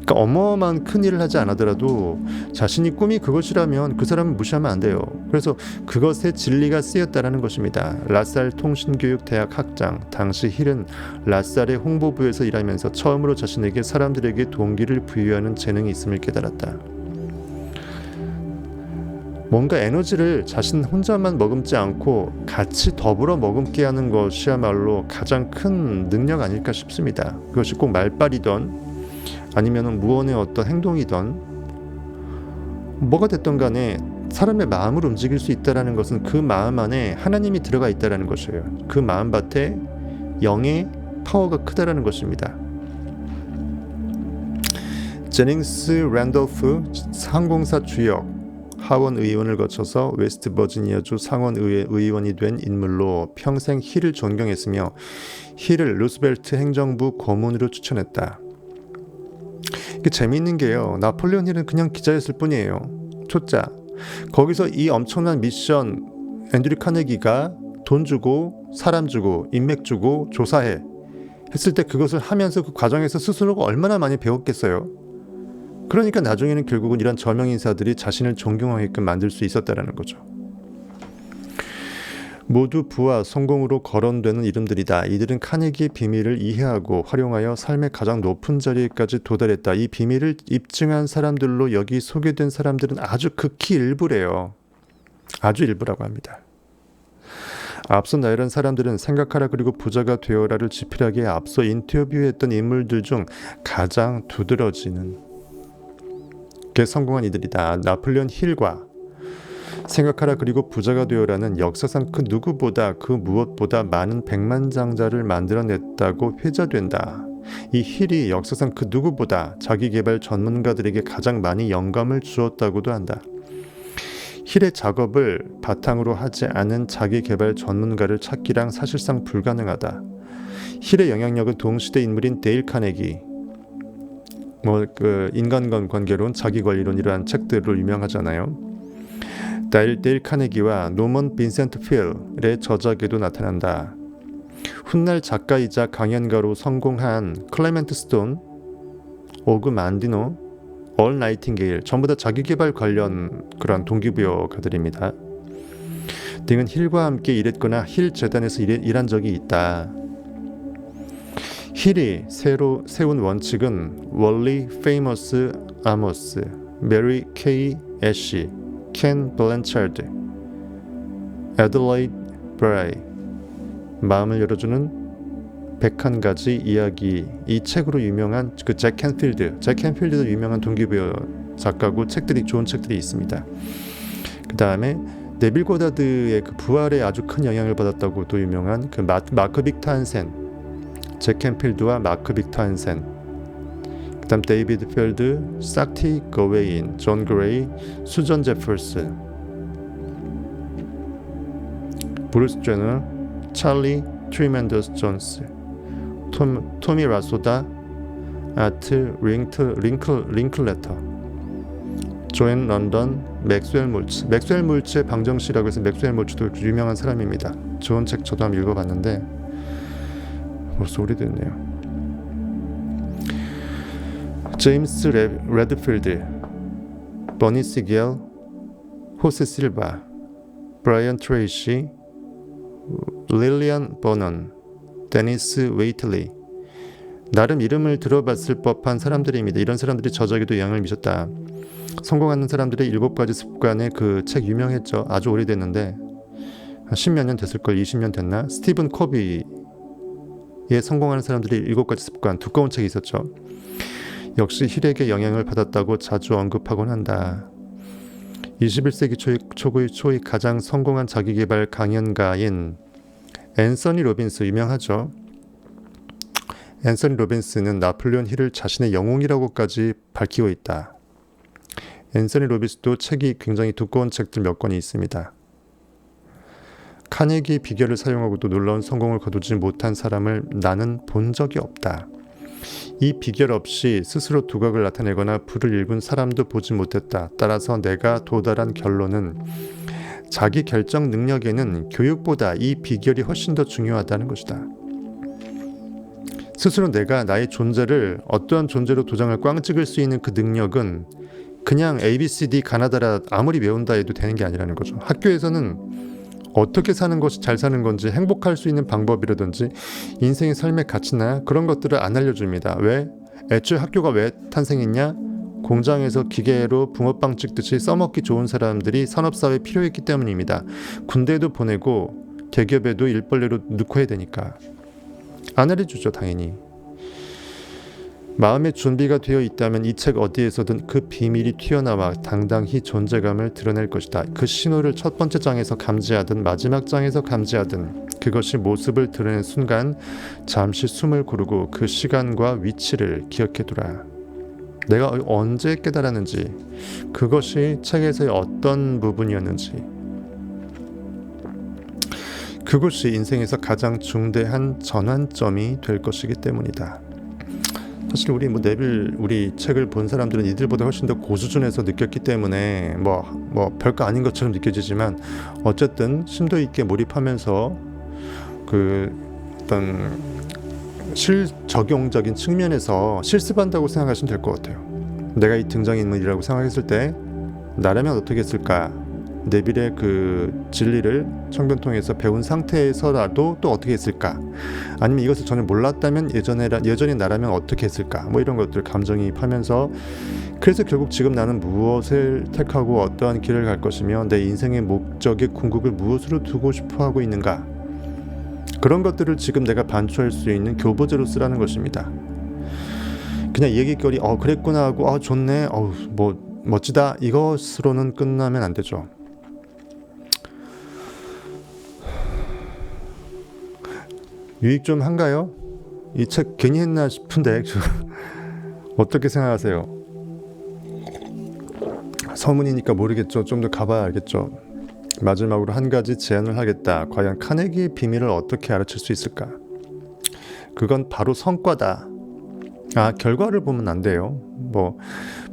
그러니까 어마어마한 큰 일을 하지 않아더라도 자신이 꿈이 그것이라면 그 사람은 무시하면 안 돼요. 그래서 그것에 진리가 쓰였다라는 것입니다. 라살 통신교육대학 학장, 당시 힐은 라살의 홍보부에서 일하면서 처음으로 자신에게 사람들에게 동기를 부여하는 재능이 있음을 깨달았다. 뭔가 에너지를 자신 혼자만 머금지 않고 같이 더불어 머금게 하는 것이야말로 가장 큰 능력 아닐까 싶습니다. 그것이 꼭 말빨이던 아니면 무언의 어떤 행동이던 뭐가 됐던 간에 사람의 마음을 움직일 수 있다는 것은 그 마음 안에 하나님이 들어가 있다는 것이에요. 그 마음밭에 영의 파워가 크다는 것입니다. 제닝스 랜돌프, 항공사 주역 하원 의원을 거쳐서 웨스트 버지니아주 상원 의원이 된 인물로 평생 힐을 존경했으며 힐을 루스벨트 행정부 고문으로 추천했다. 이게 재미있는 게요, 나폴레온 힐은 그냥 기자였을 뿐이에요. 초짜. 거기서 이 엄청난 미션 앤드류 카네기가 돈 주고 사람 주고 인맥 주고 조사해 했을 때 그것을 하면서 그 과정에서 스스로가 얼마나 많이 배웠겠어요. 그러니까 나중에는 결국은 이런 저명 인사들이 자신을 존경하게끔 만들 수 있었다라는 거죠. 모두 부와 성공으로 거론되는 이름들이다. 이들은 카네기의 비밀을 이해하고 활용하여 삶의 가장 높은 자리에까지 도달했다. 이 비밀을 입증한 사람들로 여기 소개된 사람들은 아주 극히 일부래요. 아주 일부라고 합니다. 앞서 나열한 사람들은 생각하라 그리고 부자가 되어라를 집필하기에 앞서 인터뷰했던 인물들 중 가장 두드러지는 게 성공한 이들이다. 나폴레온 힐과 생각하라 그리고 부자가 되어라는 역사상 그 누구보다 그 무엇보다 많은 백만장자를 만들어냈다고 회자된다. 이 힐이 역사상 그 누구보다 자기개발 전문가들에게 가장 많이 영감을 주었다고도 한다. 힐의 작업을 바탕으로 하지 않은 자기개발 전문가를 찾기랑 사실상 불가능하다. 힐의 영향력은 동시대 인물인 데일 카네기, 인간관계론, 자기관리론이라는 책들로 유명하잖아요. 데일 카네기와 노먼 빈센트 필의 저작에도 나타난다. 훗날 작가이자 강연가로 성공한 클레멘트 스톤, 오그 만디노, 얼 나이팅게일 전부 다 자기개발 관련 그런 동기부여가들입니다. 등은 힐과 함께 일했거나 힐 재단에서 일한 적이 있다. 힐이 새로 세운 원칙은 월리 페이머스 아모스, 메리 케이 애쉬, 켄 블랜차드, 애들라이드 브라이, 마음을 열어주는 101가지 이야기, 이 책으로 유명한 그 잭 캔필드도 유명한 동기부여 작가고 좋은 책들이 있습니다. 그 다음에 네빌 고다드의 그 부활에 아주 큰 영향을 받았다고 또 유명한 그 마크 빅터 한센, 잭 캔필드와 마크 빅터 한센, 그 다음 데이비드 필드, 사티 거웨인, 존 그레이, 수전 제퍼스, 브루스 제너, 찰리 트리멘더스 존스, 토미 라소다, 아트 링클레터, 조앤 런던, 맥스웰 몰츠의 방정시라고 해서 맥스웰 몰츠도 유명한 사람입니다. 좋은 책 저도 한번 읽어봤는데 벌써 오래됐네요. 제임스 레드필드, 버니 시겔, 호세 실바, 브라이언 트레이시, 릴리안 버넌, 데니스 웨이틀리, 나름 이름을 들어봤을 법한 사람들입니다. 이런 사람들이 저작에도 영향을 미쳤다. 성공하는 사람들의 7가지 습관의 그 책 유명했죠. 아주 오래됐는데 한 10몇 년 됐을걸. 20년 됐나? 스티븐 코비의 성공하는 사람들의 7가지 습관, 두꺼운 책이 있었죠. 역시 힐에게 영향을 받았다고 자주 언급하곤 한다. 21세기 초의 가장 성공한 자기개발 강연가인 앤서니 로빈스, 유명하죠. 앤서니 로빈스는 나폴레온 힐을 자신의 영웅이라고까지 밝히고 있다. 앤서니 로빈스도 책이 굉장히 두꺼운 책들 몇 권이 있습니다. 카네기 비결을 사용하고도 놀라운 성공을 거두지 못한 사람을 나는 본 적이 없다. 이 비결 없이 스스로 두각을 나타내거나 불을 일군 사람도 보지 못했다. 따라서 내가 도달한 결론은 자기 결정 능력에는 교육보다 이 비결이 훨씬 더 중요하다는 것이다. 스스로 내가 나의 존재를 어떠한 존재로 도장을 꽝 찍을 수 있는 그 능력은 그냥 ABCD 가나다라 아무리 외운다 해도 되는 게 아니라는 거죠. 학교에서는 어떻게 사는 것이 잘 사는 건지, 행복할 수 있는 방법이라든지 인생의 삶의 가치나 그런 것들을 안 알려줍니다. 왜? 애초에 학교가 왜 탄생했냐? 공장에서 기계로 붕어빵 찍듯이 써먹기 좋은 사람들이 산업사회에 필요했기 때문입니다. 군대에도 보내고 대기업에도 일벌레로 넣고 해야 되니까. 안 알려주죠, 당연히. 마음의 준비가 되어 있다면 이 책 어디에서든 그 비밀이 튀어나와 당당히 존재감을 드러낼 것이다. 그 신호를 첫 번째 장에서 감지하든 마지막 장에서 감지하든 그것이 모습을 드러낸 순간 잠시 숨을 고르고 그 시간과 위치를 기억해두라. 내가 언제 깨달았는지, 그것이 책에서의 어떤 부분이었는지, 그것이 인생에서 가장 중대한 전환점이 될 것이기 때문이다. 사실 우리 책을 본 사람들은 이들보다 훨씬 더 고수준에서 느꼈기 때문에 별거 아닌 것처럼 느껴지지만 어쨌든 심도 있게 몰입하면서 그 어떤 실적용적인 측면에서 실습한다고 생각하시면 될 것 같아요. 내가 이 등장인물이라고 생각했을 때 나라면 어떻게 했을까? 네빌의 그 진리를 청변통에서 배운 상태에서라도 또 어떻게 했을까? 아니면 이것을 전혀 몰랐다면 예전에 나라면 어떻게 했을까? 이런 것들 감정이입하면서, 그래서 결국 지금 나는 무엇을 택하고 어떠한 길을 갈 것이며 내 인생의 목적의 궁극을 무엇으로 두고 싶어 하고 있는가? 그런 것들을 지금 내가 반추할 수 있는 교보제로 쓰라는 것입니다. 그냥 얘기거리 그랬구나 하고 좋네 뭐 멋지다 이것으로는 끝나면 안 되죠. 유익 좀 한가요? 이 책 괜히 했나 싶은데 어떻게 생각하세요? 서문이니까 모르겠죠. 좀 더 가봐야 알겠죠. 마지막으로 한 가지 제안을 하겠다. 과연 카네기의 비밀을 어떻게 알아챌 수 있을까? 그건 바로 성과다. 결과를 보면 안 돼요.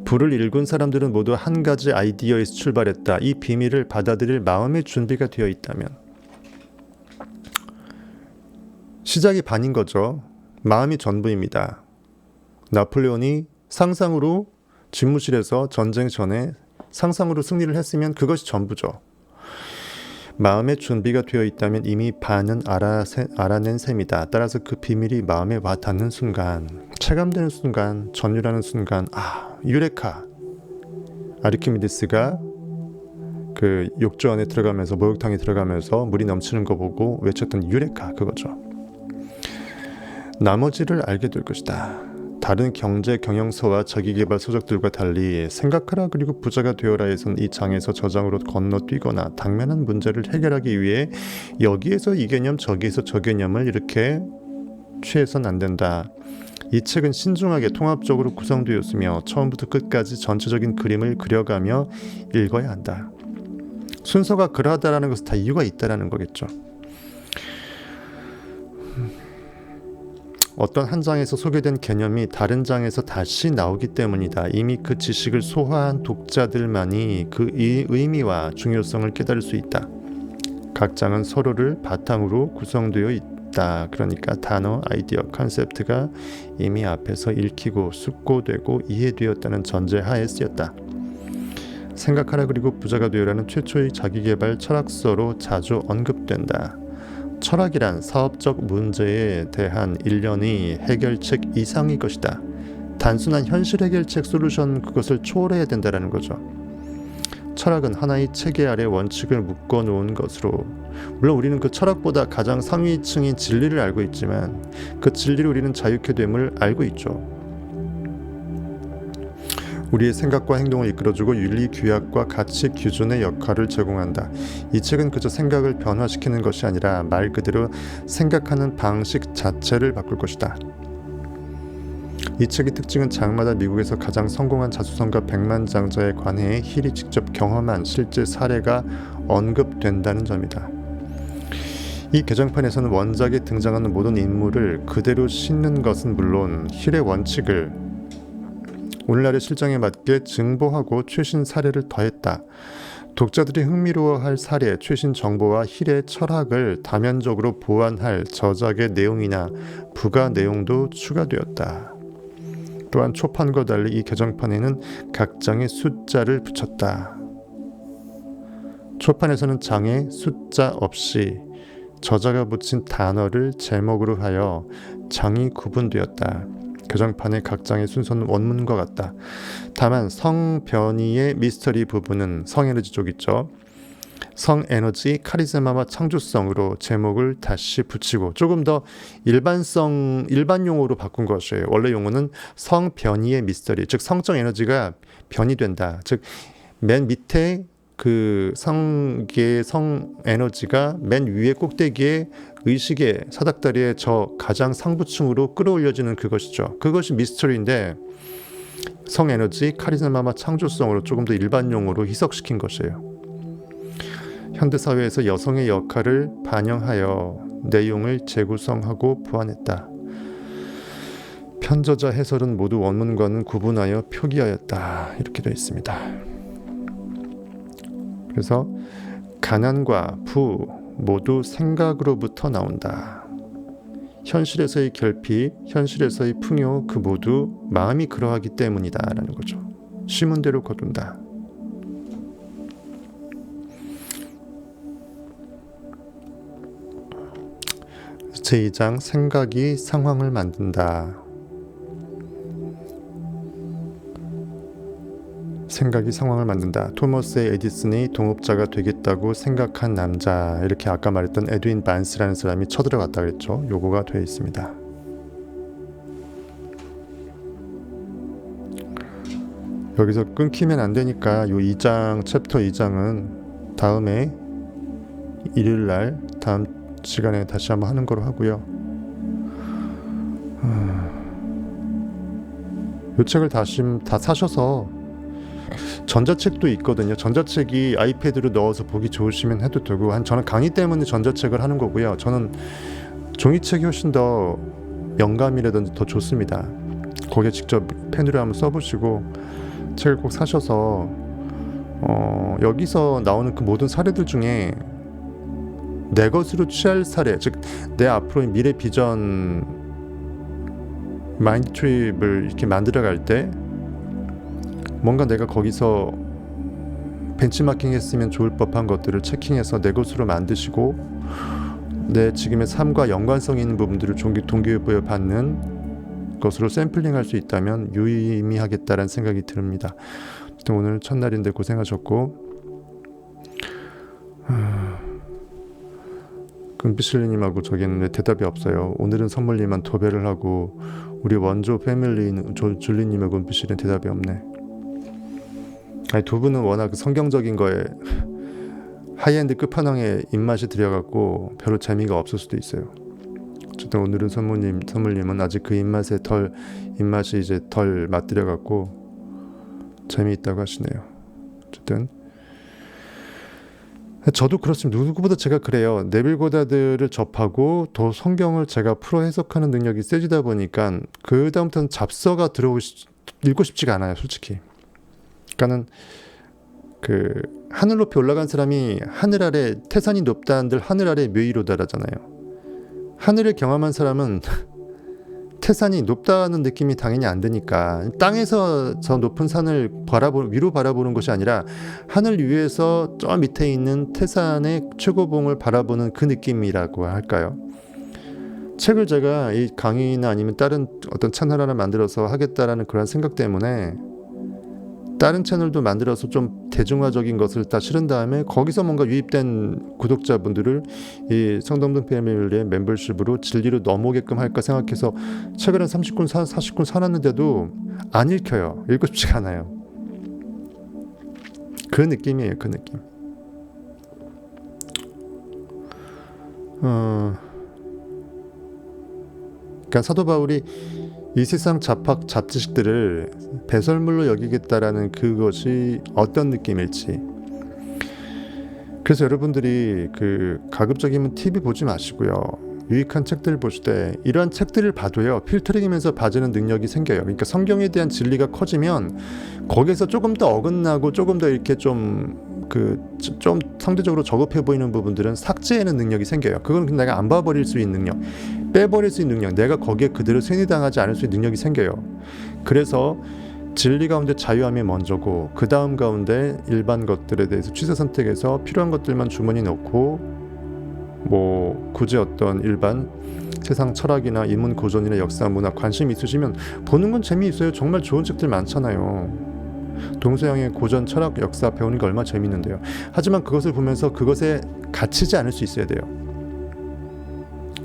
부를 읽은 사람들은 모두 한 가지 아이디어에서 출발했다. 이 비밀을 받아들일 마음의 준비가 되어 있다면. 시작이 반인 거죠. 마음이 전부입니다. 나폴레온이 상상으로 집무실에서 전쟁 전에 상상으로 승리를 했으면 그것이 전부죠. 마음의 준비가 되어 있다면 이미 반은 알아낸 셈이다. 따라서 그 비밀이 마음에 와 닿는 순간, 체감되는 순간, 전율하는 순간, 유레카. 아르키미데스가 그 욕조 안에 들어가면서 목욕탕에 들어가면서 물이 넘치는 거 보고 외쳤던 유레카 그거죠. 나머지를 알게 될 것이다. 다른 경제 경영서와 자기계발 서적들과 달리 생각하라 그리고 부자가 되어라에선 이 장에서 저 장으로 건너뛰거나 당면한 문제를 해결하기 위해 여기에서 이 개념 저기에서 저 개념을 이렇게 취해서는 안 된다. 이 책은 신중하게 통합적으로 구성되었으며 처음부터 끝까지 전체적인 그림을 그려가며 읽어야 한다. 순서가 그러하다라는 것은 다 이유가 있다라는 거겠죠. 어떤 한 장에서 소개된 개념이 다른 장에서 다시 나오기 때문이다. 이미 그 지식을 소화한 독자들만이 그 의미와 중요성을 깨달을 수 있다. 각 장은 서로를 바탕으로 구성되어 있다. 그러니까 단어, 아이디어, 컨셉트가 이미 앞에서 읽히고 숙고되고 이해되었다는 전제하에 쓰였다. 생각하라 그리고 부자가 되어라는 최초의 자기계발 철학서로 자주 언급된다. 철학이란 사업적 문제에 대한 일련의 해결책 이상의 것이다. 단순한 현실 해결책 솔루션 그것을 초월해야 된다는 거죠. 철학은 하나의 체계 아래 원칙을 묶어놓은 것으로 물론 우리는 그 철학보다 가장 상위층인 진리를 알고 있지만 그 진리를 우리는 자유케 됨을 알고 있죠. 우리의 생각과 행동을 이끌어주고 윤리 규약과 가치 기준의 역할을 제공한다. 이 책은 그저 생각을 변화시키는 것이 아니라 말 그대로 생각하는 방식 자체를 바꿀 것이다. 이 책의 특징은 장마다 미국에서 가장 성공한 자수성가 백만장자에 관해 힐이 직접 경험한 실제 사례가 언급된다는 점이다. 이 개정판에서는 원작에 등장하는 모든 인물을 그대로 싣는 것은 물론 힐의 원칙을 오늘날의 실정에 맞게 증보하고 최신 사례를 더했다. 독자들이 흥미로워할 사례, 최신 정보와 힐의 철학을 다면적으로 보완할 저작의 내용이나 부가 내용도 추가되었다. 또한 초판과 달리 이 개정판에는 각 장에 숫자를 붙였다. 초판에서는 장에 숫자 없이 저자가 붙인 단어를 제목으로 하여 장이 구분되었다. 개정판의 각 장의 순서는 원문과 같다. 다만 성변이의 미스터리 부분은 성에너지 쪽 있죠. 성에너지, 카리스마와 창조성으로 제목을 다시 붙이고 조금 더 일반 용어로 바꾼 것이에요. 원래 용어는 성변이의 미스터리, 즉 성적 에너지가 변이 된다. 즉 맨 밑에 그 성계의 성에너지가 맨 위에 꼭대기에 의식의 사닥다리의 저 가장 상부층으로 끌어올려지는 그것이죠. 그것이 미스터리인데 성에너지, 카리스마와 창조성으로 조금 더 일반 용어로 희석시킨 것이에요. 현대사회에서 여성의 역할을 반영하여 내용을 재구성하고 보완했다. 편저자 해설은 모두 원문과는 구분하여 표기하였다. 이렇게 되어 있습니다. 그래서 가난과 부 모두 생각으로부터 나온다. 현실에서의 결핍, 현실에서의 풍요 그 모두 마음이 그러하기 때문이다 라는 거죠. 심은 대로 거둔다. 제2장 생각이 상황을 만든다. 생각이 상황을 만든다. 토머스 에디슨이 동업자가 되겠다고 생각한 남자, 이렇게 아까 말했던 에드윈 반스라는 사람이 쳐들어갔다 그랬죠. 요거가 되어 있습니다. 여기서 끊기면 안 되니까 요 2장 챕터 2장은 다음에 일요일날 다음 시간에 다시 한번 하는 거로 하고요. 요 책을 다 사셔서 전자책도 있거든요. 전자책이 아이패드로 넣어서 보기 좋으시면 해도 되고, 저는 강의 때문에 전자책을 하는 거고요. 저는 종이책이 훨씬 더 영감이라든지 더 좋습니다. 거기에 직접 펜으로 한번 써보시고 책을 꼭 사셔서 여기서 나오는 그 모든 사례들 중에 내 것으로 취할 사례, 즉 내 앞으로의 미래 비전 마인드 트립을 이렇게 만들어갈 때 뭔가 내가 거기서 벤치마킹 했으면 좋을 법한 것들을 체킹해서 내 것으로 만드시고 내 지금의 삶과 연관성 있는 부분들을 동기부여 받는 것으로 샘플링할 수 있다면 유의미하겠다라는 생각이 듭니다. 오늘 첫날인데 고생하셨고, 금빛실리님하고 저기는 왜 대답이 없어요. 오늘은 선물님만 도배를 하고 우리 원조 패밀리인 줄리님하고 금빛실리는 대답이 없네. 아니, 두 분은 워낙 성경적인 거에 하이엔드 끝판왕에 입맛이 들여갖고 별로 재미가 없을 수도 있어요. 어쨌든 오늘은 선물님은 아직 그 입맛이 이제 덜 맛들여갖고 재미있다고 하시네요. 어쨌든 저도 그렇습니다. 누구보다 제가 그래요. 네빌 고다드를 접하고 더 성경을 제가 풀어 해석하는 능력이 세지다 보니까 그 다음부터는 잡서가 읽고 싶지가 않아요, 솔직히. 그러니까는 그 하늘 높이 올라간 사람이 하늘 아래 태산이 높다는들 하늘 아래 묘이로다라잖아요. 하늘을 경험한 사람은 태산이 높다는 느낌이 당연히 안 드니까 땅에서 저 높은 산을 위로 바라보는 것이 아니라 하늘 위에서 저 밑에 있는 태산의 최고봉을 바라보는 그 느낌이라고 할까요? 책을 제가 이 강의나 아니면 다른 어떤 채널 하나 만들어서 하겠다라는 그런 생각 때문에 다른 채널도 만들어서 좀 대중화적인 것을 다 실은 다음에 거기서 뭔가 유입된 구독자분들을 이 성동동 패밀리의 멤버십으로 진리로 넘어오게끔 할까 생각해서 책을 한 30권, 40권 사놨는데도 안 읽혀요. 읽고 싶지가 않아요. 그 느낌이에요. 그 느낌. 그러니까 사도 바울이 이 세상 잡지식들을 배설물로 여기겠다라는 그것이 어떤 느낌일지. 그래서 여러분들이 그 가급적이면 TV 보지 마시고요. 유익한 책들을 보실 때 이러한 책들을 봐도요, 필터링하면서 봐주는 능력이 생겨요. 그러니까 성경에 대한 진리가 커지면 거기에서 조금 더 어긋나고 조금 더 이렇게 좀 상대적으로 저급해 보이는 부분들은 삭제하는 능력이 생겨요. 그건 내가 안 봐버릴 수 있는 능력, 빼버릴 수 있는 능력, 내가 거기에 그대로 쇠뇌당하지 않을 수 있는 능력이 생겨요. 그래서 진리 가운데 자유함이 먼저고 그 다음 가운데 일반 것들에 대해서 취사 선택해서 필요한 것들만 주머니 넣고 뭐 굳이 어떤 일반 세상 철학이나 인문 고전이나 역사 문화 관심 있으시면 보는 건 재미있어요. 정말 좋은 책들 많잖아요. 동서양의 고전 철학 역사 배우는 게 얼마나 재밌는데요. 하지만 그것을 보면서 그것에 갇히지 않을 수 있어야 돼요.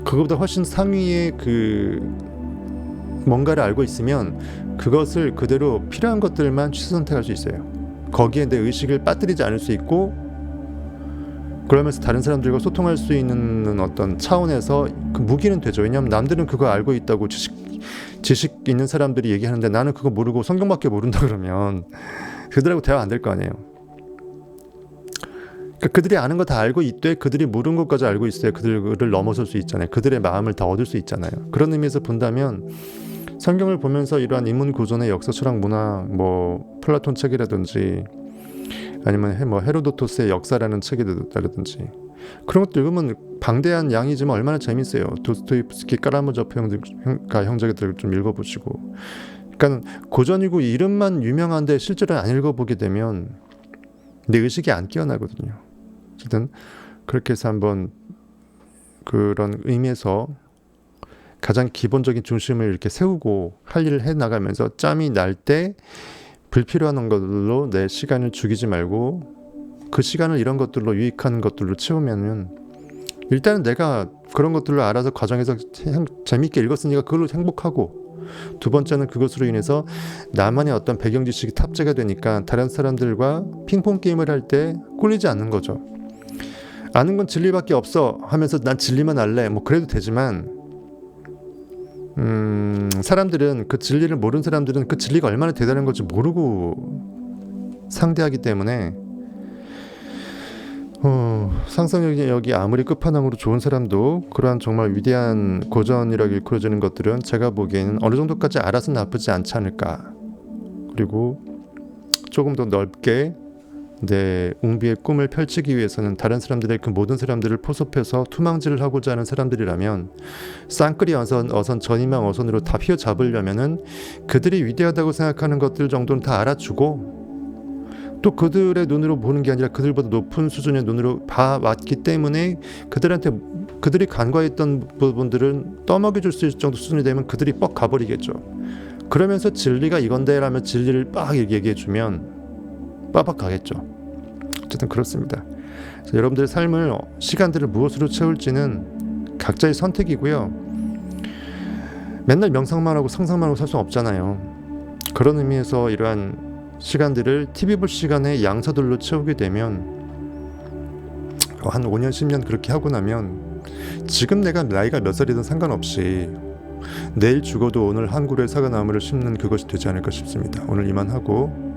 그것보다 훨씬 상위의 그 뭔가를 알고 있으면 그것을 그대로 필요한 것들만 취사 선택할 수 있어요. 거기에 내 의식을 빠뜨리지 않을 수 있고, 그러면서 다른 사람들과 소통할 수 있는 어떤 차원에서 그 무기는 되죠. 왜냐하면 남들은 그거 알고 있다고 지식 있는 사람들이 얘기하는데 나는 그거 모르고 성경밖에 모른다 그러면 그들하고 대화 안 될 거 아니에요. 그러니까 그들이 아는 거 다 알고 있되 그들이 모르는 것까지 알고 있어야 그들을 넘어설 수 있잖아요. 그들의 마음을 다 얻을 수 있잖아요. 그런 의미에서 본다면 성경을 보면서 이러한 인문 고전의 역사, 철학, 문화, 뭐 플라톤 책이라든지 아니면 뭐 헤로도토스의 역사라는 책이라든지 그런 것들 읽으면 방대한 양이지만 얼마나 재밌어요. 도스토옙스키, 까라무조프 형제들 좀 읽어보시고. 그러니까 고전이고 이름만 유명한데 실제로 안 읽어보게 되면 내 의식이 안 깨어나거든요. 어쨌든 그렇게 해서 한번 그런 의미에서 가장 기본적인 중심을 이렇게 세우고 할 일을 해나가면서 짬이 날 때 불필요한 것들로 내 시간을 죽이지 말고 그 시간을 이런 것들로 유익한 것들로 채우면은 일단은 내가 그런 것들을 알아서 과정에서 재밌게 읽었으니까 그걸로 행복하고, 두 번째는 그것으로 인해서 나만의 어떤 배경 지식이 탑재가 되니까 다른 사람들과 핑퐁 게임을 할 때 꿀리지 않는 거죠. 아는 건 진리밖에 없어 하면서 난 진리만 알래 뭐 그래도 되지만, 사람들은 그 진리를 모르는 사람들은 그 진리가 얼마나 대단한 건지 모르고 상대하기 때문에 상상력이 아무리 끝판왕으로 좋은 사람도 그러한 정말 위대한 고전이라고 일컬어지는 것들은 제가 보기에는 어느 정도까지 알아서 나쁘지 않지 않을까. 그리고 조금 더 넓게 내 웅비의 꿈을 펼치기 위해서는 다른 사람들의 그 모든 사람들을 포섭해서 투망질을 하고자 하는 사람들이라면, 쌍끌이 어선 전이망 어선으로 다 휘어잡으려면은 그들이 위대하다고 생각하는 것들 정도는 다 알아주고, 또 그들의 눈으로 보는 게 아니라 그들보다 높은 수준의 눈으로 봐왔기 때문에 그들한테 그들이 간과했던 부분들은 떠먹여줄 수 있을 정도 수준이 되면 그들이 뻑 가버리겠죠. 그러면서 진리가 이건데 라면 진리를 빡 얘기해주면 빠박 가겠죠. 어쨌든 그렇습니다. 그래서 여러분들의 삶을 시간들을 무엇으로 채울지는 각자의 선택이고요. 맨날 명상만 하고 상상만 하고 살 수 없잖아요. 그런 의미에서 이러한 시간들을 TV 볼 시간에 양서들로 채우게 되면 한 5년 10년 그렇게 하고 나면 지금 내가 나이가 몇 살이든 상관없이 내일 죽어도 오늘 한 그루의 사과나무를 심는 그것이 되지 않을까 싶습니다. 오늘 이만하고